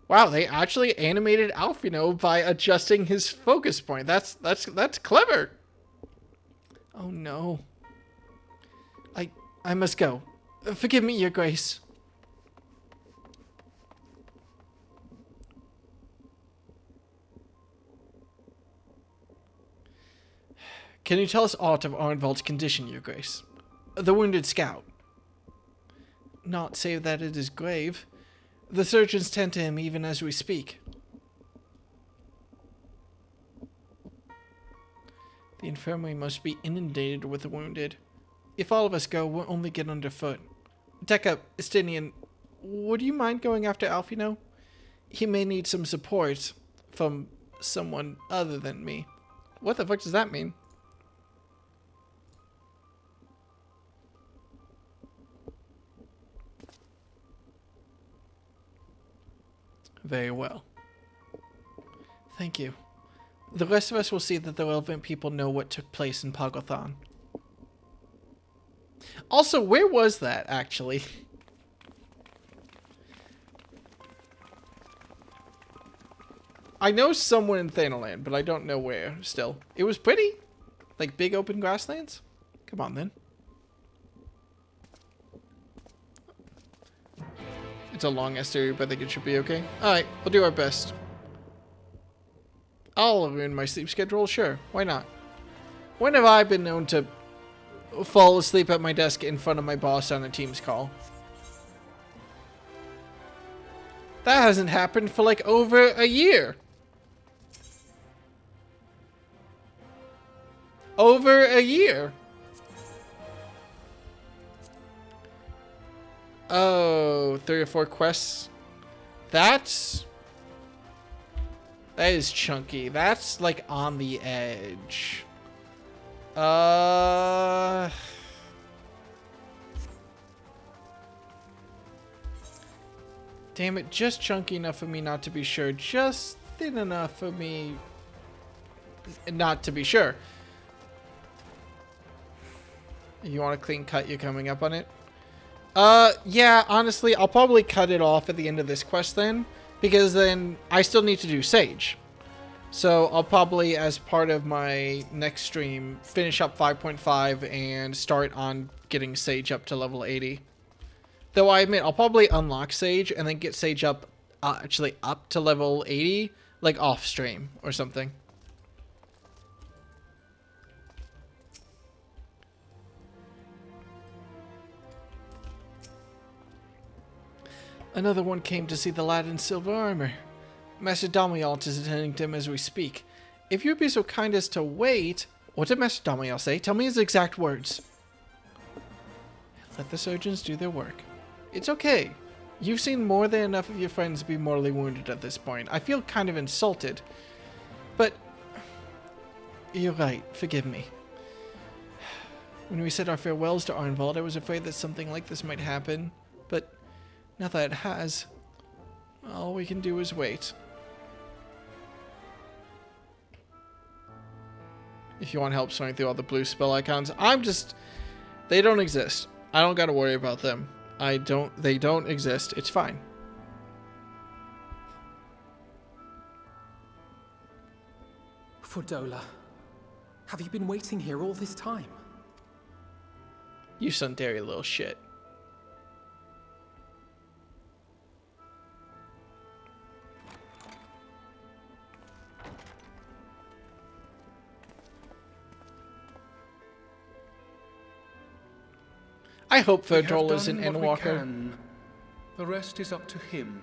A: Wow, they actually animated Alfino by adjusting his focus point. That's clever. Oh no. I must go. Forgive me, your grace. Can you tell us aught of Arnvald's condition, your grace? The wounded scout. Not save that it is grave. The surgeons tend to him even as we speak. The infirmary must be inundated with the wounded. If all of us go, we'll only get underfoot. Deca, Estinian, would you mind going after Alfino? He may need some support from someone other than me. What the fuck does that mean? Very well. Thank you. The rest of us will see that the relevant people know what took place in Pogothon. Also, where was that, actually? I know somewhere in Thanaland, but I don't know where, still. It was pretty? Like, big open grasslands? Come on, then. It's a long STU, but I think it should be okay. Alright, we'll do our best. I'll ruin my sleep schedule, sure. Why not? When have I been known to fall asleep at my desk in front of my boss on a Teams call? That hasn't happened for like over a year. Over a year. Oh, 3 or 4 quests. That is chunky. That's like on the edge. Damn it, just chunky enough for me not to be sure. Just thin enough for me not to be sure. You want a clean cut? You're coming up on it? Yeah, honestly, I'll probably cut it off at the end of this quest then, because then I still need to do Sage. So I'll probably, as part of my next stream, finish up 5.5 and start on getting Sage up to level 80. Though I admit, I'll probably unlock Sage and then get Sage up, actually up to level 80, like off stream or something. Another one came to see the lad in silver armor. Master Damialt is attending to him as we speak. If you'd be so kind as to wait... What did Master Damialt say? Tell me his exact words. Let the surgeons do their work. It's okay. You've seen more than enough of your friends be mortally wounded at this point. I feel kind of insulted. But... You're right. Forgive me. When we said our farewells to Arnvald, I was afraid that something like this might happen. But... now that it has, all we can do is wait. If you want help sorting through all the blue spell icons, they don't exist. I don't gotta worry about them. They don't exist. It's fine.
I: Fordola, have you been waiting here all this time?
A: You sundary little shit. I hope Verdola's an Endwalker.
C: The rest is up to him.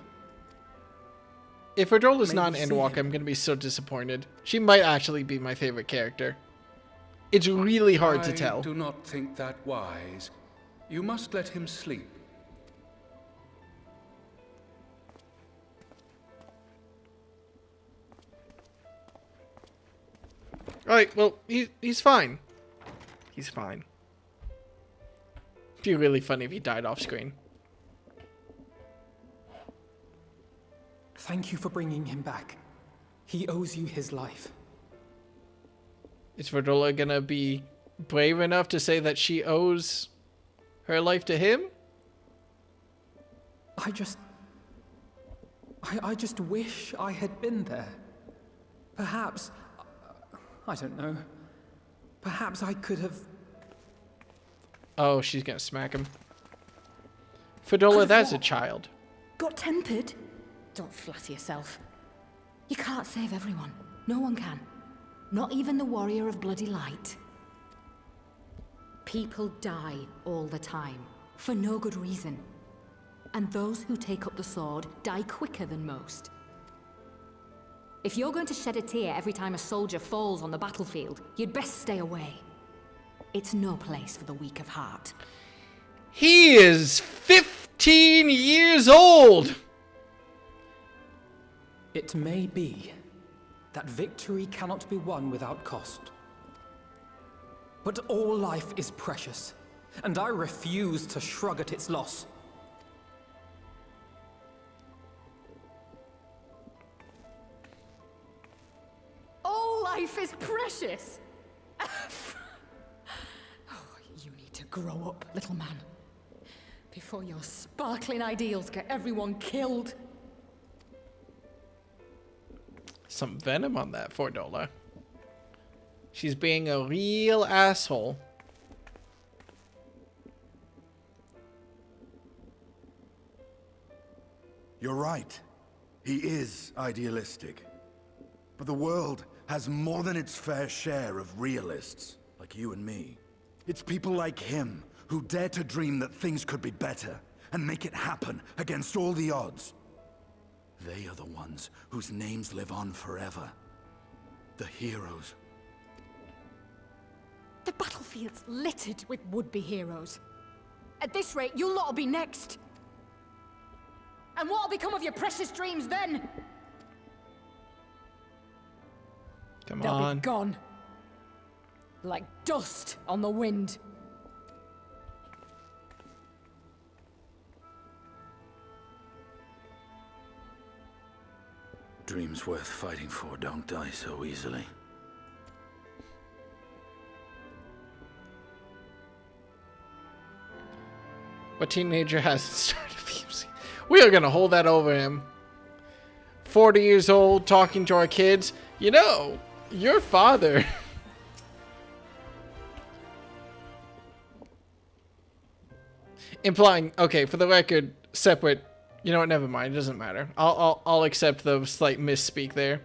A: If Verdola's not an Endwalker, I'm going to be so disappointed. She might actually be my favorite character. It's really hard to tell.
C: I do not think that wise. You must let him sleep.
A: Alright, well, he's fine. He's fine. It'd be really funny if he died off screen.
I: Thank you for bringing him back. He owes you his life.
A: Is Verdola gonna be brave enough to say that she owes her life to him?
I: I just wish I had been there. Perhaps, I don't know. Perhaps I could have...
A: Oh, she's gonna smack him. Verdola, that's a child.
L: Got tempered? Don't flatter yourself. You can't save everyone. No one can. Not even the warrior of bloody light. People die all the time, for no good reason. And those who take up the sword die quicker than most. If you're going to shed a tear every time a soldier falls on the battlefield, you'd best stay away. It's no place for the weak of heart.
A: He is 15 years old!
I: It may be that victory cannot be won without cost. But all life is precious, and I refuse to shrug at its loss.
L: All life is precious! You need to grow up, little man. Before your sparkling ideals get everyone killed.
A: Some venom on that Fordola. She's being a real asshole.
Q: You're right. He is idealistic. But the world has more than its fair share of realists, like you and me. It's people like him who dare to dream that things could be better and make it happen against all the odds. They are the ones whose names live on forever. The heroes.
L: The battlefield's littered with would-be heroes. At this rate, you'll lot'll be next. And what'll become of your precious dreams then?
A: Come
L: They'll
A: on.
L: be gone. Like dust on the wind.
C: Dreams worth fighting for don't die so easily.
A: What teenager hasn't started abusing? We are gonna hold that over him. 40 years old, talking to our kids. You know, your father. Implying, okay, for the record, separate. You know what? Never mind. It doesn't matter. I'll accept the slight misspeak there.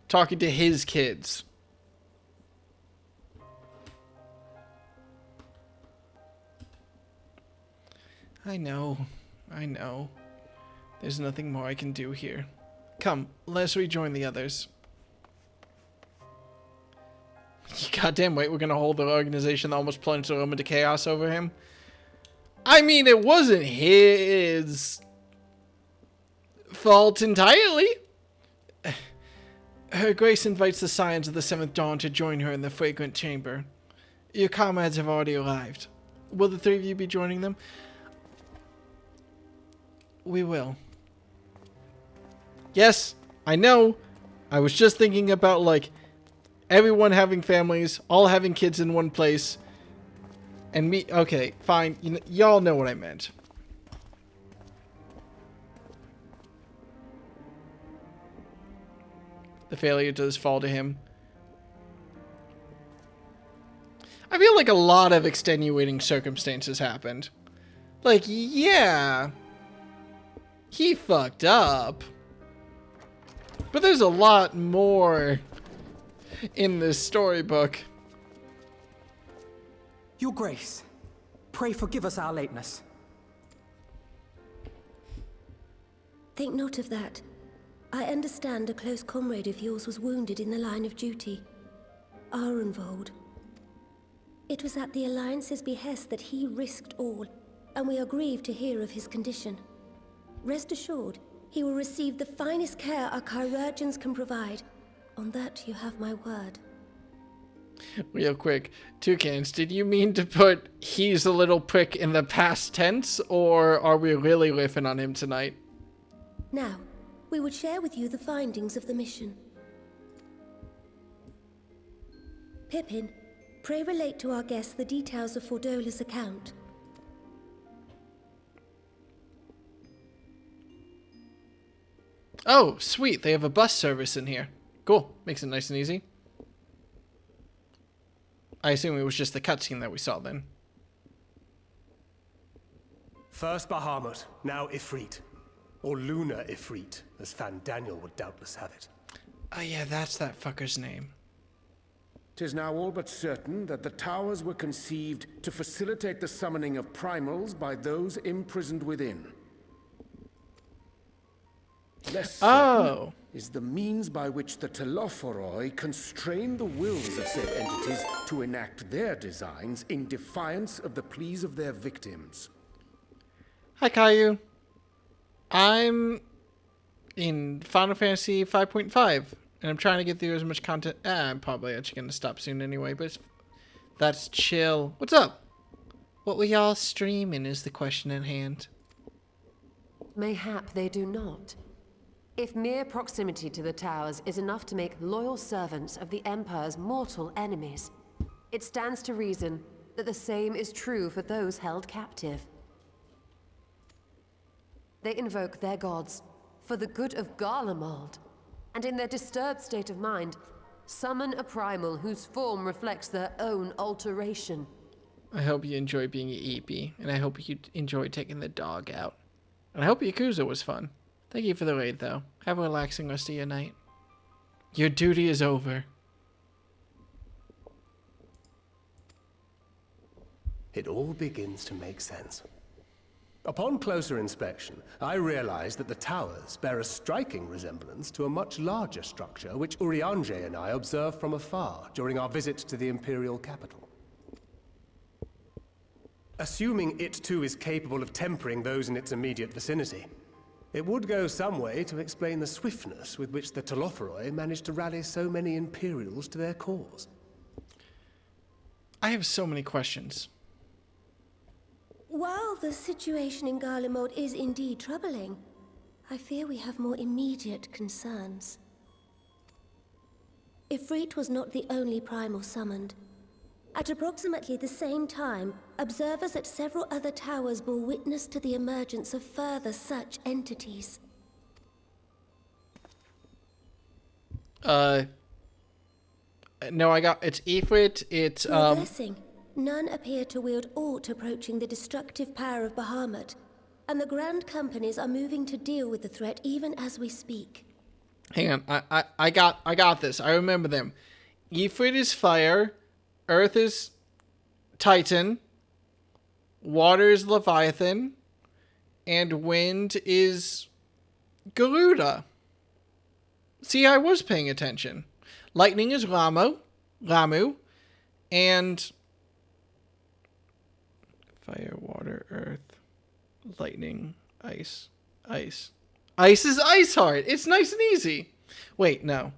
A: Talking to his kids. I know. There's nothing more I can do here. Come, let's rejoin the others. Goddamn right, we're gonna hold the organization that almost plunged the Rome into chaos over him. I mean, it wasn't his fault entirely. Her Grace invites the Scions of the Seventh Dawn to join her in the fragrant chamber. Your comrades have already arrived. Will the three of you be joining them? We will. Yes, I know. I was just thinking about, like, everyone having families, all having kids in one place, and me. Okay, fine. Y'all know what I meant. The failure does fall to him. I feel like a lot of extenuating circumstances happened. Like, yeah, he fucked up. But there's a lot more in this storybook.
I: Your Grace, pray forgive us our lateness.
F: Think not of that. I understand a close comrade of yours was wounded in the line of duty. Arenvold. It was at the Alliance's behest that he risked all, and we are grieved to hear of his condition. Rest assured, he will receive the finest care our chirurgeons can provide. On that you have my word.
A: Real quick, Toucans, did you mean to put he's a little prick in the past tense, or are we really riffing on him tonight?
F: Now, we would share with you the findings of the mission. Pippin, pray relate to our guests the details of Fordola's account.
A: Oh, sweet. They have a bus service in here. Cool. Makes it nice and easy. I assume it was just the cutscene that we saw then.
M: First Bahamut, now Ifrit. Or Lunar Ifrit, as Fan Daniel would doubtless have it.
A: Oh yeah, that's that fucker's name.
C: 'Tis now all but certain that the towers were conceived to facilitate the summoning of primals by those imprisoned within. Less certain is the means by which the Telophoroi constrain the wills of said entities to enact their designs in defiance of the pleas of their victims.
A: Hi, Caillou. I'm in Final Fantasy 5.5, and I'm trying to get through as much content. I'm probably actually going to stop soon anyway, but that's chill. What's up? What were y'all streaming is the question at hand.
R: Mayhap they do not. If mere proximity to the towers is enough to make loyal servants of the Empire's mortal enemies, it stands to reason that the same is true for those held captive. They invoke their gods for the good of Garlemald, and in their disturbed state of mind, summon a primal whose form reflects their own alteration.
A: I hope you enjoy being an EP, and I hope you enjoy taking the dog out. And I hope Yakuza was fun. Thank you for the raid, though. Have a relaxing rest of your night. Your duty is over.
M: It all begins to make sense. Upon closer inspection, I realized that the towers bear a striking resemblance to a much larger structure which Urianger and I observed from afar during our visit to the Imperial capital. Assuming it too is capable of tempering those in its immediate vicinity, it would go some way to explain the swiftness with which the Telophoroi managed to rally so many Imperials to their cause.
A: I have so many questions.
F: While the situation in Garlemald is indeed troubling, I fear we have more immediate concerns. Ifrit was not the only primal summoned.
S: At approximately the same time, observers at several other towers bore witness to the emergence of further such entities.
A: No, it's Ifrit, it's,
S: To a blessing, none appear to wield aught approaching the destructive power of Bahamut, and the Grand Companies are moving to deal with the threat even as we speak.
A: Hang on, I got this. I remember them. Ifrit is fire, Earth is Titan, water is Leviathan, and wind is Garuda. See, I was paying attention. Lightning is Ramu, and fire, water, earth, lightning, ice. Ice is Iceheart. It's nice and easy. Wait, no.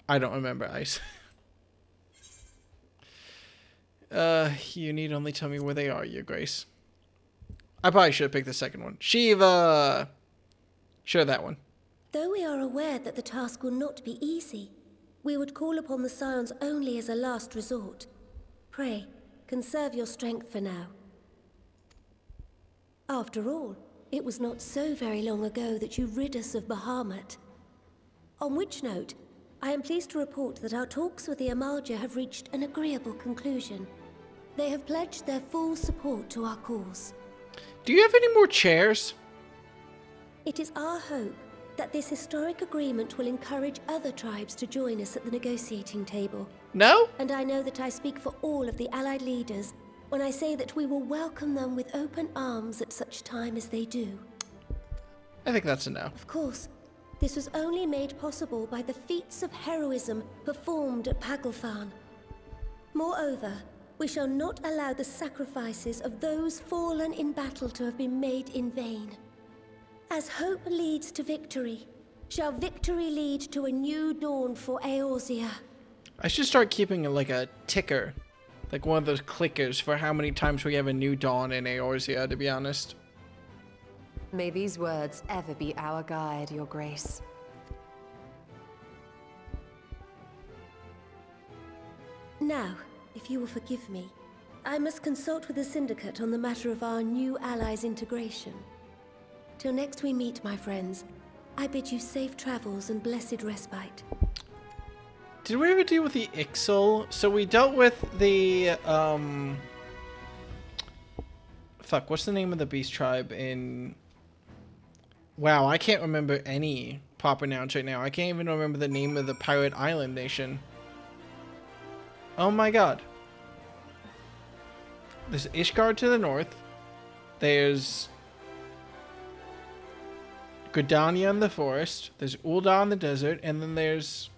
A: I don't remember ice. You need only tell me where they are, Your Grace. I probably should have picked the second one. Shiva! Sure, that one.
S: Though we are aware that the task will not be easy, we would call upon the Scions only as a last resort. Pray, conserve your strength for now. After all, it was not so very long ago that you rid us of Bahamut. On which note, I am pleased to report that our talks with the Amalja have reached an agreeable conclusion. They have pledged their full support to our cause.
A: Do you have any more chairs?
S: It is our hope that this historic agreement will encourage other tribes to join us at the negotiating table.
A: No?
S: And I know that I speak for all of the Allied leaders when I say that we will welcome them with open arms at such time as they do.
A: I think that's a no.
S: Of course, this was only made possible by the feats of heroism performed at Paglfan. Moreover, we shall not allow the sacrifices of those fallen in battle to have been made in vain. As hope leads to victory, shall victory lead to a new dawn for Eorzea.
A: I should start keeping like a ticker. Like one of those clickers for how many times we have a new dawn in Eorzea, to be honest.
R: May these words ever be our guide, Your Grace.
S: Now, if you will forgive me, I must consult with the Syndicate on the matter of our new allies' integration. Till next we meet, my friends, I bid you safe travels and blessed respite.
A: Did we ever deal with the Ixal? So we dealt with the, Fuck, what's the name of the beast tribe in... Wow, I can't remember any proper nouns right now. I can't even remember the name of the pirate island nation. Oh my god. There's Ishgard to the north. There's Gridania in the forest. There's Ul'dah in the desert. And then there's...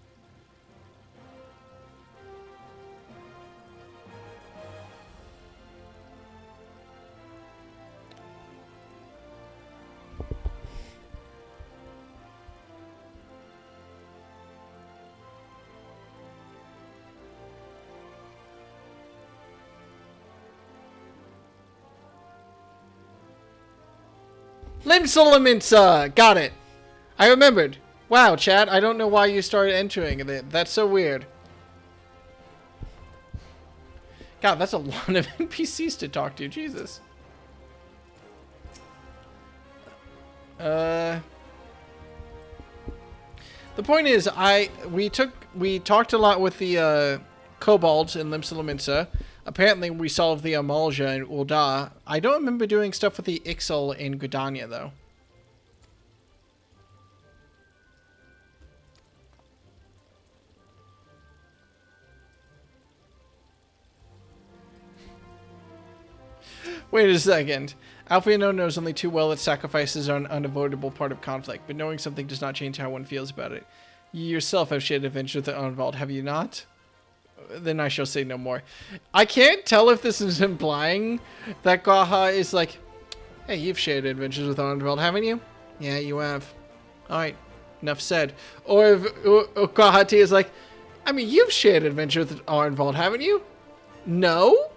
A: Limsolaminsa! Got it. I remembered. Wow, chat, I don't know why you started entering it. That's so weird. God, that's a lot of NPCs to talk to. Jesus. The point is, we talked a lot with the kobolds in Limsolaminsa. Apparently, we solved the Amalja in Ul'dah. I don't remember doing stuff with the Ixal in Gridania, though. Wait a second. Alfredo knows only too well that sacrifices are an unavoidable part of conflict, but knowing something does not change how one feels about it. You yourself have shared adventure with the Unvault, have you not? Then I shall say no more. I can't tell if this is implying that Gaha is like, hey, you've shared adventures with Arnvald, haven't you? Yeah, you have. Alright, enough said. Or if Gaha is like, I mean, you've shared adventures with Arnvald, haven't you? No?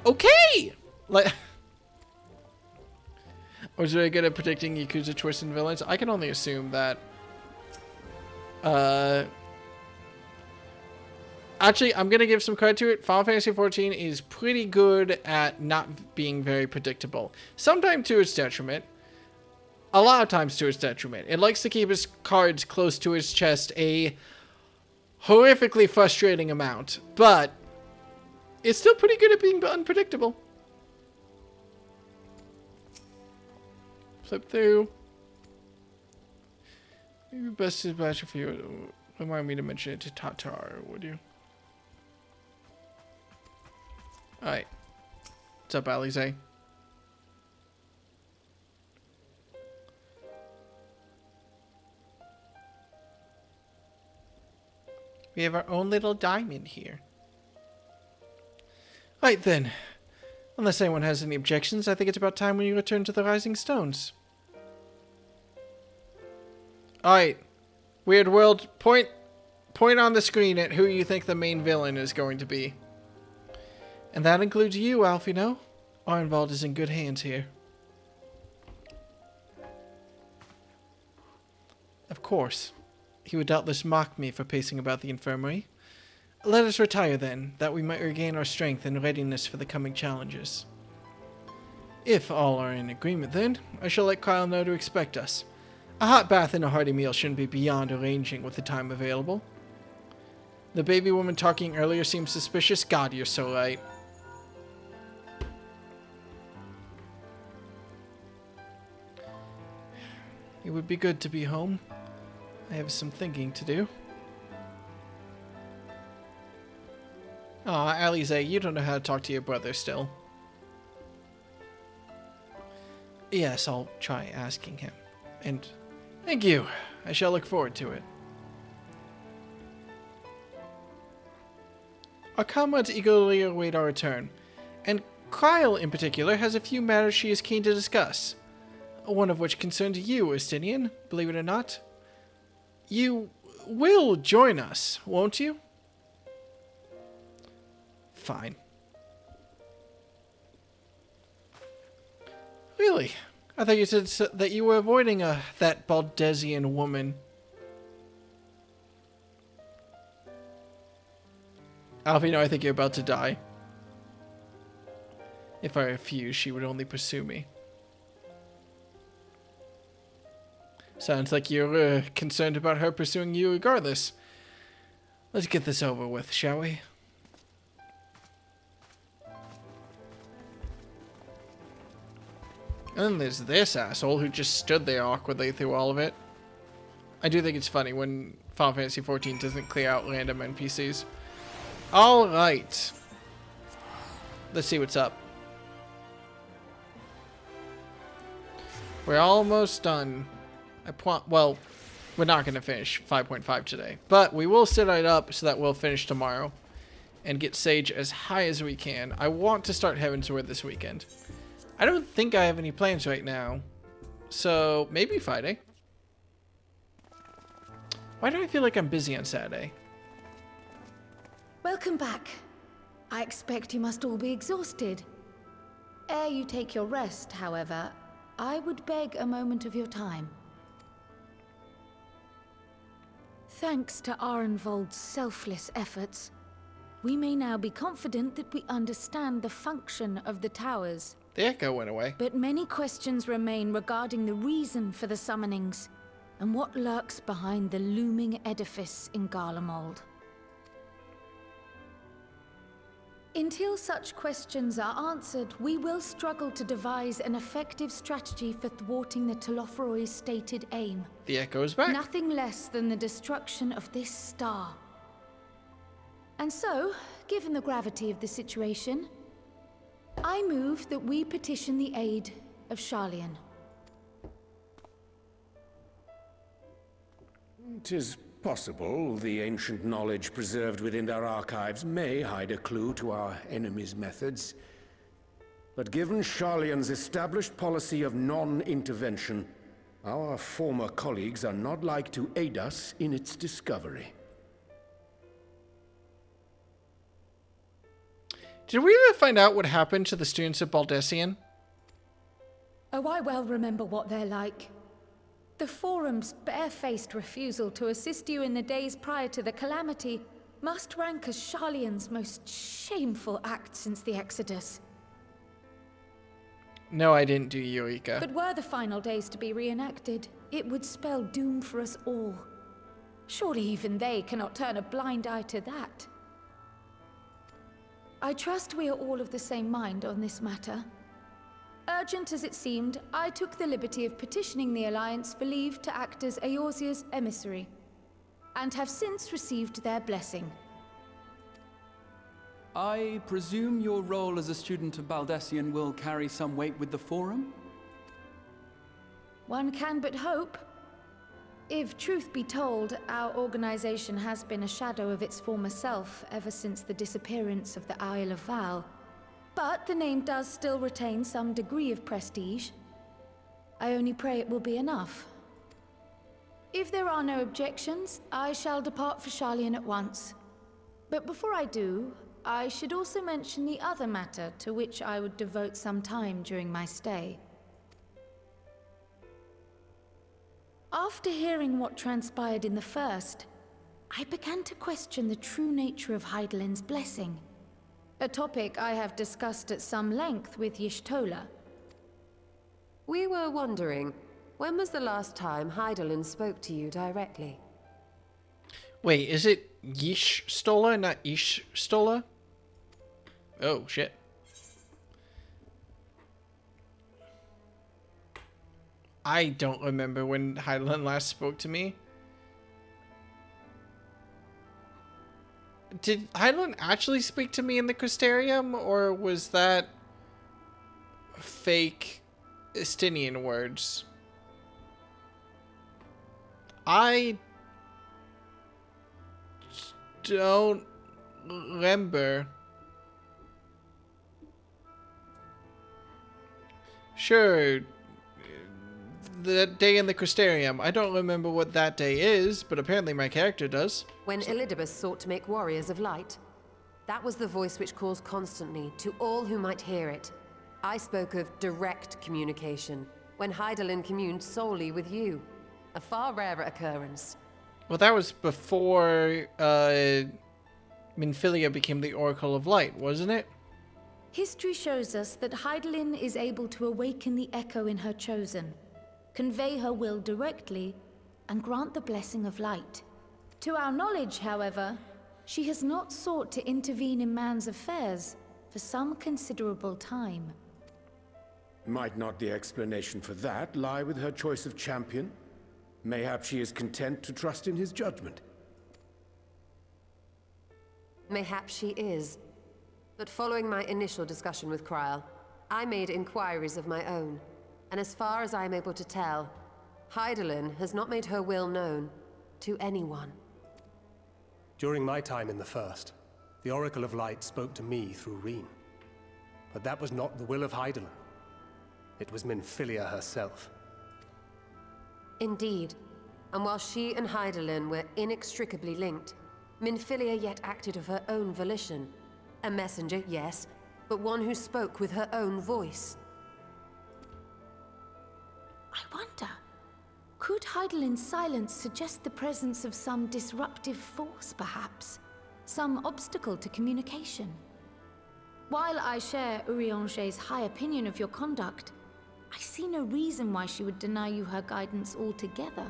A: Okay! Like, was very good at predicting Yakuza twists and villains. I can only assume that. Actually, I'm going to give some credit to it. Final Fantasy XIV is pretty good at not being very predictable. Sometimes to its detriment. A lot of times to its detriment. It likes to keep its cards close to its chest a horrifically frustrating amount. But it's still pretty good at being unpredictable. Flip through. Maybe best to batch if you remind me to mention it to Tatar, would you? Alright. What's up, Alize? We have our own little diamond here. Right then. Unless anyone has any objections, I think it's about time when you return to the Rising Stones. Alright. Weird World, point on the screen at who you think the main villain is going to be. And that includes you, Alfino. Arnvald is in good hands here. Of course. He would doubtless mock me for pacing about the infirmary. Let us retire then, that we might regain our strength and readiness for the coming challenges. If all are in agreement then, I shall let Kyle know to expect us. A hot bath and a hearty meal shouldn't be beyond arranging with the time available. The baby woman talking earlier seems suspicious. God, you're so right. It would be good to be home. I have some thinking to do. Aw, Alize, you don't know how to talk to your brother still. Yes, I'll try asking him. And thank you. I shall look forward to it. Our comrades eagerly await our return, and Kyle in particular has a few matters she is keen to discuss. One of which concerns you, Estinian, believe it or not. You will join us, won't you? Fine. Really? I thought you said that you were avoiding that Baldesian woman. Alfino, I think you're about to die. If I refuse, she would only pursue me. Sounds like you're concerned about her pursuing you regardless. Let's get this over with, shall we? And then there's this asshole who just stood there awkwardly through all of it. I do think it's funny when Final Fantasy XIV doesn't clear out random NPCs. Alright. Let's see what's up. We're almost done. Well, we're not going to finish 5.5 today. But we will set it up so that we'll finish tomorrow. And get Sage as high as we can. I want to start Heavensward this weekend. I don't think I have any plans right now. So, maybe Friday. Why do I feel like I'm busy on Saturday?
T: Welcome back. I expect you must all be exhausted. Ere you take your rest, however, I would beg a moment of your time. Thanks to Arnvold's selfless efforts, we may now be confident that we understand the function of the towers.
A: The echo went away.
T: But many questions remain regarding the reason for the summonings, and what lurks behind the looming edifice in Garlemald. Until such questions are answered, we will struggle to devise an effective strategy for thwarting the Telophoroi's stated aim.
A: The echo is back.
T: Nothing less than the destruction of this star. And so, given the gravity of the situation, I move that we petition the aid of Sharlayan.
C: 'Tis possible the ancient knowledge preserved within our archives may hide a clue to our enemy's methods. But given Sharlayan's established policy of non-intervention, our former colleagues are not like to aid us in its discovery.
A: Did we ever find out what happened to the students of Baldesian?
T: Oh, I well remember what they're like. The Forum's barefaced refusal to assist you in the days prior to the calamity must rank as Sharlayan's most shameful act since the Exodus.
A: No, I didn't do Eureka.
T: But were the final days to be reenacted, it would spell doom for us all. Surely even they cannot turn a blind eye to that. I trust we are all of the same mind on this matter. Urgent as it seemed, I took the liberty of petitioning the Alliance for leave to act as Eorzea's emissary, and have since received their blessing.
N: I presume your role as a student of Baldessian will carry some weight with the Forum?
T: One can but hope. If truth be told, our organization has been a shadow of its former self ever since the disappearance of the Isle of Val. But the name does still retain some degree of prestige. I only pray it will be enough. If there are no objections, I shall depart for Sharlayan at once. But before I do, I should also mention the other matter to which I would devote some time during my stay. After hearing what transpired in the first, I began to question the true nature of Hydaelyn's blessing. A topic I have discussed at some length with Y'shtola.
R: We were wondering, when was the last time Hydaelyn spoke to you directly?
A: Wait, is it Y'shtola, not Y'shtola? Oh, shit. I don't remember when Hydaelyn last spoke to me. Did Hydaelyn actually speak to me in the Crystarium, or was that fake Estinian words? I don't remember. Sure, the day in the Crystarium. I don't remember what that day is, but apparently my character does.
R: When Elidibus sought to make warriors of light. That was the voice which calls constantly, to all who might hear it. I spoke of direct communication, when Hydaelyn communed solely with you. A far rarer occurrence.
A: Well, that was before Minfilia became the Oracle of Light, wasn't it?
T: History shows us that Hydaelyn is able to awaken the echo in her chosen, convey her will directly, and grant the blessing of light. To our knowledge, however, she has not sought to intervene in man's affairs for some considerable time.
C: Might not the explanation for that lie with her choice of champion? Mayhap she is content to trust in his judgment.
R: Mayhap she is. But following my initial discussion with Kryl, I made inquiries of my own. And as far as I am able to tell, Hydaelyn has not made her will known to anyone.
M: During my time in the First, the Oracle of Light spoke to me through Reen. But that was not the will of Hydaelyn. It was Minfilia herself.
R: Indeed. And while she and Hydaelyn were inextricably linked, Minfilia yet acted of her own volition. A messenger, yes, but one who spoke with her own voice.
T: I wonder, could Hydaelyn's silence suggest the presence of some disruptive force, perhaps? Some obstacle to communication? While I share Urianger's high opinion of your conduct, I see no reason why she would deny you her guidance altogether.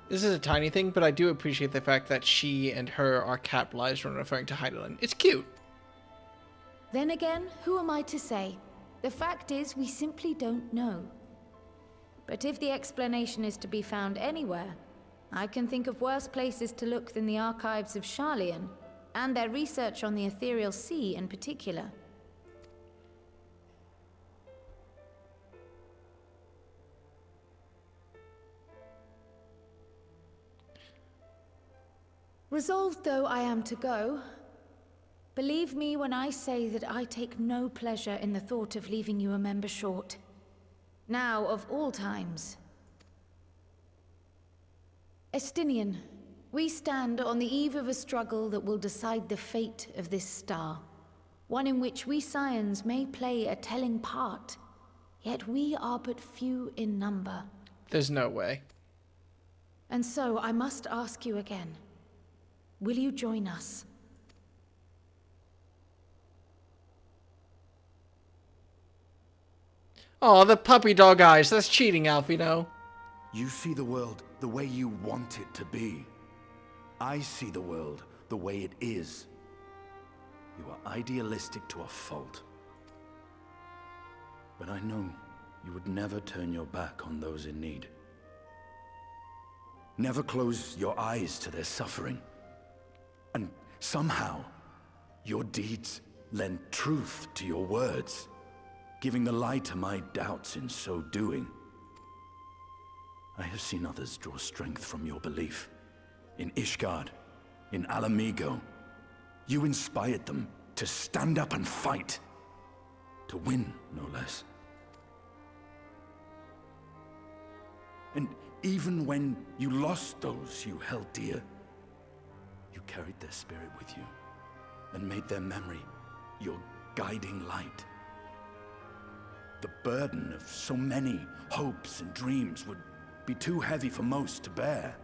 A: This is a tiny thing, but I do appreciate the fact that she and her are capitalized when referring to Hydaelyn. It's cute.
T: Then again, who am I to say? The fact is, we simply don't know. But if the explanation is to be found anywhere, I can think of worse places to look than the archives of Sharlayan, and their research on the Ethereal Sea in particular. Resolved though I am to go, believe me when I say that I take no pleasure in the thought of leaving you a member short. Now of all times. Estinian, we stand on the eve of a struggle that will decide the fate of this star. One in which we Scions may play a telling part. Yet we are but few in number.
A: There's no way.
T: And so I must ask you again. Will you join us?
A: Oh, the puppy dog eyes. That's cheating, Alfino.
Q: You see the world the way you want it to be. I see the world the way it is. You are idealistic to a fault. But I know you would never turn your back on those in need. Never close your eyes to their suffering. And somehow, your deeds lend truth to your words, giving the lie to my doubts in so doing. I have seen others draw strength from your belief. In Ishgard, in Alamigo, you inspired them to stand up and fight. To win, no less. And even when you lost those you held dear, you carried their spirit with you and made their memory your guiding light. The burden of so many hopes and dreams would be too heavy for most to bear.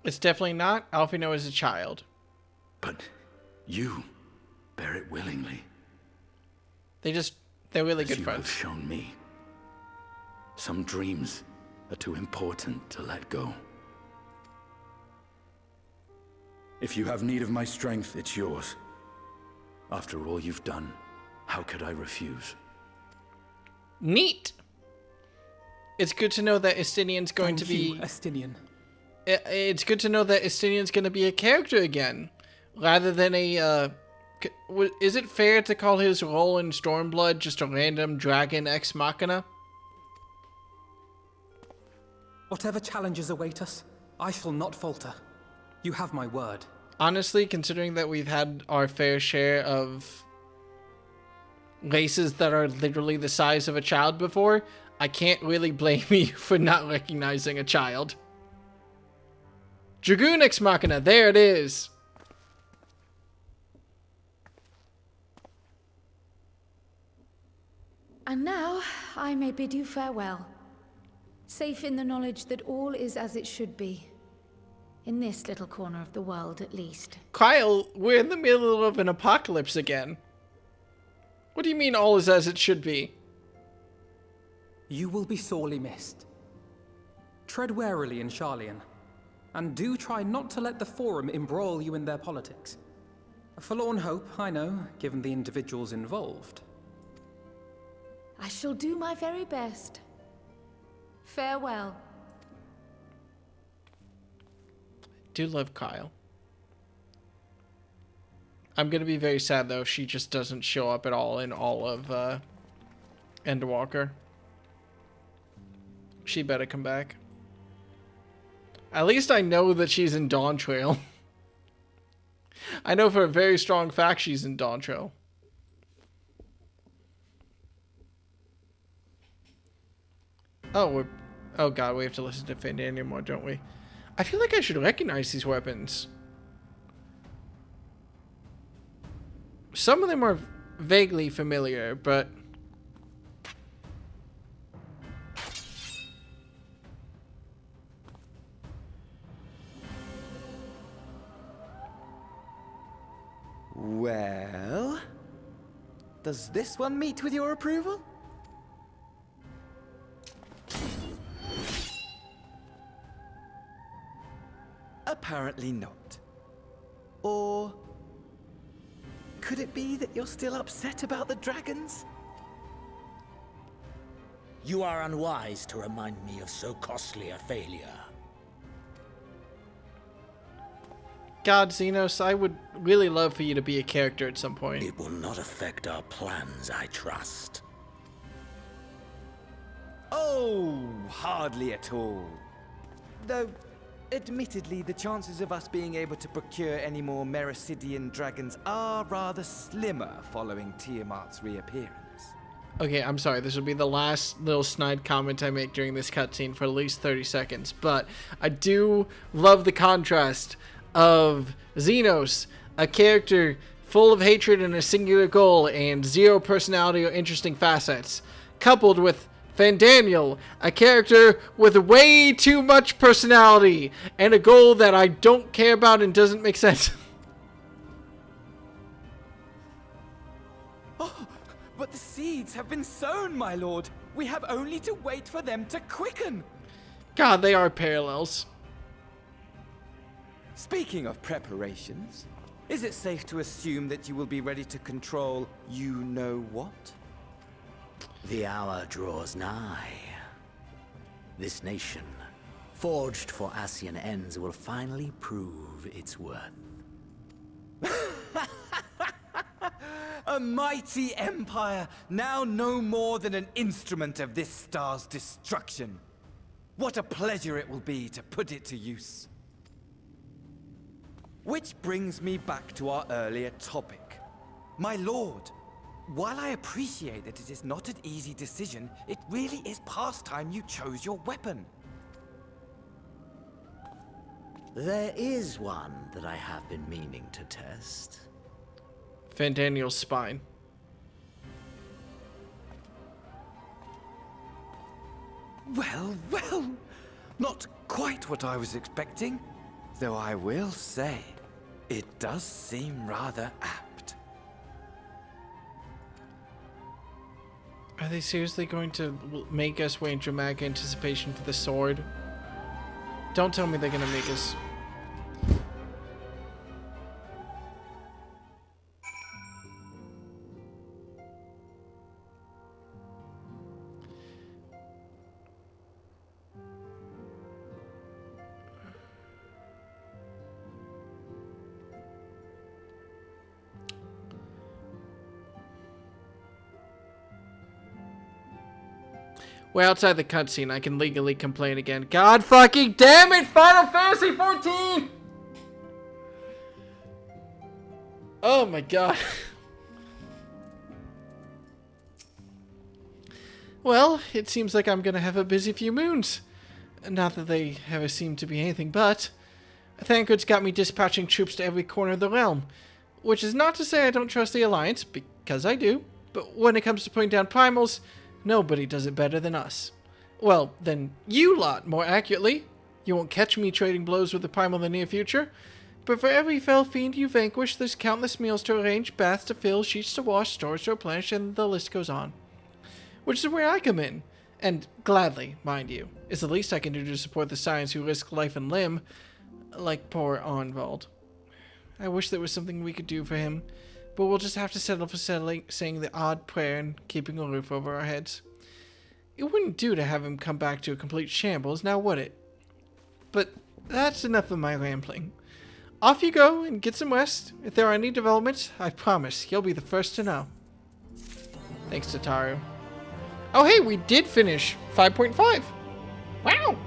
A: It's definitely not. Alfino is a child.
Q: But you bear it willingly.
A: They're really good
Q: As you
A: friends.
Q: have shown me. Some dreams are too important to let go. If you have need of my strength, it's yours. After all you've done, how could I refuse?
A: Neat. It's good to know that Estinian's going to be...
I: Estinian.
A: It's good to know that Estinian's going to be a character again, rather than a... is it fair to call his role in Stormblood just a random dragon ex machina?
I: Whatever challenges await us, I shall not falter. You have my word.
A: Honestly, considering that we've had our fair share of races that are literally the size of a child before, I can't really blame you for not recognizing a child. Dragoon ex machina, there it is.
T: And now I may bid you farewell. Safe in the knowledge that all is as it should be. In this little corner of the world, at least.
A: Kyle, we're in the middle of an apocalypse again. What do you mean all is as it should be?
I: You will be sorely missed. Tread warily in Charlian, and do try not to let the Forum embroil you in their politics. A forlorn hope, I know, given the individuals involved.
T: I shall do my very best. Farewell.
A: Do love Kyle. I'm gonna be very sad though if she just doesn't show up at all in all of Endwalker. She better come back. At least I know that she's in Dawn Trail. I know for a very strong fact she's in Dawn Trail. Oh god, we have to listen to Fendi anymore, don't we? I feel like I should recognize these weapons. Some of them are vaguely familiar, but...
U: Well... does this one meet with your approval? Apparently not. Or... could it be that you're still upset about the dragons?
V: You are unwise to remind me of so costly a failure.
A: God, Xenos, I would really love for you to be a character at some point.
V: It will not affect our plans, I trust.
U: Oh, hardly at all. Though, admittedly, the chances of us being able to procure any more Mericidian dragons are rather slimmer following Tiamat's reappearance.
A: Okay, I'm sorry. This will be the last little snide comment I make during this cutscene for at least 30 seconds. But I do love the contrast of Xenos, a character full of hatred and a singular goal and zero personality or interesting facets, coupled with Fandaniel, a character with way too much personality and a goal that I don't care about and doesn't make sense.
U: Oh, but the seeds have been sown, my lord. We have only to wait for them to quicken.
A: God, they are parallels.
U: Speaking of preparations, is it safe to assume that you will be ready to control you-know-what?
V: The hour draws nigh. This nation, forged for Ascian ends, will finally prove its worth.
U: A mighty empire, now no more than an instrument of this star's destruction. What a pleasure it will be to put it to use. Which brings me back to our earlier topic. My lord, while I appreciate that it is not an easy decision, it really is past time you chose your weapon.
V: There is one that I have been meaning to test.
A: Fandaniel's spine.
U: Well, well, not quite what I was expecting, though I will say, it does seem rather apt.
A: Are they seriously going to make us wait in dramatic anticipation for the sword? Don't tell me they're gonna make us... We're outside the cutscene. I can legally complain again. God fucking damn it! Final Fantasy 14! Oh my god. Well, it seems like I'm gonna have a busy few moons. Not that they ever seem to be anything but. Thancred's got me dispatching troops to every corner of the realm. Which is not to say I don't trust the Alliance, because I do. But when it comes to putting down primals, nobody does it better than us. Well, than you lot, more accurately. You won't catch me trading blows with the Primal in the near future. But for every fell fiend you vanquish, there's countless meals to arrange, baths to fill, sheets to wash, stores to replenish, and the list goes on. Which is where I come in. And gladly, mind you. It's the least I can do to support the Scions who risk life and limb, like poor Arnvald. I wish there was something we could do for him. But we'll just have to settle for saying the odd prayer and keeping a roof over our heads. It wouldn't do to have him come back to a complete shambles, now would it? But that's enough of my rambling. Off you go and get some rest. If there are any developments, I promise you'll be the first to know. Thanks, Tataru. Oh hey, we did finish 5.5. Wow!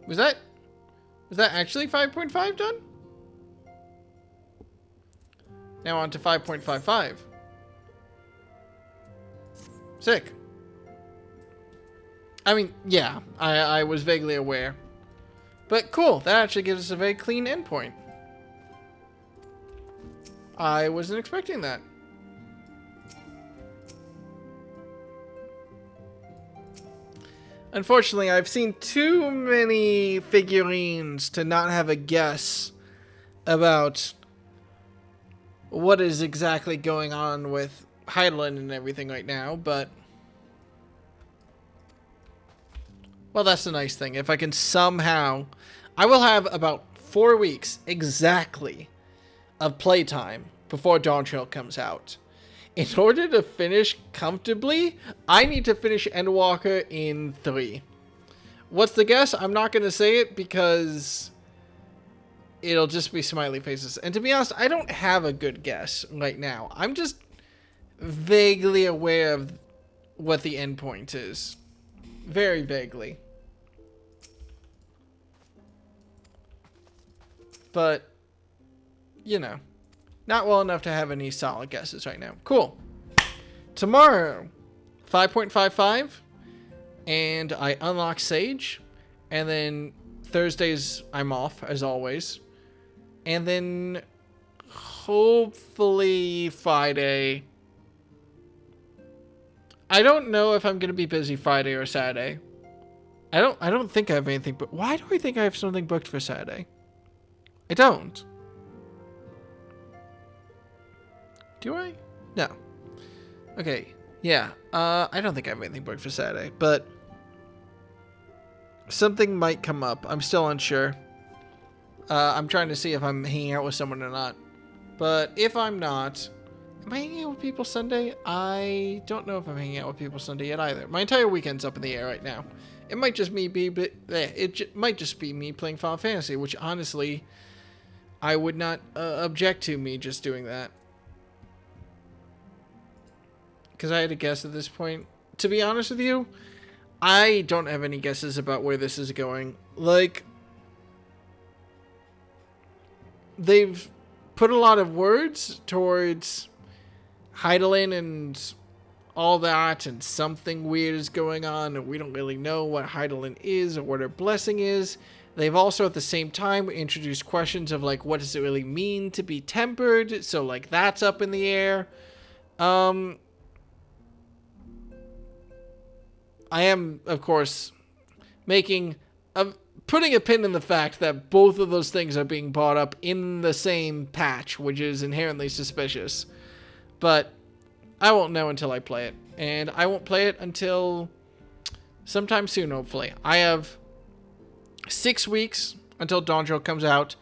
A: Was that actually 5.5 done? Now on to 5.55. Sick. I mean, yeah, I was vaguely aware. But cool, that actually gives us a very clean endpoint. I wasn't expecting that. Unfortunately, I've seen too many figurines to not have a guess about what is exactly going on with Heidelin and everything right now, but... well, that's the nice thing. If I can somehow... I will have about 4 weeks exactly of playtime before Dawn Trail comes out. In order to finish comfortably, I need to finish Endwalker in 3. What's the guess? I'm not going to say it because it'll just be smiley faces. And to be honest, I don't have a good guess right now. I'm just vaguely aware of what the endpoint is. Very vaguely. But, you know. Not well enough to have any solid guesses right now. Cool. Tomorrow, 5.55, and I unlock Sage, and then Thursdays I'm off, as always. And then hopefully Friday. I don't know if I'm going to be busy Friday or Saturday. I don't think I have anything, but why do I think I have something booked for Saturday? I don't. Do I? No. Okay. Yeah. I don't think I have anything booked for Saturday, but something might come up. I'm still unsure. I'm trying to see if I'm hanging out with someone or not. But if I'm not, am I hanging out with people Sunday? I don't know if I'm hanging out with people Sunday yet either. My entire weekend's up in the air right now. It might just might just be me playing Final Fantasy, which honestly, I would not object to me just doing that. Because I had a guess at this point. To be honest with you, I don't have any guesses about where this is going. Like, they've put a lot of words towards Heidelin and all that, and something weird is going on, and we don't really know what Heidelin is or what her blessing is. They've also, at the same time, introduced questions of, like, what does it really mean to be tempered? So, like, that's up in the air. I am, of course, putting a pin in the fact that both of those things are being brought up in the same patch, which is inherently suspicious. But I won't know until I play it. And I won't play it until sometime soon, hopefully. I have 6 weeks until Dawntrail comes out.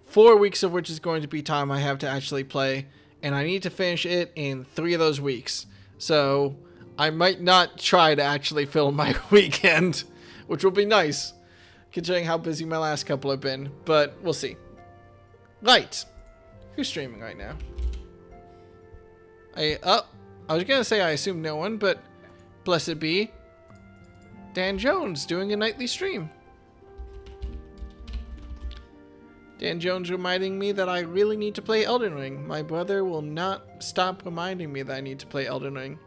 A: 4 weeks of which is going to be time I have to actually play. And I need to finish it in 3 of those weeks. So I might not try to actually fill my weekend, which will be nice, considering how busy my last couple have been. But we'll see. Right. Who's streaming right now? I was gonna say I assume no one, but blessed be Dan Jones doing a nightly stream. Dan Jones reminding me that I really need to play Elden Ring. My brother will not stop reminding me that I need to play Elden Ring.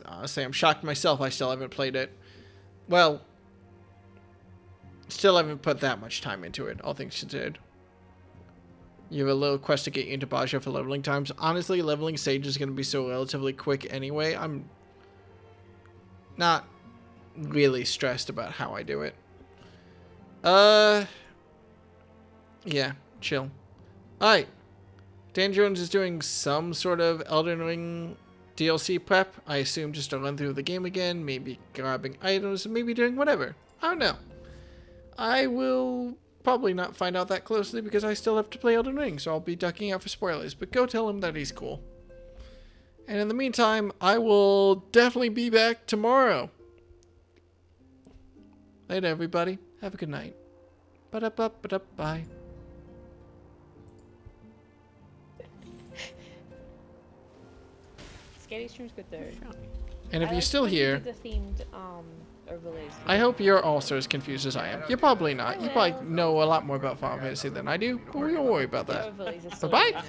A: Honestly, I'm shocked myself I still haven't played it. Well, still haven't put that much time into it, all things considered. You have a little quest to get you into Baja for leveling times. Honestly, leveling Sage is going to be so relatively quick anyway. I'm not really stressed about how I do it. Yeah, chill. Alright. Dan Jones is doing some sort of Elden Ring DLC prep. I assume just to run through the game again, maybe grabbing items, maybe doing whatever. I don't know. I will probably not find out that closely because I still have to play Elden Ring, so I'll be ducking out for spoilers, but go tell him that he's cool. And in the meantime, I will definitely be back tomorrow. Later, everybody. Have a good night. Bye.
B: Scary streams good though.
A: And if you're still here,
B: the themed overlays.
A: I hope you're also as confused as I am. You're probably not. You probably know a lot more about Final Fantasy than I do, but we won't worry about that. Bye-bye.